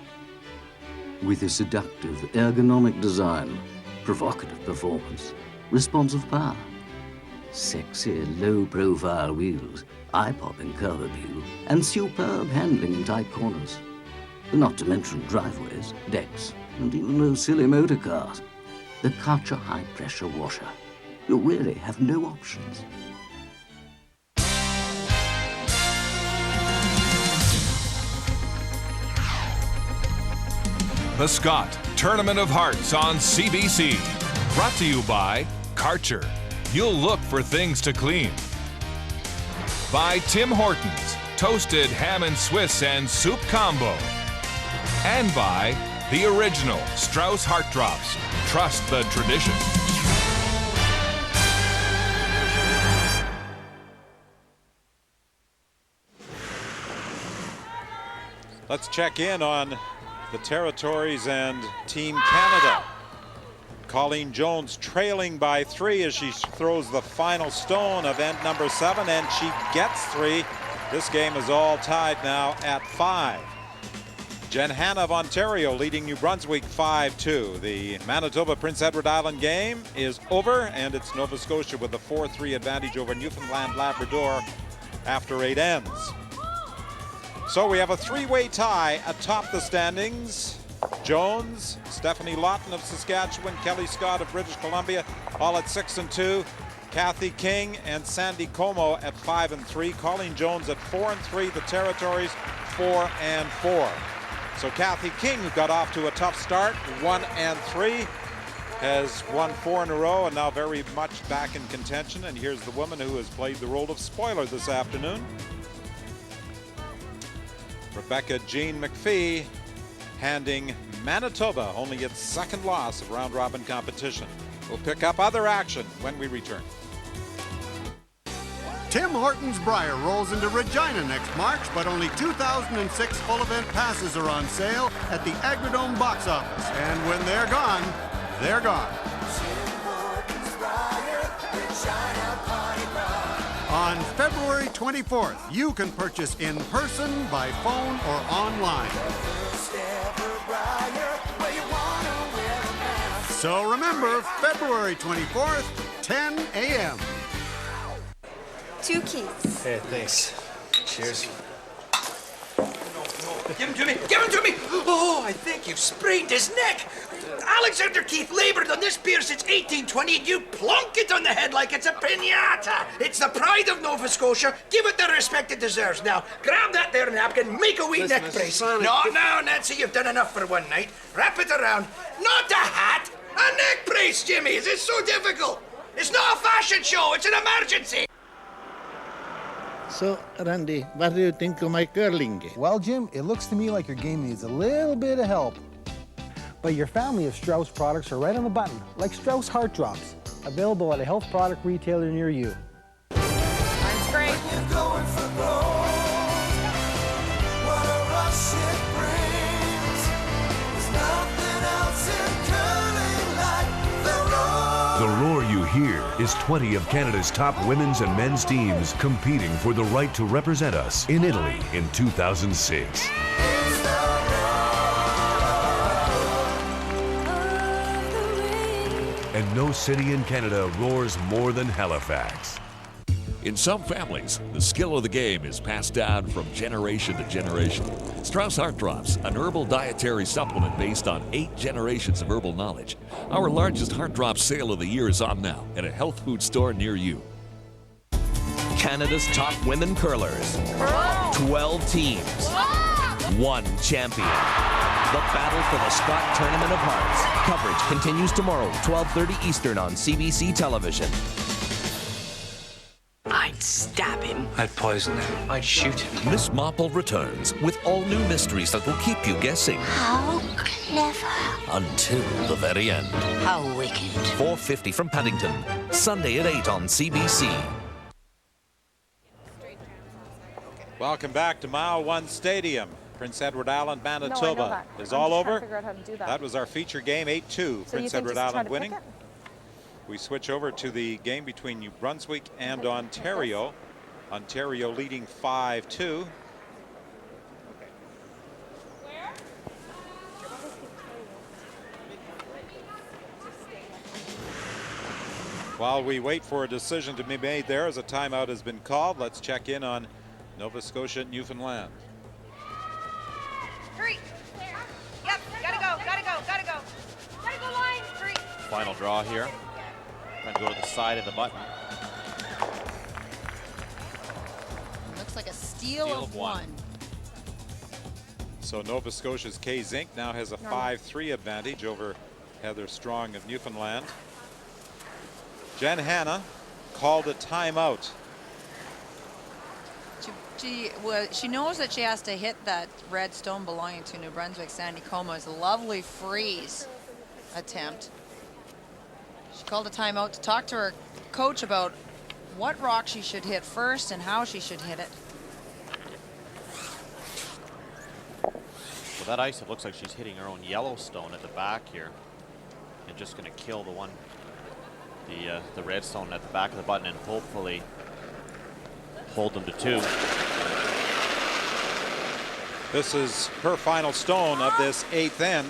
With a seductive, ergonomic design, provocative performance, responsive power, sexy, low-profile wheels, eye-popping curb appeal, and superb handling in tight corners. Not to mention driveways, decks, and even those silly motor cars. The Karcher high-pressure washer. You really have no options. The Scott Tournament of Hearts on CBC. Brought to you by Karcher. You'll look for things to clean. By Tim Hortons, toasted ham and Swiss and soup combo. And by the original Strauss Heart Drops. Trust the tradition. Let's check in on the territories and Team Canada. Colleen Jones trailing by 3 as she throws the final stone of end number 7, and she gets 3. This game is all tied now at 5. Jen Hanna of Ontario leading New Brunswick 5-2. The Manitoba Prince Edward Island game is over, and it's Nova Scotia with a 4-3 advantage over Newfoundland Labrador after 8 ends. So we have a 3-way tie atop the standings. Jones, Stephanie Lawton of Saskatchewan, Kelly Scott of British Columbia, all at 6-2. Kathy King and Sandy Como at 5-3. Colleen Jones at 4-3. The territories 4-4. So Kathy King, who got off to a tough start, 1-3, has won 4 in a row and now very much back in contention. And here's the woman who has played the role of spoiler this afternoon. Rebecca Jean MacPhee handing Manitoba only its second loss of round-robin competition. We'll pick up other action when we return. Tim Hortons Briar rolls into Regina next March, but only 2006 full event passes are on sale at the Agrodome box office. And when they're gone, they're gone. On February 24th, you can purchase in person, by phone, or online. So remember, February 24th, 10 a.m. 2 keys. Hey, thanks. Cheers. Give him to me! Give him to me! Oh, I think you've sprained his neck! Alexander Keith labored on this beer since 1820, and you plonk it on the head like it's a piñata! It's the pride of Nova Scotia. Give it the respect it deserves. Now, grab that there napkin, make a wee neck brace. No, Nancy, you've done enough for one night. Wrap it around. Not a hat! A neck brace, Jimmy! Is it so difficult? It's not a fashion show, it's an emergency! So, Randy, what do you think of my curling game? Well, Jim, it looks to me like your game needs a little bit of help. But your family of Strauss products are right on the button, like Strauss Heart Drops, available at a health product retailer near you. Mine's great. The roar you hear is 20 of Canada's top women's and men's teams competing for the right to represent us in Italy in 2006. And no city in Canada roars more than Halifax. In some families, the skill of the game is passed down from generation to generation. Strauss Heart Drops, an herbal dietary supplement based on 8 generations of herbal knowledge. Our largest Heart Drop sale of the year is on now at a health food store near you. Canada's top women curlers. 12 teams. 1 champion. The battle for the Scott Tournament of Hearts. Coverage continues tomorrow, 12:30 Eastern on CBC Television. I I'd stab him. I'd poison him. I'd shoot him. Miss Marple returns with all new mysteries that will keep you guessing. How clever. Until the very end. How wicked. 4:50 from Paddington. Sunday at 8 on CBC. Welcome back to Mile 1 Stadium. Prince Edward Island, Manitoba is all over. That was our feature game, 8-2. Prince Edward Island winning. We switch over to the game between New Brunswick and Ontario. Ontario leading 5-2. While we wait for a decision to be made there, as a timeout has been called, let's check in on Nova Scotia, Newfoundland. Three. Yep, gotta go, gotta go, gotta go. Gotta go line, three. Final draw here. Trying to go to the side of the button. Looks like a steal of one. So Nova Scotia's Kay Zink now has a 5-3 advantage over Heather Strong of Newfoundland. Jen Hanna called a timeout. She knows that she has to hit that red stone belonging to New Brunswick. Sandy Como's lovely freeze attempt. She called a timeout to talk to her coach about what rock she should hit first and how she should hit it. So that ice, it looks like she's hitting her own yellow stone at the back here, and just going to kill the one, the red stone at the back of the button, and hopefully hold them to 2. This is her final stone of this 8th end.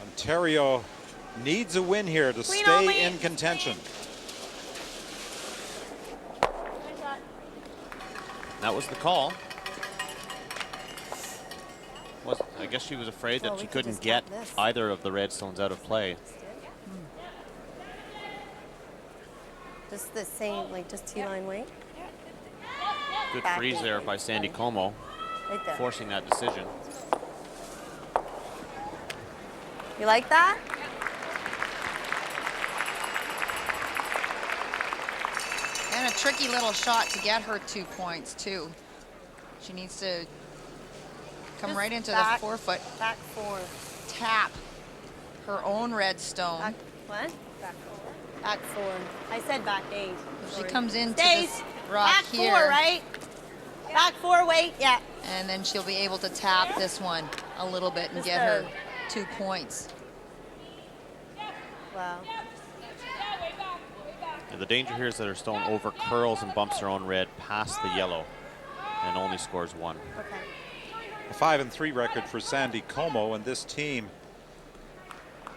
Ontario needs a win here to stay in contention. That was the call. I guess she was afraid that she couldn't get either of the red stones out of play. Just the same, like just T-line weight. Good freeze there by Sandy Como, right there. Forcing that decision. You like that? And a tricky little shot to get her 2 points too. She needs to come right into the forefoot. Back 4. Tap her own red stone. Back, what? Back 4. Back 4. I said back 8. She comes into Stays. this rock back here. 4, right? Back 4, wait, yeah. And then she'll be able to tap this one a little bit and get her 2 points. Wow. Yeah, the danger here is that her stone over curls and bumps her own red past the yellow and only scores 1. Okay. A 5-3 record for Sandy Como, and this team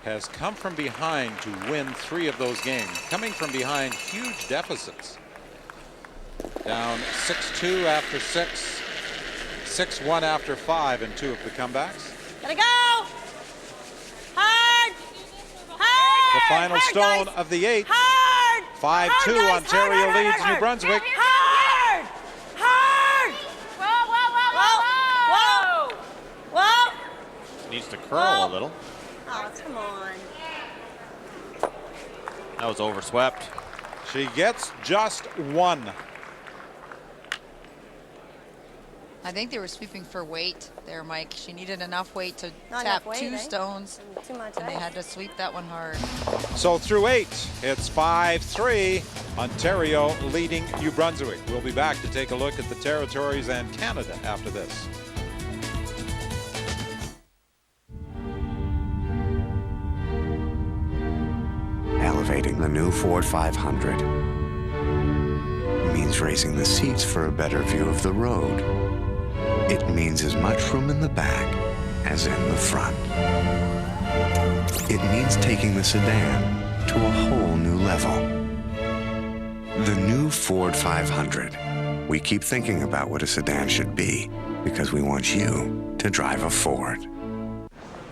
has come from behind to win 3 of those games, coming from behind huge deficits. Down 6-2 after 6, 6-1 after 5 in 2 of the comebacks. Gotta go! Hard! Hard! The final hard, stone guys. of the 8th. Hard! 5-2, Ontario hard, leads hard. New Brunswick. Hard! Hard! Whoa, whoa, whoa, whoa, whoa! Whoa! Needs to curl a little. Oh, come on. That was overswept. She gets just 1. I think they were sweeping for weight there, Mike. She needed enough weight to Not tap enough weight, 2 eh? stones. Too much and they had to sweep that one hard. So through 8, it's 5-3, Ontario leading New Brunswick. We'll be back to take a look at the territories and Canada after this. Elevating the new Ford 500 means raising the seats for a better view of the road. It means as much room in the back as in the front. It means taking the sedan to a whole new level. The new Ford 500. We keep thinking about what a sedan should be because we want you to drive a Ford.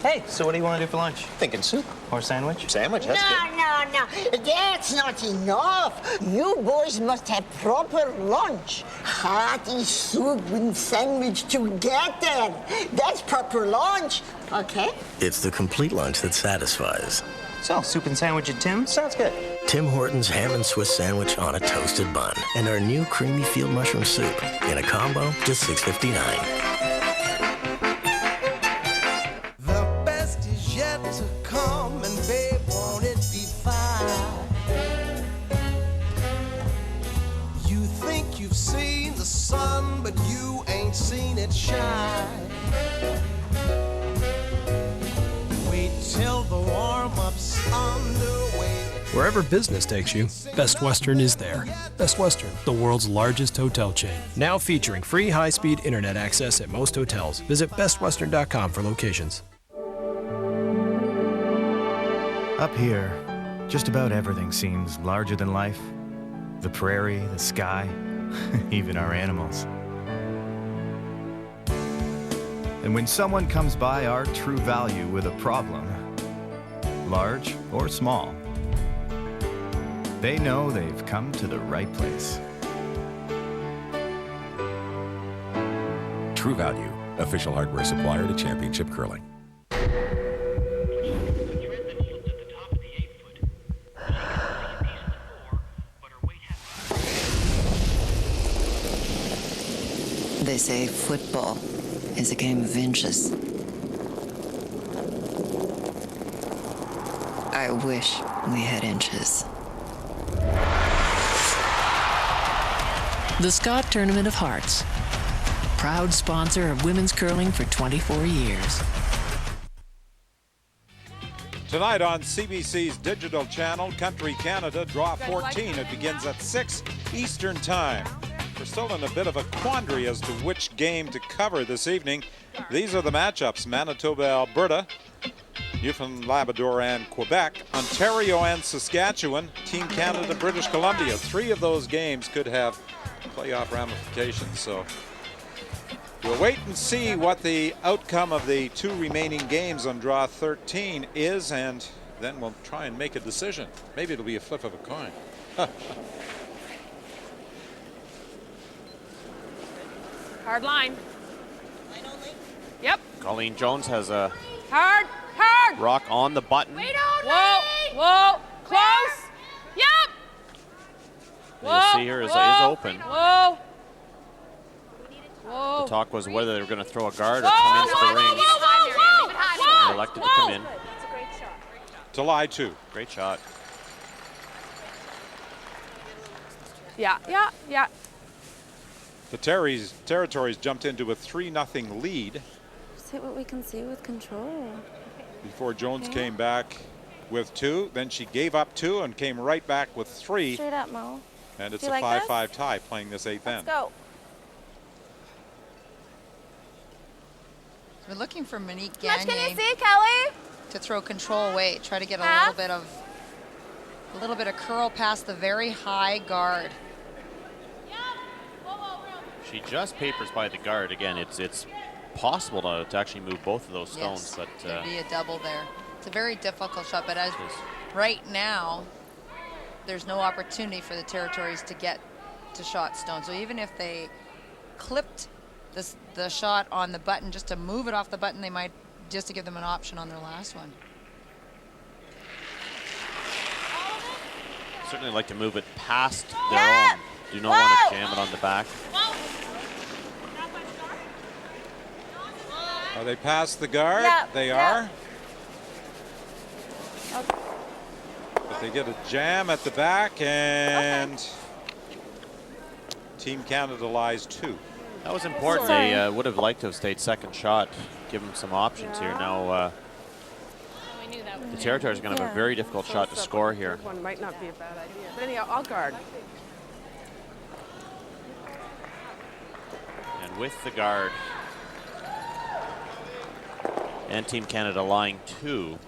Hey, so what do you want to do for lunch? Thinking soup or sandwich? Sandwich, that's good. No. That's not enough. You boys must have proper lunch. Hearty soup and sandwich together. That's proper lunch, okay? It's the complete lunch that satisfies. So, soup and sandwich at Tim's? Sounds good. Tim Hortons ham and Swiss sandwich on a toasted bun. And our new creamy field mushroom soup. In a combo, just $6.59. The best is yet to come, and babe, won't it be fine? You think you've seen the sun, but you ain't seen it shine. Wait till the warm-up's underway. Wherever business takes you, Best Western is there. Best Western, the world's largest hotel chain. Now featuring free high-speed internet access at most hotels. Visit bestwestern.com for locations. Up here, just about everything seems larger than life. The prairie, the sky, even our animals. And when someone comes by our true value with a problem, large or small, they know they've come to the right place. True Value, official hardware supplier to Championship Curling. They say football is a game of inches. I wish we had inches. The Scott Tournament of Hearts, proud sponsor of women's curling for 24 years. Tonight on CBC's digital channel, Country Canada, Draw 14. It begins at 6 Eastern Time. We're still in a bit of a quandary as to which game to cover this evening. These are the matchups: Manitoba, Alberta, Newfoundland, Labrador, and Quebec, Ontario and Saskatchewan, Team Canada, British Columbia. 3 of those games could have playoff ramifications, so we'll wait and see what the outcome of the 2 remaining games on Draw 13 is, and then we'll try and make a decision. Maybe it'll be a flip of a coin. Hard line. Yep. Colleen Jones has a Hard. rock on the button. Whoa. Close. Yep. You see her is open. Whoa. The talk was whether they were going to throw a guard or come into the ring. They elected to come in. To lie to. Great shot. Yeah. The Territories jumped into a 3-0 lead See what we can see with control. before Jones came back with 2. Then she gave up 2 and came right back with 3. Straight up, Mo. And it's Do a you like 5-5 tie playing this 8th end. Go. We're looking for Monique How much can Gagné you see, Kelly? to throw control away, try to get a little bit of curl past the very high guard. She just papers by the guard. Again, it's possible to actually move both of those stones, but There'd be a double there. It's a very difficult shot, but as right now, there's no opportunity for the Territories to get to shot stone. So even if they clipped the shot on the button just to move it off the button, they might just to give them an option on their last one. certainly like to move it past their own. Do not want to jam it on the back. Are they past the guard? Yep, They yep. are. But they get a jam at the back, and Team Canada lies 2. That was important. They would have liked to have stayed second shot, give them some options here. Now the Territories are going to have a very difficult shot to score here. One might not be a bad idea. But anyhow, I'll guard. And with the guard and Team Canada lying 2,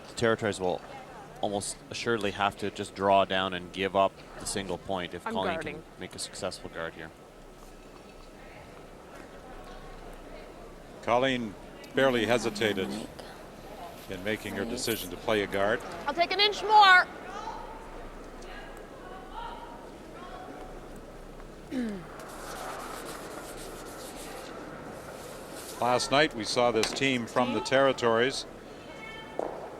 the Territories will almost assuredly have to just draw down and give up the single point if Colleen can make a successful guard here. Colleen barely hesitated in making her decision to play a guard. I'll take an inch more. Last night we saw this team from the Territories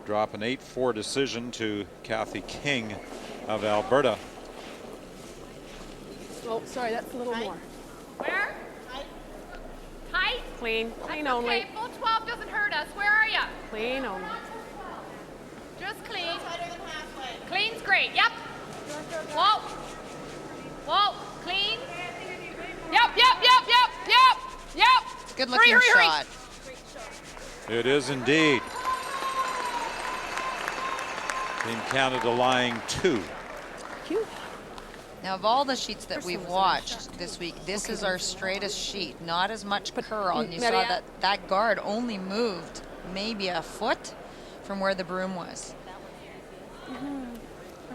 drop an 8-4 decision to Kathy King of Alberta. Oh, sorry, that's a little more. Where? Tight? Clean. Clean That's only. okay. Full 12 doesn't hurt us. Where are you? Clean only. Just clean. Clean's great. Yep. Whoa. Whoa. Clean. Yep. Good looking shot. It is indeed. Team Canada lying 2. Now, of all the sheets that we've watched this week, this is our straightest sheet. Not as much curl. And you saw that guard only moved maybe a foot from where the broom was. Where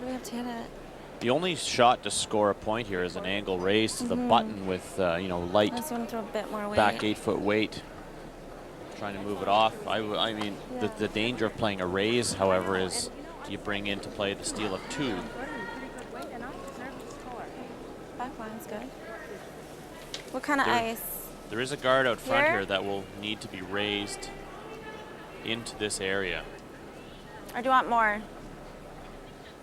do we have to hit it? The only shot to score a point here is an angle raise to the button with, light I just want to throw a bit more weight. back 8-foot weight. Trying to move it off. I mean, the danger of playing a raise, however, is you bring into play the steal of 2. Backline's good. What kind of ice? There is a guard out front here that will need to be raised into this area. Or do you want more?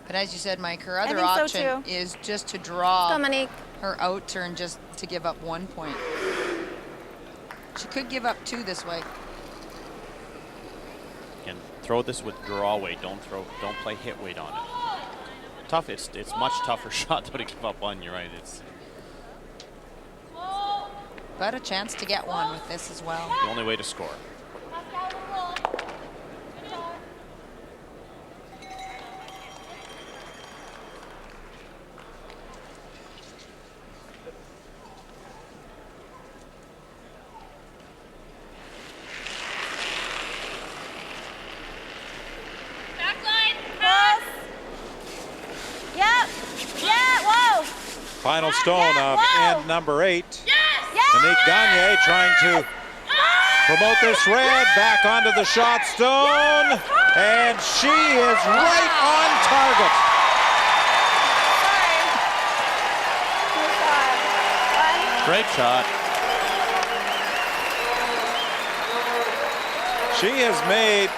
But as you said, Mike, her other I think option so too. is just to draw Dominique. her out turn just to give up 1 point. She could give up 2 this way. And throw this with draw weight. Don't play hit weight on it. Tough. It's much tougher shot though to give up on. You're right. It's But a chance to get one with this as well. the only way to score. Final stone of end number 8. Monique Gagne trying to promote this red back onto the shot stone. And she is right on target. Great shot. She has made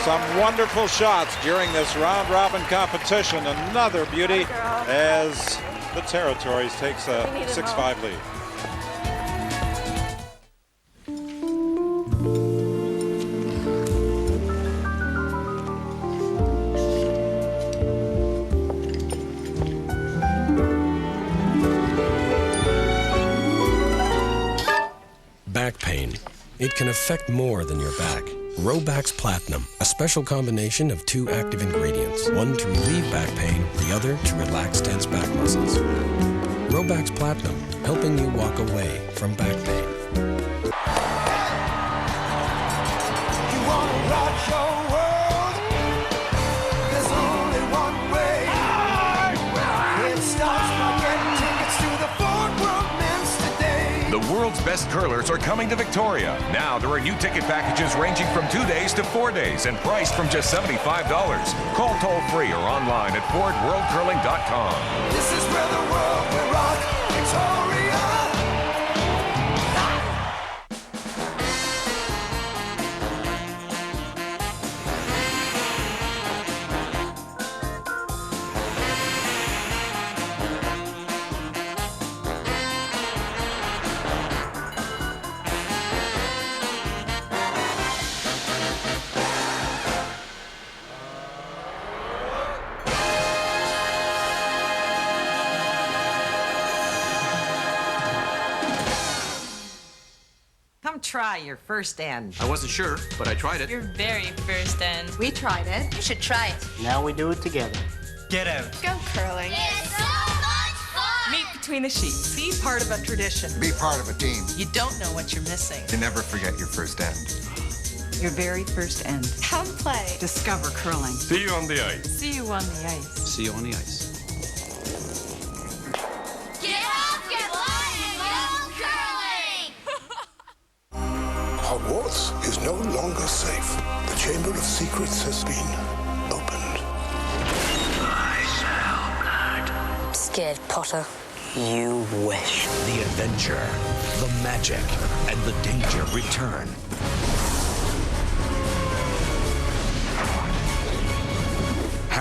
some wonderful shots during this round robin competition. Another beauty as the Territories takes a 6-5 lead. Back pain. It can affect more than your back. Robax Platinum, a special combination of 2 active ingredients. One to relieve back pain, the other to relax tense back muscles. Robax Platinum, helping you walk away from back pain. You wanna rock your world? There's only one way. It starts by getting tickets to the Fort World Men's today. The world's best curlers are coming to Victoria. Now there are new ticket packages ranging from 2 days to 4 days and priced from just $75. Call toll-free or online at FordWorldCurling.com. This is where the world will rock. Victoria. Try your first end. I wasn't sure, but I tried it. Your very first end. We tried it. You should try it. Now we do it together. Get out. Go curling. It's so much fun. Meet between the sheets. Be part of a tradition. Be part of a team. You don't know what you're missing. You never forget your first end. Your very first end. Come play. Discover curling. See you on the ice. See you on the ice. See you on the ice. Get up, get light, and go curling. Hogwarts is no longer safe. The Chamber of Secrets has been opened. I smell blood. Scared, Potter. You wish. The adventure, the magic, and the danger return.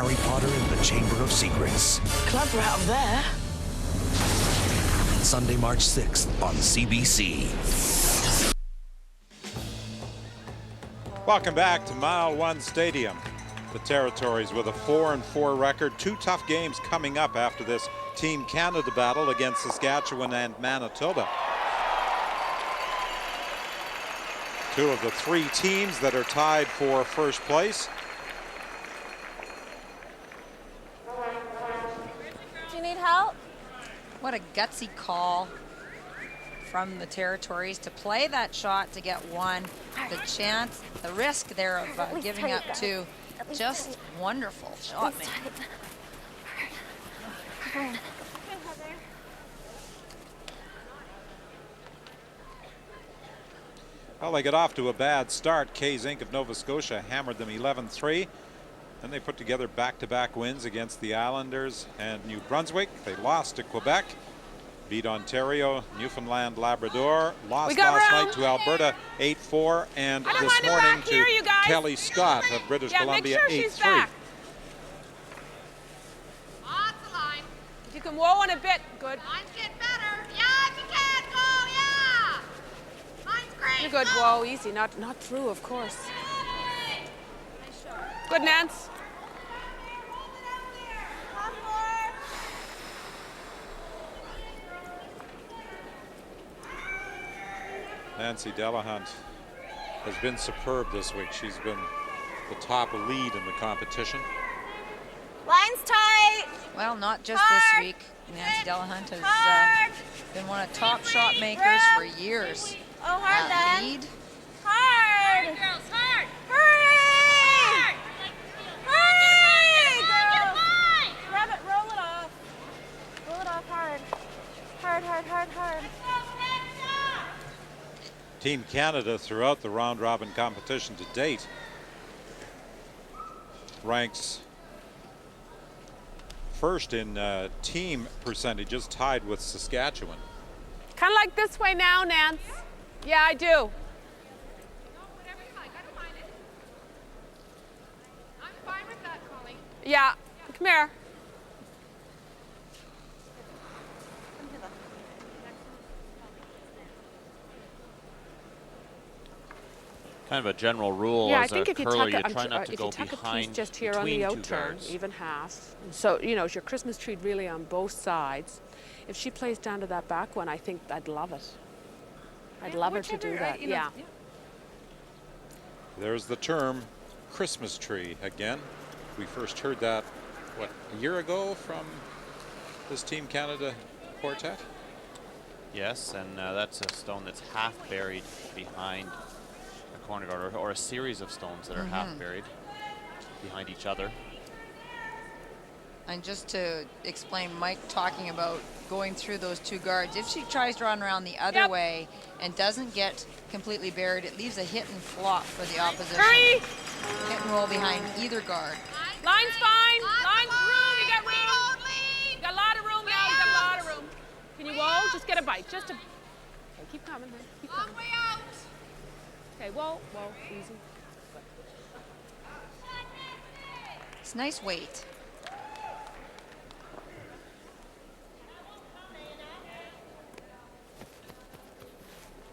Harry Potter and the Chamber of Secrets. Clever out there. Sunday, March 6th on CBC. Welcome back to Mile One Stadium. The Territories with a 4-4 record. 2 tough games coming up after this Team Canada battle against Saskatchewan and Manitoba. 2 of the 3 teams that are tied for first place. Do you need help? What a gutsy call from the Territories to play that shot to get 1. The chance, the risk there of giving up 2. Just wonderful shot making. Well, they got off to a bad start. K's Inc. of Nova Scotia hammered them 11-3. Then they put together back-to-back wins against the Islanders and New Brunswick. They lost to Quebec, beat Ontario, Newfoundland, Labrador, lost last night to Alberta 8-4, and this morning to Kelly Scott of British Columbia 8-3. If you can whoa on a bit, good. Mine's getting better. Yeah, if you can, go, yeah. Mine's great. You're good, whoa, easy, not through, of course. Good, Nance. Nancy Delahunt has been superb this week. She's been the top lead in the competition. Line's tight. Well, not just this week. Nancy Delahunt has been one of the top shot makers for years. Oh, hard then. Lead. Hard. Girls, hard. Hurry. Hurry, girls. Grab it, roll it off. Roll it off hard. Hard, hard, hard, hard. Team Canada throughout the round-robin competition to date ranks first in team percentages, tied with Saskatchewan. Kind of like this way now, Nance. Yeah, I do. No, whatever you like. I don't mind it. I'm fine with that, Colleen. Yeah, come here. Kind of a general rule Yeah, I as think a if you curler, tuck you try not to if go you tuck a piece behind just here on the between out two turn, guards. even half. So, you know, it's your Christmas tree really on both sides. If she plays down to that back one, I think I'd love it. I'd love her to do that, yeah. There's the term Christmas tree again. We first heard that, what, a year ago from this Team Canada quartet? Yes, and that's a stone that's half buried behind a corner guard, or a series of stones that are half buried behind each other. And just to explain, Mike talking about going through those 2 guards, if she tries to run around the other way and doesn't get completely buried, it leaves a hit and flop for the opposition. Hurry! Hit and roll behind either guard. Line's fine. Line's room. You got room. You got a lot of room now. You got a lot of room. Can you whoa? Just get a bite. Just a. Okay, keep coming, man. Keep coming. Long way out. Okay, whoa, whoa, easy. It's nice weight.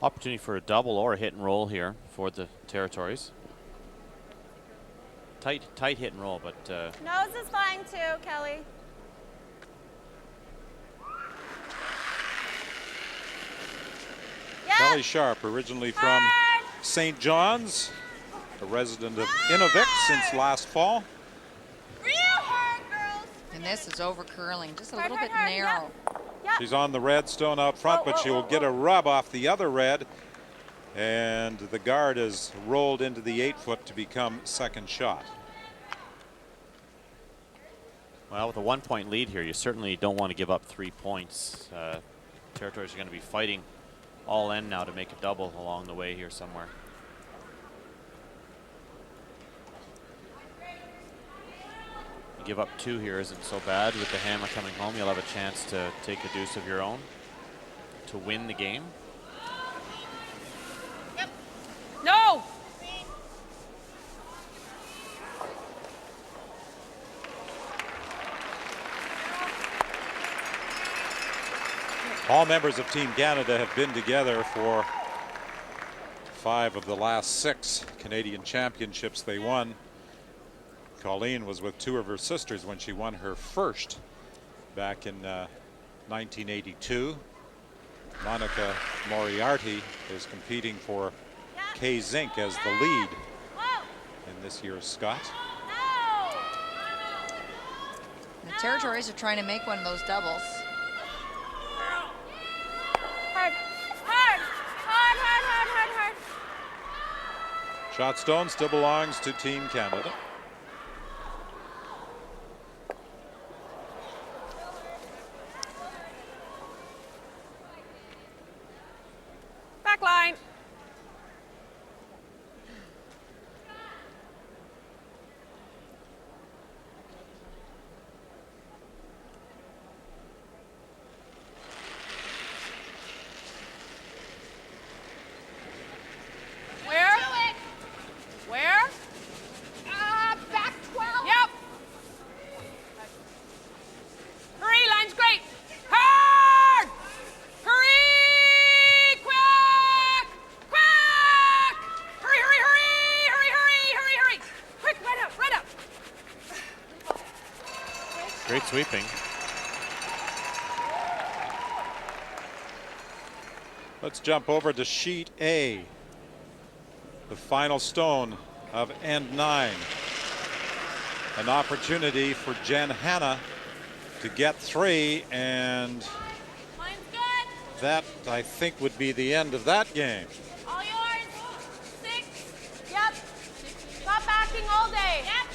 Opportunity for a double or a hit and roll here for the Territories. Tight hit and roll, but Nose is fine too, Kelly. Kelly Sharp, originally from St. John's, a resident of Inuvik since last fall. Real hard, girls. And this is over curling, just a little bit narrow. She's on the red stone out front, but she will get a rub off the other red. And the guard is rolled into the 8-foot to become second shot. well, with a 1-point lead here, you certainly don't want to give up 3 points. Territories are going to be fighting all in now to make a double along the way here somewhere. You give up 2 here isn't so bad. With the hammer coming home, you'll have a chance to take a deuce of your own to win the game. No! All members of Team Canada have been together for 5 of the last 6 Canadian championships they won. Colleen was with 2 of her sisters when she won her first back in 1982. Monica Moriarty is competing for Kay Zink as the lead in this year's Scott. The Territories are trying to make one of those doubles. Hard, hard, hard, hard, hard, hard, hard. Shot stone still belongs to Team Canada. Back line. Back 12. Yep. Hurry, line's great. Hard! Hurry! Quick! Quick! Hurry, hurry, hurry! Hurry, hurry, hurry, hurry! Quick, right up, right up. Great sweeping. Let's jump over to sheet A. The final stone of end 9. An opportunity for Jen Hanna to get 3, and that, I think, would be the end of that game. All yours. 6. Yep. Stop backing all day. Yep.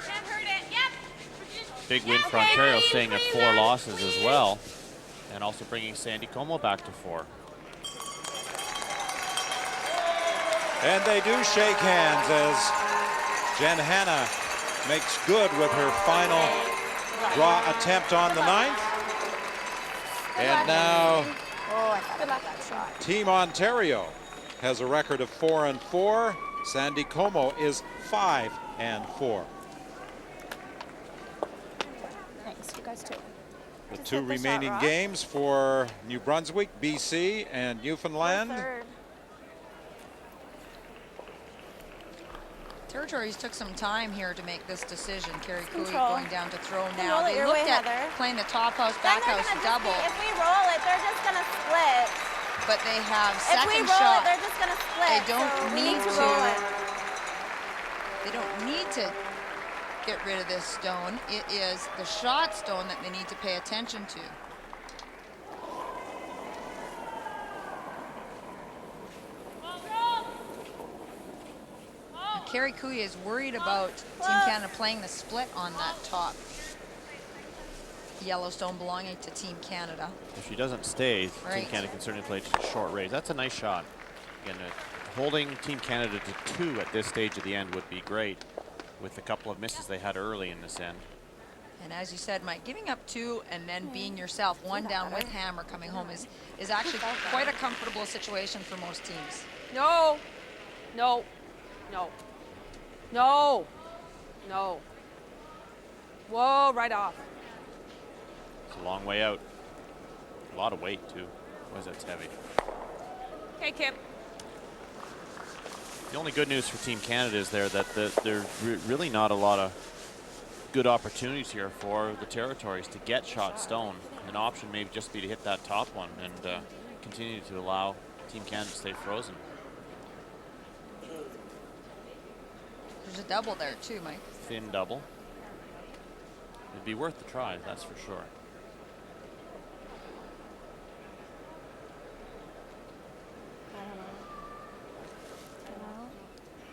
Can't hurt it. Yep. Big win for Ontario, staying at 4 losses as well, and also bringing Sandy Como back to 4. And they do shake hands as Jen Hanna makes good with her final draw attempt on the 9th. And now Team Ontario has a record of 4-4. Sandy Como is 5-4. Thanks, you guys too. The 2 remaining games for New Brunswick, BC, and Newfoundland. Territories took some time here to make this decision. Kerry Cooey Control. going down to throw Control now. it They your looked way, at Heather. playing the top house, Then back they're house gonna double, if we roll it, they're just gonna split. but they have If we second roll shot. it, they're just gonna split. They don't so we need to roll it. They don't need to get rid of this stone. It is the shot stone that they need to pay attention to. Kerry Cooey is worried about Team Canada playing the split on that top Yellowstone belonging to Team Canada. If she doesn't stay, Team Right. Canada can certainly play just a short raise. That's a nice shot. Again, holding Team Canada to 2 at this stage of the end would be great with a couple of misses they had early in this end. And as you said, Mike, giving up 2 and then being yourself 1 down with hammer coming home is actually quite a comfortable situation for most teams. No. No. No. No. No. Whoa, right off. It's a long way out. A lot of weight, too. Boy, that's heavy. Okay, Kip. The only good news for Team Canada is there's really not a lot of good opportunities here for the Territories to get shot stone. An option may just be to hit that top one and continue to allow Team Canada to stay frozen. There's a double there too, Mike. Thin double. It'd be worth the try, that's for sure.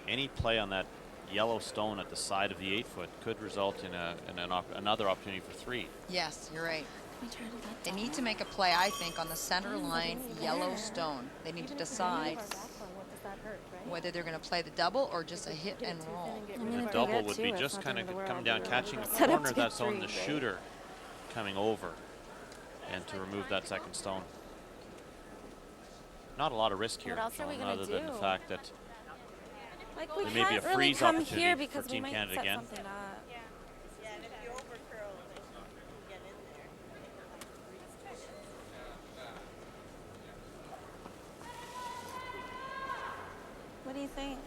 Any play on that yellow stone at the side of the 8-foot could result in another opportunity for 3. Yes, you're right. They need to make a play, I think, on the center line yellow stone. They need to decide whether they're going to play the double or just a hit and roll. The double would be just kind of coming down, catching a corner that's on the shooter, coming over, and to remove that second stone. Not a lot of risk here, Sean, other than the fact that Like there may be a freeze come opportunity here for because we Team might Canada set again. something up. do you think?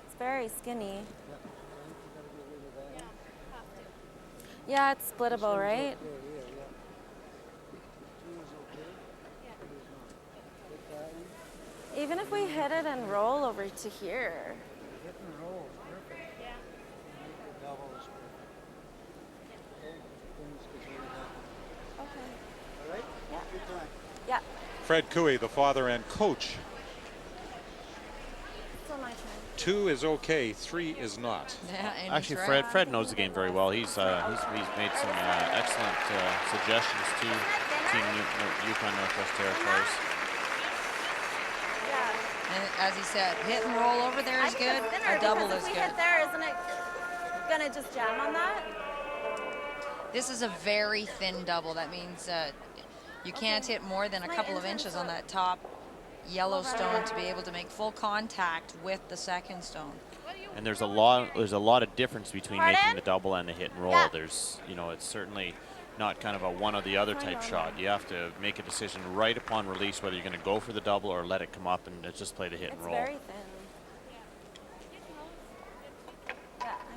It's very skinny. Yeah, it's splittable, right? Even if we hit it and roll over to here. Hit and roll, perfect. Yeah. Okay. All right? Yeah. Good time. Yeah. Fred Cooey, the father and coach. Still my turn. 2 is okay, 3 is not. Yeah, and Actually, he's right. Fred knows the game very well. He's made some excellent suggestions to Team Yukon Northwest Territories. And as he said, hit and roll over there is good. A double is If we good. hit there, isn't it gonna just jam on that? This is a very thin double. That means you can't hit more than a couple of inches on that top yellow stone to be able to make full contact with the second stone. And there's a lot of difference between making the double and the hit and roll. Yeah. There's, it's certainly not kind of a one or the other type shot. You have to make a decision right upon release whether you're going to go for the double or let it come up and just play the hit and roll. It's very thin. Yeah, I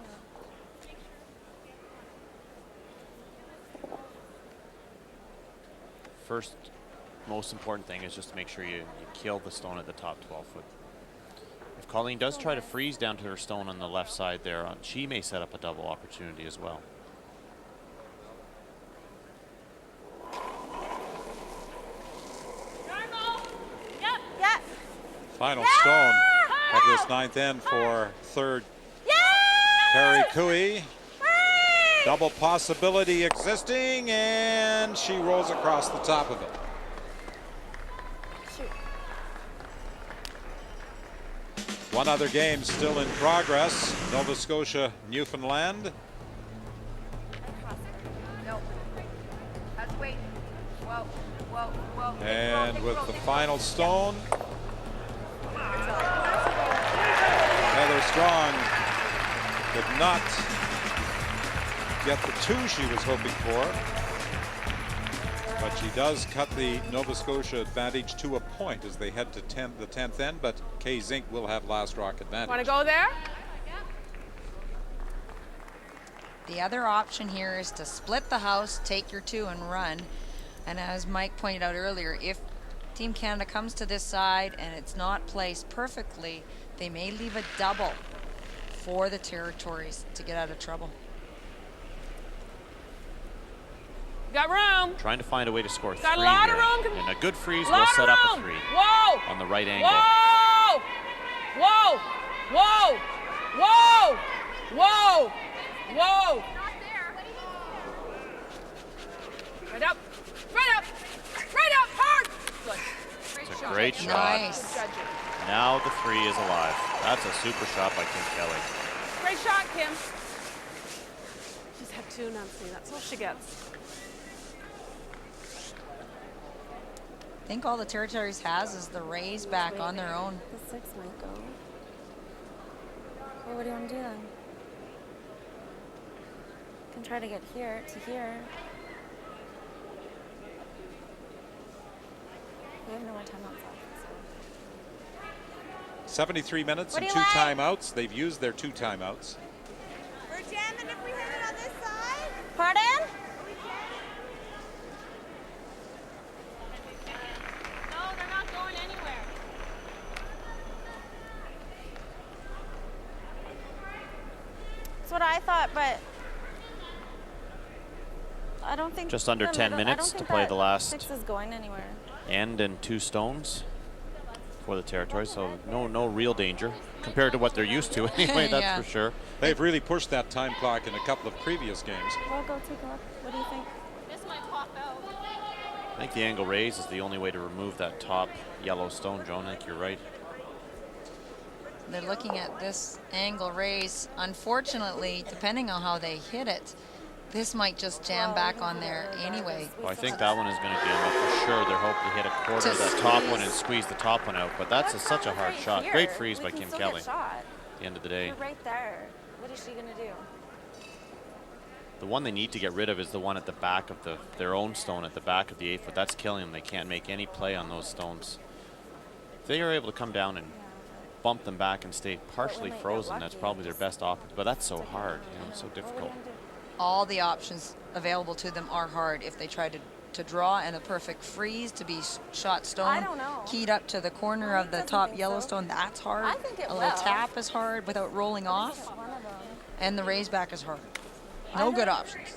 know. First most important thing is just to make sure you kill the stone at the top 12 foot. If Colleen does try to freeze down to her stone on the left side there, she may set up a double opportunity as well. Final stone of this 9th end for third Kerry Cooey. Double possibility existing, and she rolls across the top of it. One other game still in progress. Nova Scotia, Newfoundland. No. Let's wait. Whoa, whoa, whoa. And with the final stone, Heather Strong did not get the 2 she was hoping for, but she does cut the Nova Scotia advantage to a point as they head to the 10th end, but Kay Zink will have last rock advantage. Want to go there? The other option here is to split the house, take your 2 and run. And as Mike pointed out earlier, if Team Canada comes to this side and it's not placed perfectly, they may leave a double for the territories to get out of trouble. Got room. Trying to find a way to score 3 Got a lot here. of room. And a good freeze will set up a 3. Whoa. On the right angle. Whoa. Whoa. Whoa. Whoa. Whoa. Whoa. Right up. Right up. Right up. Hard. Good. It's a great shot. Nice. Now the 3 is alive. That's a super shot by Kim Kelly. Great shot, Kim. She's had 2 Nancy. That's all she gets. I think all the territories has is the raise back on their own. The 6 might go. Well, what do you want to do then? You can try to get here to here. We have no more timeouts left. 73 minutes and 2 timeouts. They've used their 2 timeouts. We're jamming if we hit it on this side. Pardon? No, they're not going anywhere. That's what I thought, but I don't think Just under 10 minutes to play the last 6 is going anywhere. end and 2 stones for the territory, so no real danger compared to what they're used to anyway. That's for sure. They've really pushed that time clock in a couple of previous games. We'll go take a look. What do you think? This might pop out. I think the angle raise is the only way to remove that top yellow stone, Joan. I think you're right. They're looking at this angle raise. Unfortunately, depending on how they hit it, this might just jam back on there anyway. Well, I think that one is going to jam up for sure. They're hoping to hit a quarter of that top one and squeeze the top one out, but that's such a hard shot. Great freeze by Kim Kelly at the end of the day. You're right there. What is she going to do? The one they need to get rid of is the one at the back of their own stone, at the back of the 8 foot. That's killing them. They can't make any play on those stones. If they are able to come down and bump them back and stay partially frozen, that's probably their best option. But that's so hard, you know, so difficult. All the options available to them are hard. If they try to draw and a perfect freeze to be shot stone keyed up to the corner of the top yellow stone, that's hard. I think it a little will. tap is hard without rolling off. And the raise back is hard. No good options.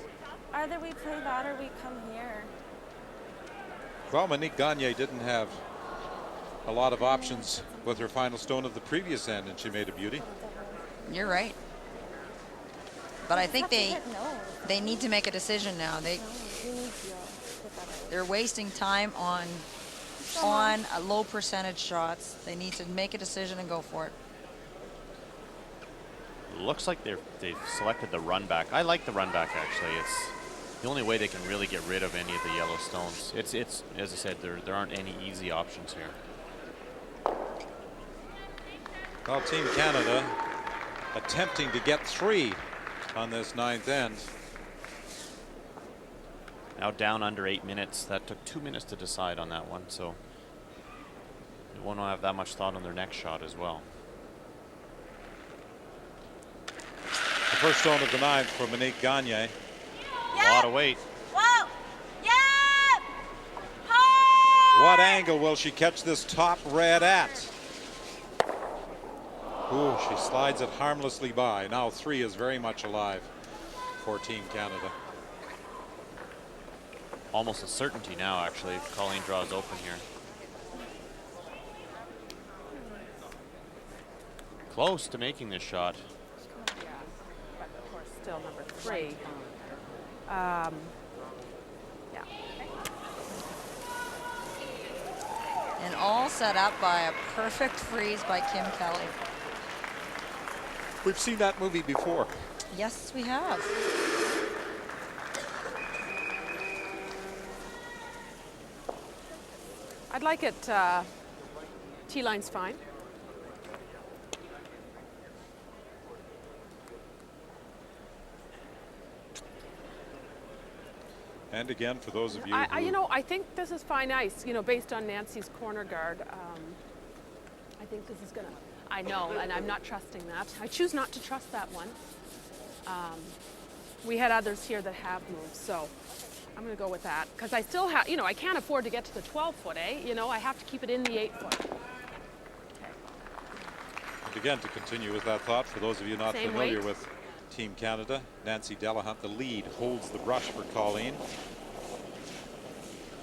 Either we play that or we come here. Well, Monique Gagne didn't have a lot of options with her final stone of the previous end, and she made a beauty. You're right. But I think they need to make a decision now. They're wasting time on low percentage shots. They need to make a decision and go for it. Looks like they've selected the run back. I like the run back, actually. It's the only way they can really get rid of any of the yellow stones. It's as I said, there aren't any easy options here. Well, Team Canada attempting to get 3 on this 9th end. Now down under 8 minutes. That took 2 minutes to decide on that one, so they won't have that much thought on their next shot as well. The first stone of the 9th for Monique Gagne. A lot of weight. Whoa! Yeah! What angle will she catch this top red at? Ooh, she slides it harmlessly by. Now 3 is very much alive for Team Canada. Almost a certainty now, actually, if Colleen draws open here. Close to making this shot. Still number 3. Yeah. And all set up by a perfect freeze by Kim Kelly. We've seen that movie before. Yes, we have. I'd like it, T-line's fine. And again, for those of you you know, I think this is fine ice, you know, based on Nancy's corner guard. I think this is gonna, I know, and I'm not trusting that. I choose not to trust that one. We had others here that have moved, so I'm gonna go with that. Because I still have, you know, I can't afford to get to the 12 foot, eh? You know, I have to keep it in the 8 foot. And again, to continue with that thought, for those of you not Same familiar weight. with Team Canada, Nancy Delahunt, the lead, holds the brush for Colleen.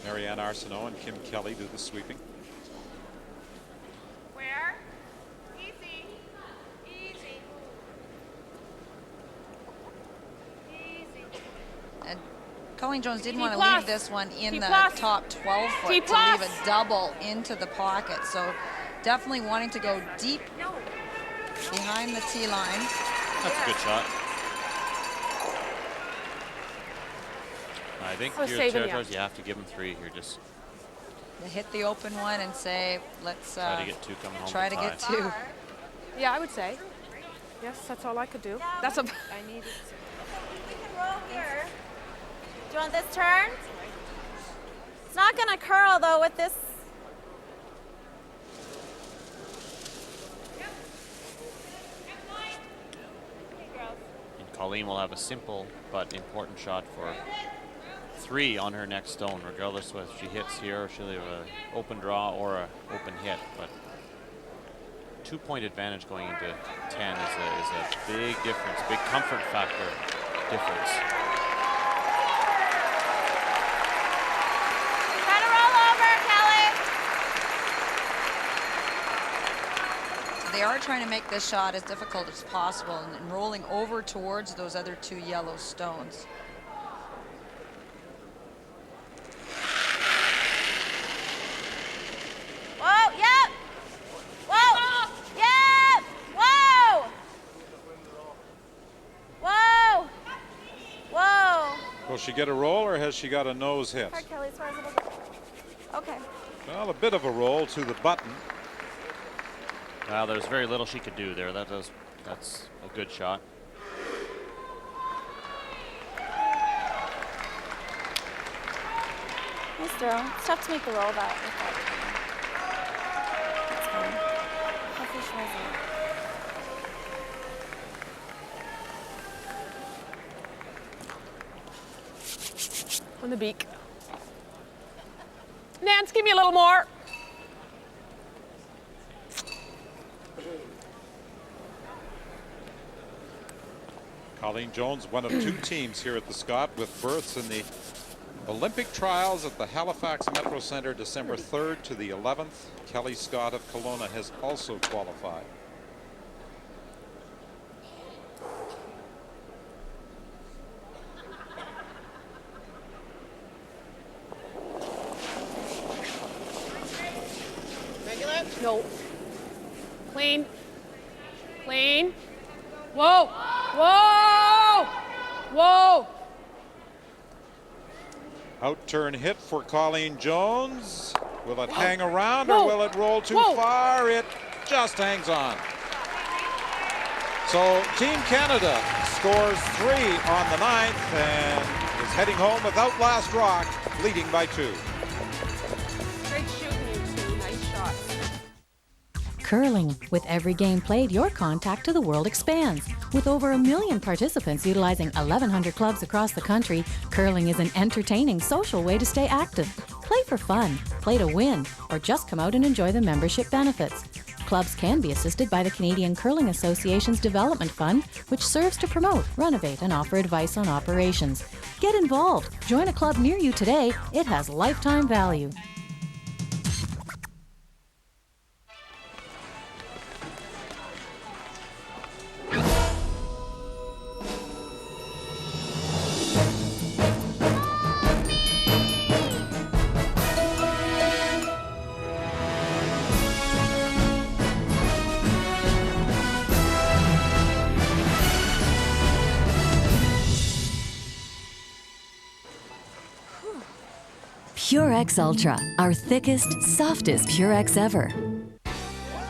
Marianne Arsenault and Kim Kelly do the sweeping. Where? Easy. Easy. Easy. And Colleen Jones didn't want to T+. leave this one in T+. the top 12 foot T+. to leave a double into the pocket. So definitely wanting to go deep behind the tee line. That's a good shot. I think So your saving territories, you have to give them 3 here. Just They hit the open one and say, let's try to get 2 coming home. try to get 2. Yeah, I would say. Yes, that's all I could do. That's a. I need it. We can roll here. Do you want this turn? It's not gonna curl though with this. And Colleen will have a simple but important shot for 3 on her next stone, regardless of if she hits here, she'll have an open draw or an open hit. But 2-point advantage going into 10 is a big difference, big comfort factor difference. Try to roll over, Kelly. They are trying to make this shot as difficult as possible and rolling over towards those other 2 yellow stones. Whoa, yep. Whoa, yep. Whoa. Whoa. Whoa. Will she get a roll or has she got a nose hit? All right, Kelly, as far as it'll go. Okay. Well, a bit of a roll to the button. Well, there's very little she could do there. That's a good shot. Nice throw. It's tough to make the roll with that. That's fine. How fish was it? On the beak. Nance, give me a little more. Colleen Jones, one of 2 teams here at the Scott with berths in the Olympic trials at the Halifax Metro Center December 3rd to the 11th. Kelly Scott of Kelowna has also qualified. No. Clean. Clean. Whoa. Whoa. Whoa. Out-turn hit for Colleen Jones. Will it hang around or will it roll too far? It just hangs on. So Team Canada scores 3 on the 9th and is heading home without last rock, leading by 2. Great shooting, you two. Nice shots. Curling. With every game played, your contact to the world expands. With over 1 million participants utilizing 1,100 clubs across the country, curling is an entertaining, social way to stay active. Play for fun, play to win, or just come out and enjoy the membership benefits. Clubs can be assisted by the Canadian Curling Association's Development Fund, which serves to promote, renovate, and offer advice on operations. Get involved. Join a club near you today. It has lifetime value. Purex Ultra, our thickest, softest Purex ever.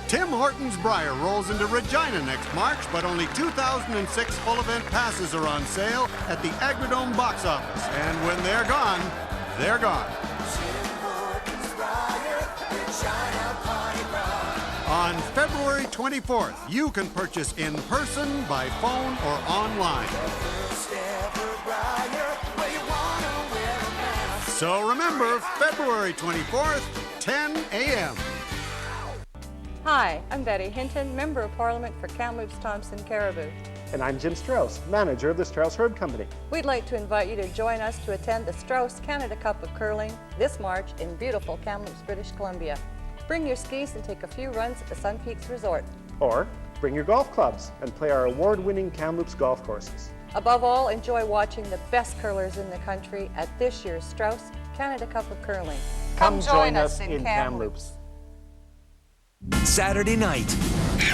Tim Hortons Briar rolls into Regina next March, but only 2006 full event passes are on sale at the Agrodome box office. And when they're gone, they're gone. On February 24th, you can purchase in person, by phone, or online. So remember, February 24th, 10 a.m. Hi, I'm Betty Hinton, Member of Parliament for Kamloops Thompson Caribou. And I'm Jim Strauss, manager of the Strauss Herb Company. We'd like to invite you to join us to attend the Strauss Canada Cup of Curling this March in beautiful Kamloops, British Columbia. Bring your skis and take a few runs at the Sun Peaks Resort. Or bring your golf clubs and play our award-winning Kamloops golf courses. Above all, enjoy watching the best curlers in the country at this year's Strauss Canada Cup of Curling. Come join us in Kamloops. Saturday night.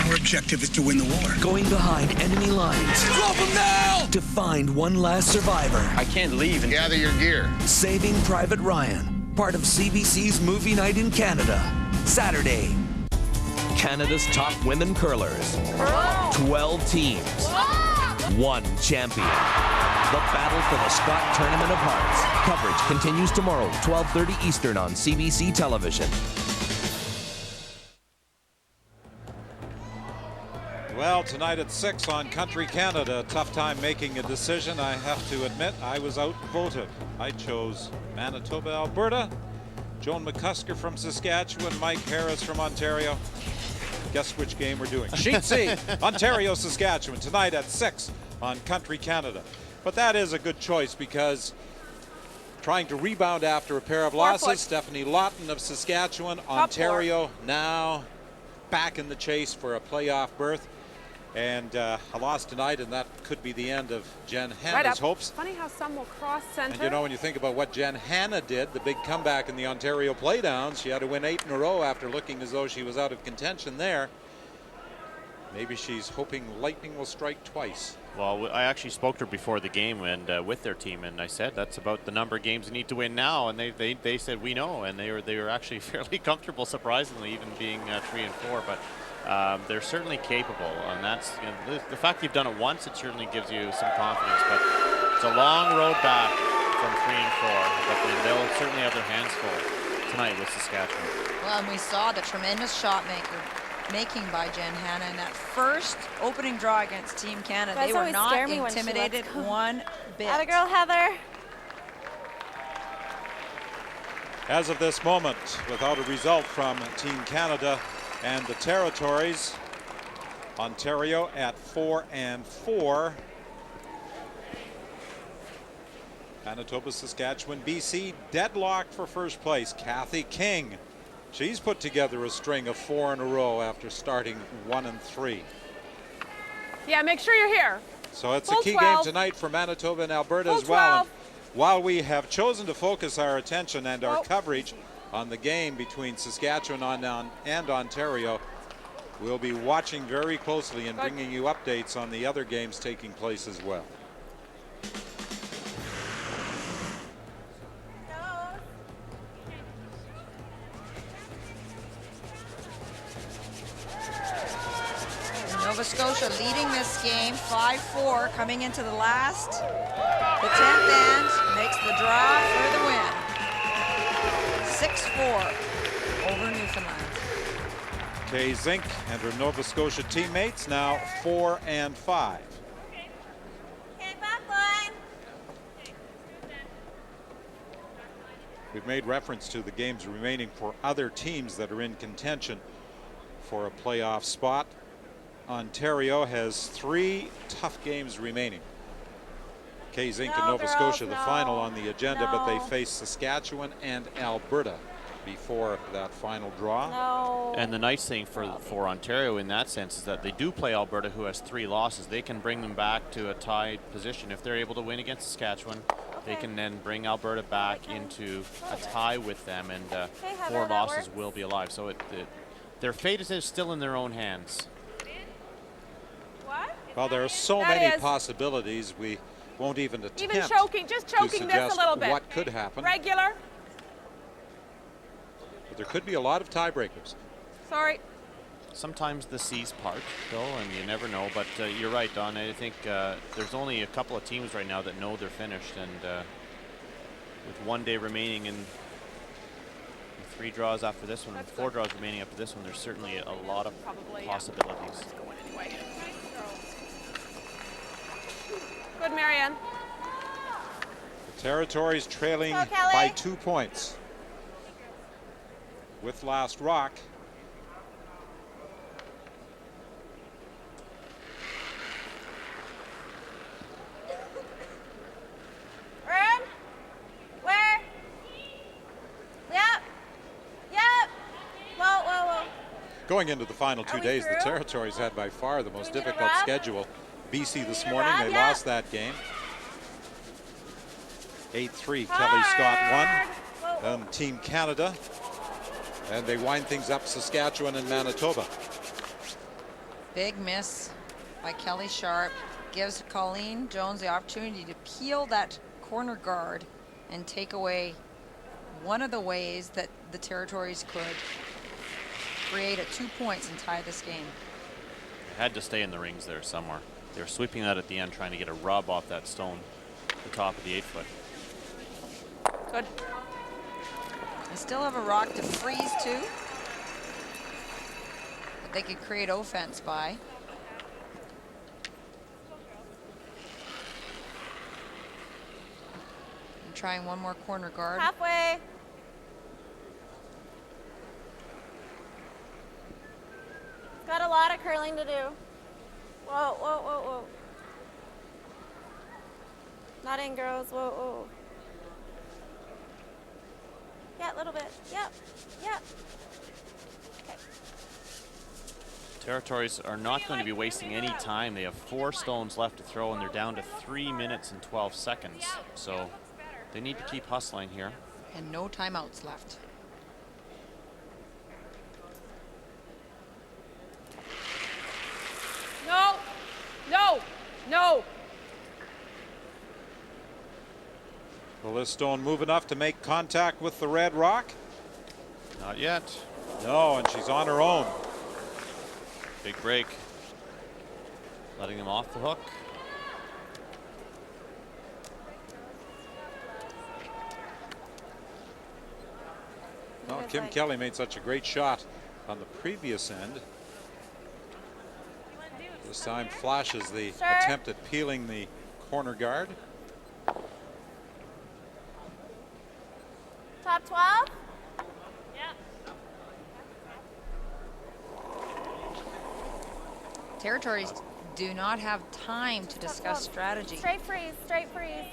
Our objective is to win the war. Going behind enemy lines. Drop him now! To find one last survivor. I can't leave and gather your gear. Saving Private Ryan. Part of CBC's Movie Night in Canada. Saturday. Canada's top women curlers. 12 teams. 1 champion. The battle for the Scott Tournament of Hearts. Coverage continues tomorrow, 12:30 Eastern on CBC Television. Well, tonight at 6 on Country Canada, tough time making a decision. I have to admit, I was outvoted. I chose Manitoba, Alberta, Joan McCusker from Saskatchewan, Mike Harris from Ontario. Guess which game we're doing? Sheet C, Ontario, Saskatchewan, tonight at 6 on Country Canada. But that is a good choice because trying to rebound after a pair of losses, Stephanie Lawton of Saskatchewan, Ontario now back in the chase for a playoff berth. And a loss tonight, and that could be the end of Jen Hanna's hopes. Funny how some will cross center. And you know, when you think about what Jen Hanna did, the big comeback in the Ontario Playdowns, she had to win 8 in a row after looking as though she was out of contention there. Maybe she's hoping lightning will strike twice. Well, I actually spoke to her before the game and with their team, and I said that's about the number of games you need to win now, and they said we know, and they were actually fairly comfortable, surprisingly, even being 3 and 4. But they're certainly capable, and that's the fact you've done it once. It certainly gives you some confidence, but it's a long road back from 3 and 4, but then they'll certainly have their hands full tonight with Saskatchewan. Well, and we saw the tremendous shot making by Jen Hanna in that first opening draw against Team Canada. They were not intimidated one bit. Atta girl, Heather. As of this moment, without a result from Team Canada and the territories, Ontario at 4 and 4. Manitoba, Saskatchewan, BC deadlocked for first place. Kathy King, she's put together a string of 4 in a row after starting 1 and 3. Yeah, make sure you're here. So it's Full a key 12. game tonight for Manitoba and Alberta Full as well. 12. And while we have chosen to focus our attention and our coverage on the game between Saskatchewan and Ontario, we'll be watching very closely and bringing you updates on the other games taking place as well. Nova Scotia leading this game 5-4 coming into the last. The 10th end makes the draw for the win. 6-4 over Newfoundland. Kay Zink and her Nova Scotia teammates now 4 and 5. We've made reference to the games remaining for other teams that are in contention for a playoff spot. Ontario has 3 tough games remaining. Kay Zink and Nova Scotia the final on the agenda, but they face Saskatchewan and Alberta before that final draw. And the nice thing for Ontario in that sense is that they do play Alberta, who has 3 losses. They can bring them back to a tied position. If they're able to win against Saskatchewan, they can then bring Alberta back into a tie with them, and 4 losses will be alive. So their fate is still in their own hands. Well, there are so many possibilities, we won't even attempt Even choking, just choking this a little bit. What could happen. Regular. But there could be a lot of tiebreakers. Sorry. Sometimes the seas part, Bill, and you never know. But you're right, Don. I think there's only a couple of teams right now that know they're finished, and with 1 day remaining and 3 draws after this one, 4 draws remaining after this one, there's certainly a lot of possibilities. Good, Marianne. The territories trailing by 2 points with last rock. Where? Yep. Whoa. Going into the final 2 days, the territories had by far the most difficult schedule. BC this morning, they lost that game. 8-3, Kelly Scott won. Then Team Canada. And they wind things up Saskatchewan and Manitoba. Big miss by Kelly Sharp. Gives Colleen Jones the opportunity to peel that corner guard and take away one of the ways that the territories could create 2 points and tie this game. Had to stay in the rings there somewhere. They were sweeping that at the end, trying to get a rub off that stone at the top of the 8-foot. Good. They still have a rock to freeze too, that they could create offense by. And trying one more corner guard. Halfway. Got a lot of curling to do. Whoa. Not in, girls. Whoa. Yeah, a little bit. Yep. Okay. Territories are not going to be wasting any time. They have 4 stones left to throw, and they're down to 3 minutes and 12 seconds. So they need to keep hustling here. And no timeouts left. No. Will this stone move enough to make contact with the red rock? Not yet. No, and she's on her own. Big break. Letting them off the hook. Well, Kim Kelly made such a great shot on the previous end. This time flashes the attempt at peeling the corner guard. Top 12? Territories do not have time to discuss strategy. Straight freeze, straight freeze.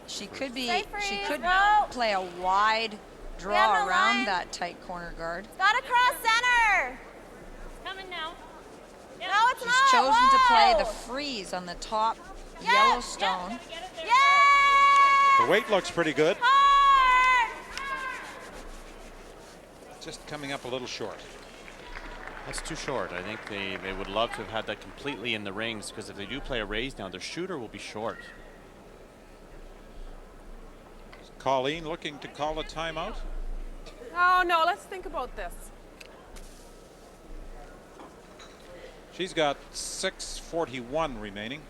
She could Go. play a wide draw around that tight corner guard. Got to cross center. Coming now. Yep. No, it's She's not. chosen to play the Whoa. freeze on the top yellow stone. The weight looks pretty good. Just coming up a little short. That's too short. I think they would love to have had that completely in the rings, because if they do play a raise now, their shooter will be short. Colleen looking to call a timeout. Oh, no, let's think about this. She's got 6:41 remaining.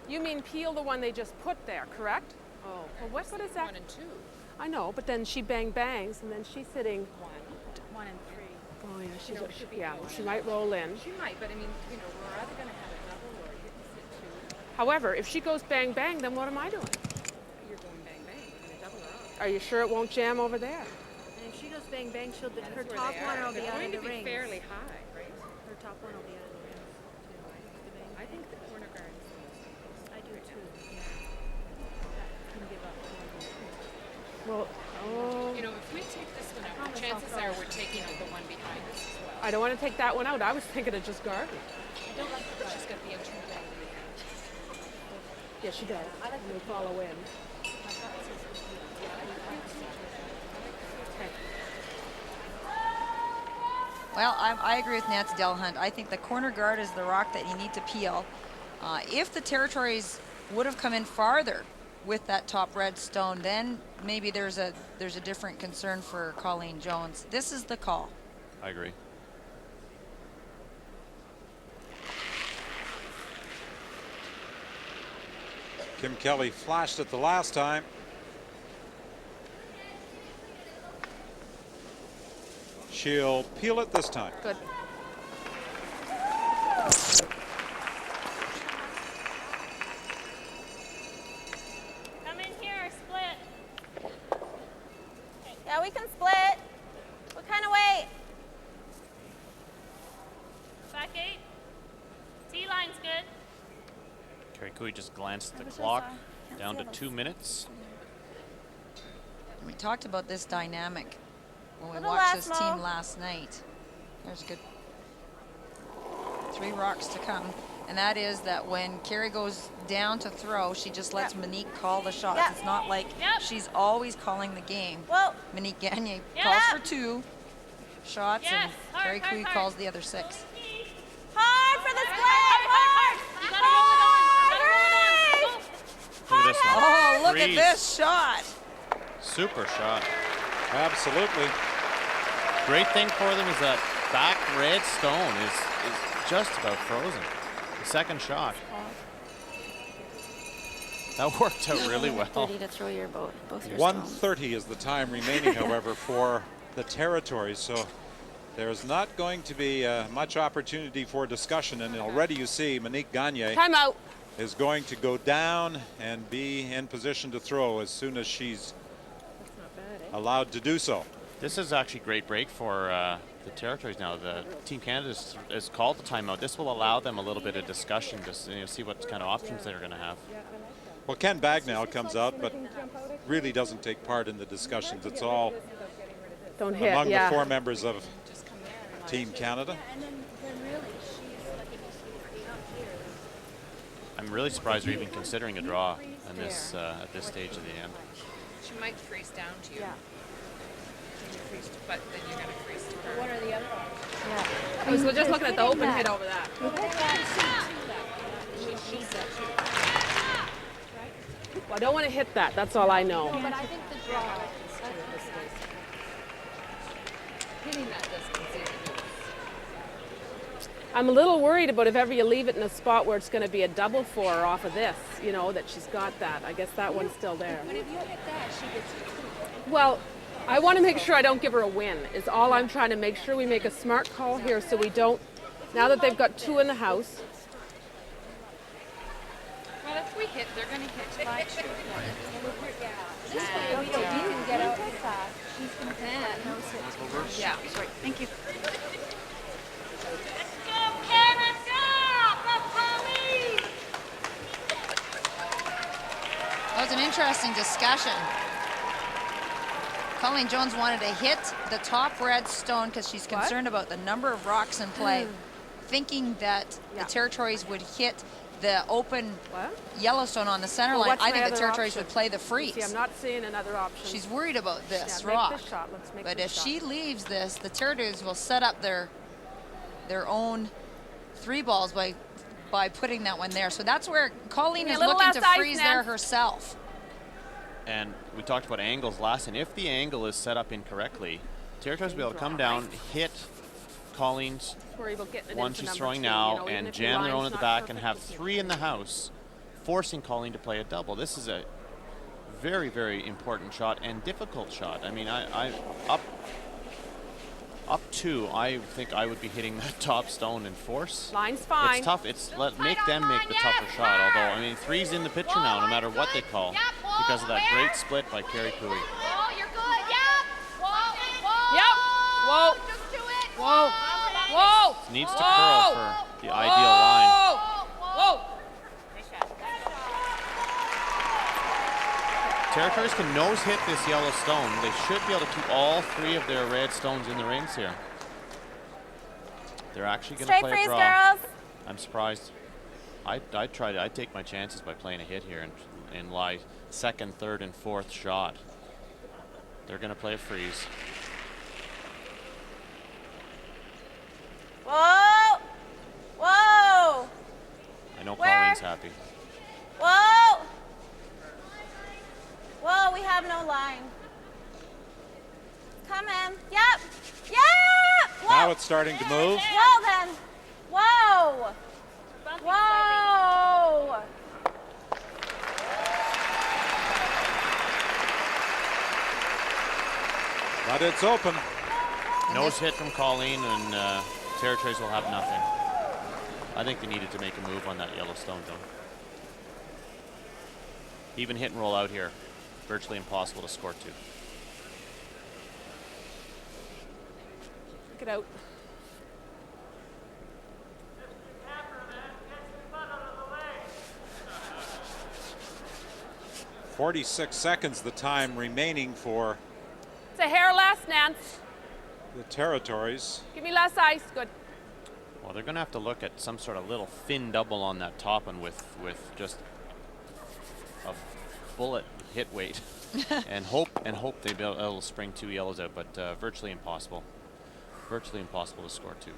You mean peel the one they just put there, correct? Oh, well, what is that? 1 and 2. I know, but then she bangs, and then she's sitting. 1 and 3. Oh yeah, she's No, it should be yeah. one. She might roll in. She might, but I mean, you know, we're either going to have a double or you can sit 2. However, if she goes bang, then what am I doing? You're going bang, bang. You're going to double her up. Are you sure it won't jam over there? And if she goes bang, she'll That's her where top they one are. will be They're out going of to the be rings. fairly high, right? Her top one will be out of the rings too. I think the corner guard is the most. I do too. Yeah. That can give up more than 2. Well, You know, if we take this one out, the chances are we're taking out the one behind us as well. I don't want to take that one out. I was thinking of just guarding. I don't like that she's going to be a true bang. Yeah, she does. I like to follow in. Well, I agree with Nancy Delahunt. I think the corner guard is the rock that you need to peel. If the Territories would have come in farther with that top red stone, then maybe there's a different concern for Colleen Jones. This is the call. I agree. Kim Kelly flashed it the last time. She'll peel it this time. Good. Come in here, split. Yeah, we can split. What kind of weight? Back 8. T-line's good. Kerry Cooey just glanced at the clock, down to 2 minutes. We talked about this dynamic when we Little watched last this team mo. last night. There's good 3 rocks to come. And that is that when Kerry goes down to throw, she just lets Monique call the shots. Yep. It's not like she's always calling the game. Whoa. Monique Gagne Yep. calls for 2 shots, Yes. and Hard, Kerry hard, Cooey hard. calls the other 6. Hard for the split. Hard. You gotta roll it on. You gotta roll it on. Go. Look at this one. Oh, look at Freeze. this shot. Super shot. Absolutely. Great thing for them is that back red stone is just about frozen. The second shot. That worked out really well. 30 to throw your both your 1:30 is the time remaining, however, for the Territories. So there's not going to be much opportunity for discussion. And already you see Monique Gagne Timeout. is going to go down and be in position to throw as soon as she's allowed to do so. This is actually a great break for the Territories now. The Team Canada has called the timeout. This will allow them a little bit of discussion to see what kind of options they're going to have. Well, Ken Bagnall comes out, but really doesn't take part in the discussions. It's all Don't hit, among yeah. the 4 members of Team Canada. I'm really surprised they're even considering a draw in this, at this stage of the end. She might freeze down to you. Yeah. But then you're going to freeze to her. What are the other options? I was just looking at the open hit over that. Well, I don't want to hit that. That's all I know. No, but I think the draw is Hitting that does concede. I'm a little worried about if ever you leave it in a spot where it's going to be a double for her off of this, you know, that she's got that. I guess that one's still there. But if you hit that, she gets it too. Well, I want to make sure I don't give her a win, is all I'm trying to make sure we make a smart call here so we don't, now that they've got 2 in the house. Well, if we hit, they're going to hit by 2. This way, you can get out fast. She's going to Yeah, right. Thank you. That was an interesting discussion. Colleen Jones wanted to hit the top red stone because she's concerned about the number of rocks in play, thinking that the Territories would hit the open yellow stone on the center line. I think the Territories would play the freeze. See, I'm not seeing another option. She's worried about this Yeah, rock. make this shot. Let's make But this if shot. she leaves this, the Territories will set up their own 3 balls by putting that one there. So that's where Colleen is looking to freeze there herself. And we talked about angles last, and if the angle is set up incorrectly, Territories will be able to come down, hit Colleen's one she's throwing now, and jam their own at the back and have 3 in the house, forcing Colleen to play a double. This is a very, very important shot and difficult shot. I mean, I up 2, I think I would be hitting that top stone and force. Line's fine. It's tough. Make them make the tougher shot. Although, I mean, 3's in the picture now, no matter what they call, because of that great split by Kerry. Oh, you're good. Yep. Whoa. Yep. Whoa. Just do it. Whoa. Whoa. Needs to curl for the ideal line. Whoa. Territories can nose hit this yellow stone. They should be able to keep all 3 of their red stones in the rings here. They're actually going to play a draw. Girls. I'm surprised. I'd take my chances by playing a hit here and lie 2nd, 3rd, and 4th shot. They're going to play a freeze. Whoa. Whoa. I know Colleen's happy. Whoa. Whoa, we have no line. Come in. Yep. Yep. Whoa. Now it's starting to move. Well then. Whoa. Whoa. But it's open. Nose hit from Colleen, and Territories will have nothing. I think they needed to make a move on that yellow stone, though. Even hit and roll out here. Virtually impossible to score 2. Get out. "46 seconds the time remaining for It's a hair less, Nance. the Territories. Give me less ice. Good. Well, they're going to have to look at some sort of little thin double on that top one with just a bullet hit weight and hope they be able to spring 2 yellows out, but virtually impossible. Virtually impossible to score 2.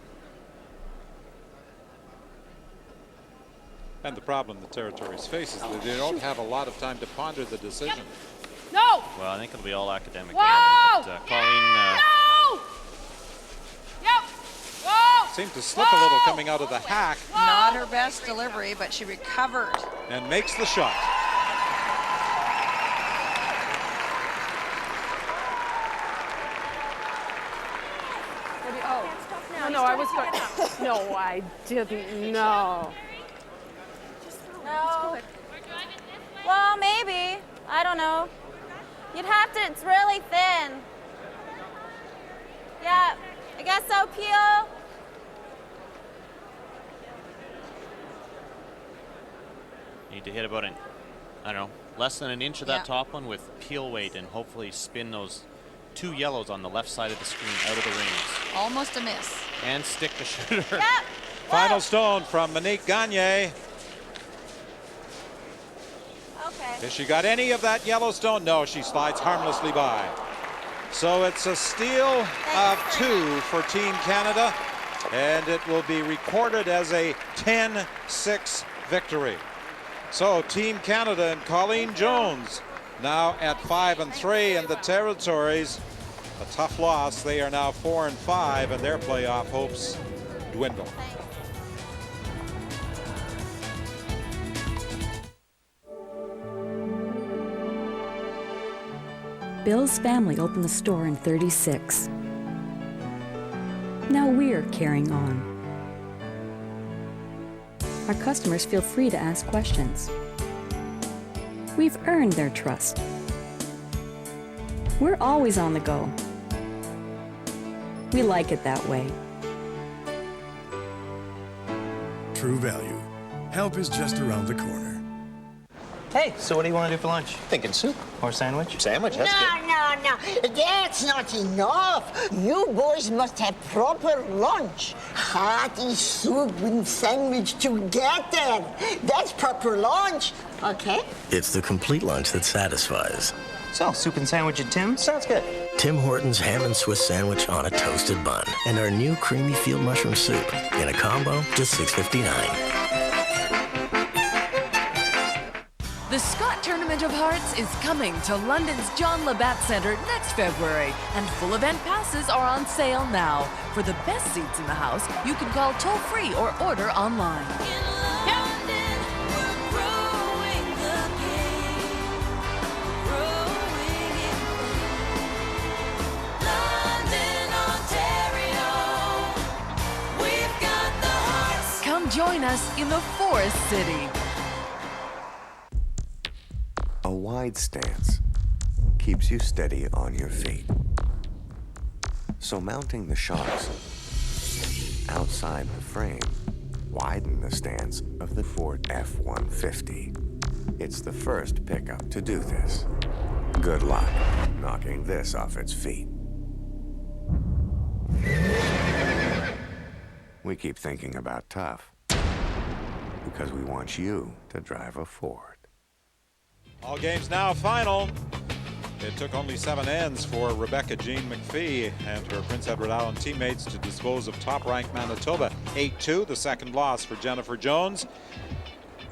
And the problem the Territories face is that they don't have a lot of time to ponder the decision. No! Well, I think it'll be all academic. Whoa! There, but Colleen No! Yep. Whoa! seemed to slip a little coming out of the hack Not her best delivery, but she recovered. and makes the shot. Oh, no, I was going. No, I didn't. No. No. Well, maybe. I don't know. You'd have to, it's really thin. Yeah, I guess so, Peel. need to hit about I don't know, less than an inch of that top one with peel weight and hopefully spin those 2 yellows on the left side of the screen out of the rings. Almost a miss. And stick the shooter. Final stone from Monique Gagne. Okay. Has she got any of that yellow stone? No, she slides harmlessly by. So it's a steal of 2 for Team Canada, and it will be recorded as a 10-6 victory. So Team Canada and Colleen Jones now at 5-3, and the Territories, a tough loss. They are now 4-5, and their playoff hopes dwindle. Bill's family opened the store in '36. Now we're carrying on. Our customers feel free to ask questions. We've earned their trust. We're always on the go. We like it that way. True value. Help is just around the corner. Hey, so what do you want to do for lunch? Thinking soup. Or sandwich? Sandwich, that's good. No. That's not enough. You boys must have proper lunch. Hearty soup and sandwich together. That's proper lunch, okay? It's the complete lunch that satisfies. So, soup and sandwich at Tim's? Sounds good. Tim Hortons ham and Swiss sandwich on a toasted bun. And our new creamy field mushroom soup. In a combo, just $6.59. The Scott Tournament of Hearts is coming to London's John Labatt Centre next February, and full event passes are on sale now. For the best seats in the house, you can call toll-free or order online. Come join us in the Forest City. A wide stance keeps you steady on your feet. So mounting the shocks outside the frame widen the stance of the Ford F-150. It's the first pickup to do this. Good luck knocking this off its feet. We keep thinking about tough because we want you to drive a Ford. All games now final. It took only 7 ends for Rebecca Jean MacPhee and her Prince Edward Island teammates to dispose of top-ranked Manitoba 8-2, the second loss for Jennifer Jones.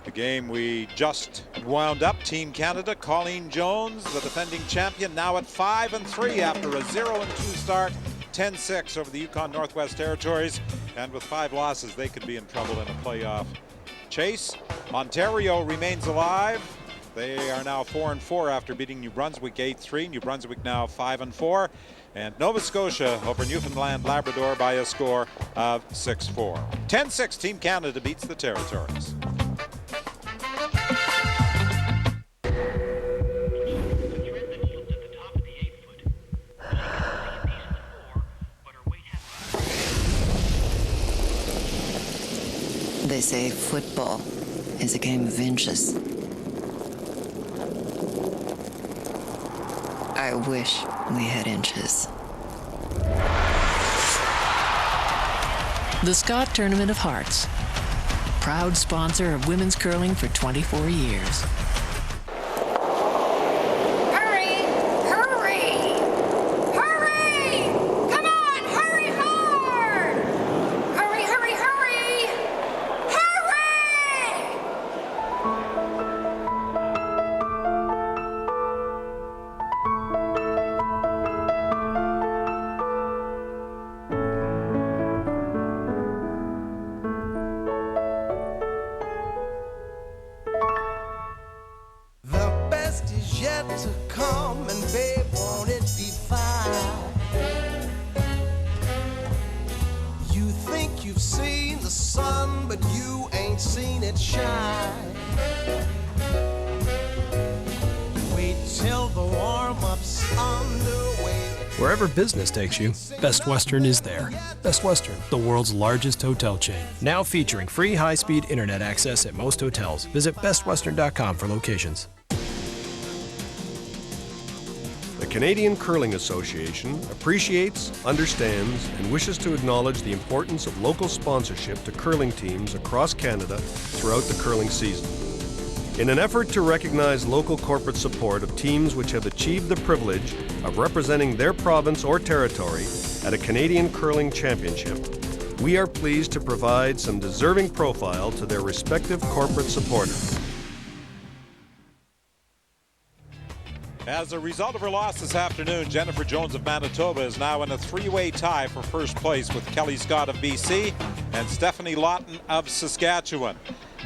The game we just wound up, Team Canada, Colleen Jones, the defending champion, now at 5-3 after a 0-2 start, 10-6 over the Yukon Northwest Territories, and with 5 losses, they could be in trouble in a playoff chase. Ontario remains alive. They are now 4-4 after beating New Brunswick 8-3. New Brunswick now 5-4. And Nova Scotia over Newfoundland Labrador by a score of 6-4. 10-6, Team Canada beats the Territories. They say football is a game of inches. I wish we had inches. The Scott Tournament of Hearts, proud sponsor of women's curling for 24 years. Hurry! Hurry! Hurry! Come on! Hurry hard! Hurry, hurry, hurry! Hurry! The best is yet to come, and babe, won't it be fine? You think you've seen the sun, but you ain't seen it shine. Wait till the warm-up's underway. Wherever business takes you, Best Western is there. Best Western, the world's largest hotel chain. Now featuring free high-speed internet access at most hotels. Visit bestwestern.com for locations. The Canadian Curling Association appreciates, understands, and wishes to acknowledge the importance of local sponsorship to curling teams across Canada throughout the curling season. In an effort to recognize local corporate support of teams which have achieved the privilege of representing their province or territory at a Canadian Curling Championship, we are pleased to provide some deserving profile to their respective corporate supporters. As a result of her loss this afternoon, Jennifer Jones of Manitoba is now in a 3-way tie for first place with Kelly Scott of BC and Stephanie Lawton of Saskatchewan.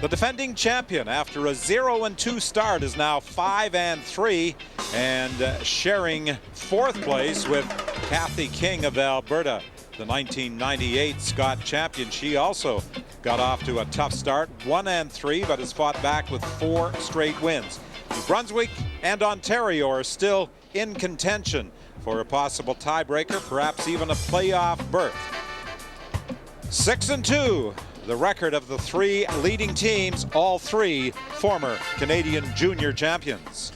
The defending champion, after a 0-2 start, is now 5-3 and sharing fourth place with Kathy King of Alberta. The 1998 Scott champion, she also got off to a tough start, 1-3, but has fought back with 4 straight wins. New Brunswick and Ontario are still in contention for a possible tiebreaker, perhaps even a playoff berth. 6-2. The record of the 3 leading teams, all 3 former Canadian junior champions.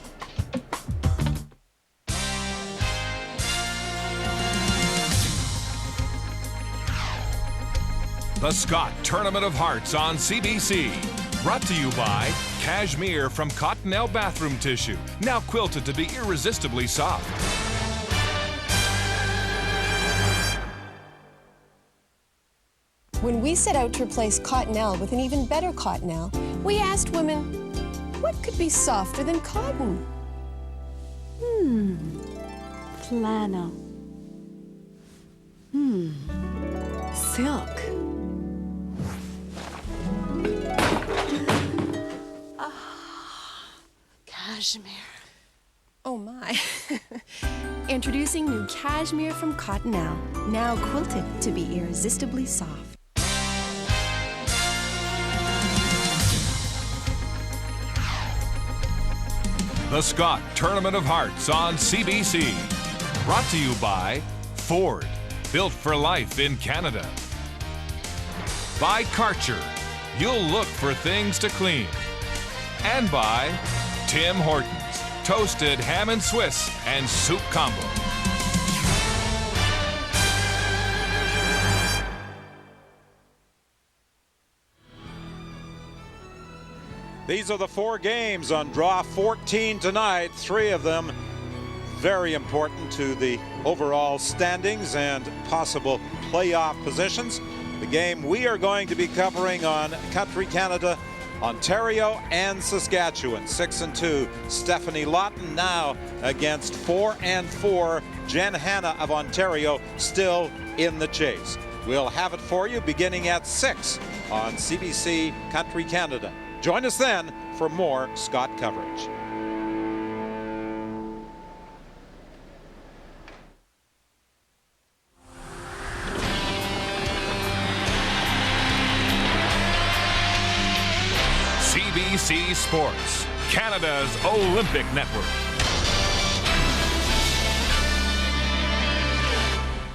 The Scott Tournament of Hearts on CBC. Brought to you by Cashmere from Cottonelle Bathroom Tissue. Now quilted to be irresistibly soft. When we set out to replace Cottonelle with an even better Cottonelle, we asked women, what could be softer than cotton? Flannel. Silk. Cashmere. Oh my. Introducing new Cashmere from Cottonelle, now quilted to be irresistibly soft. The Scott Tournament of Hearts on CBC. Brought to you by Ford, built for life in Canada. By Karcher, you'll look for things to clean. And by Tim Hortons, toasted ham and Swiss and soup combo. These are the 4 games on draw 14 tonight. 3 of them very important to the overall standings and possible playoff positions. The game we are going to be covering on Country Canada, Ontario and Saskatchewan. 6-2, Stephanie Lawton now against 4-4, Jen Hanna of Ontario, still in the chase. We'll have it for you beginning at 6 on CBC Country Canada. Join us then for more Scott coverage. CBC Sports, Canada's Olympic Network.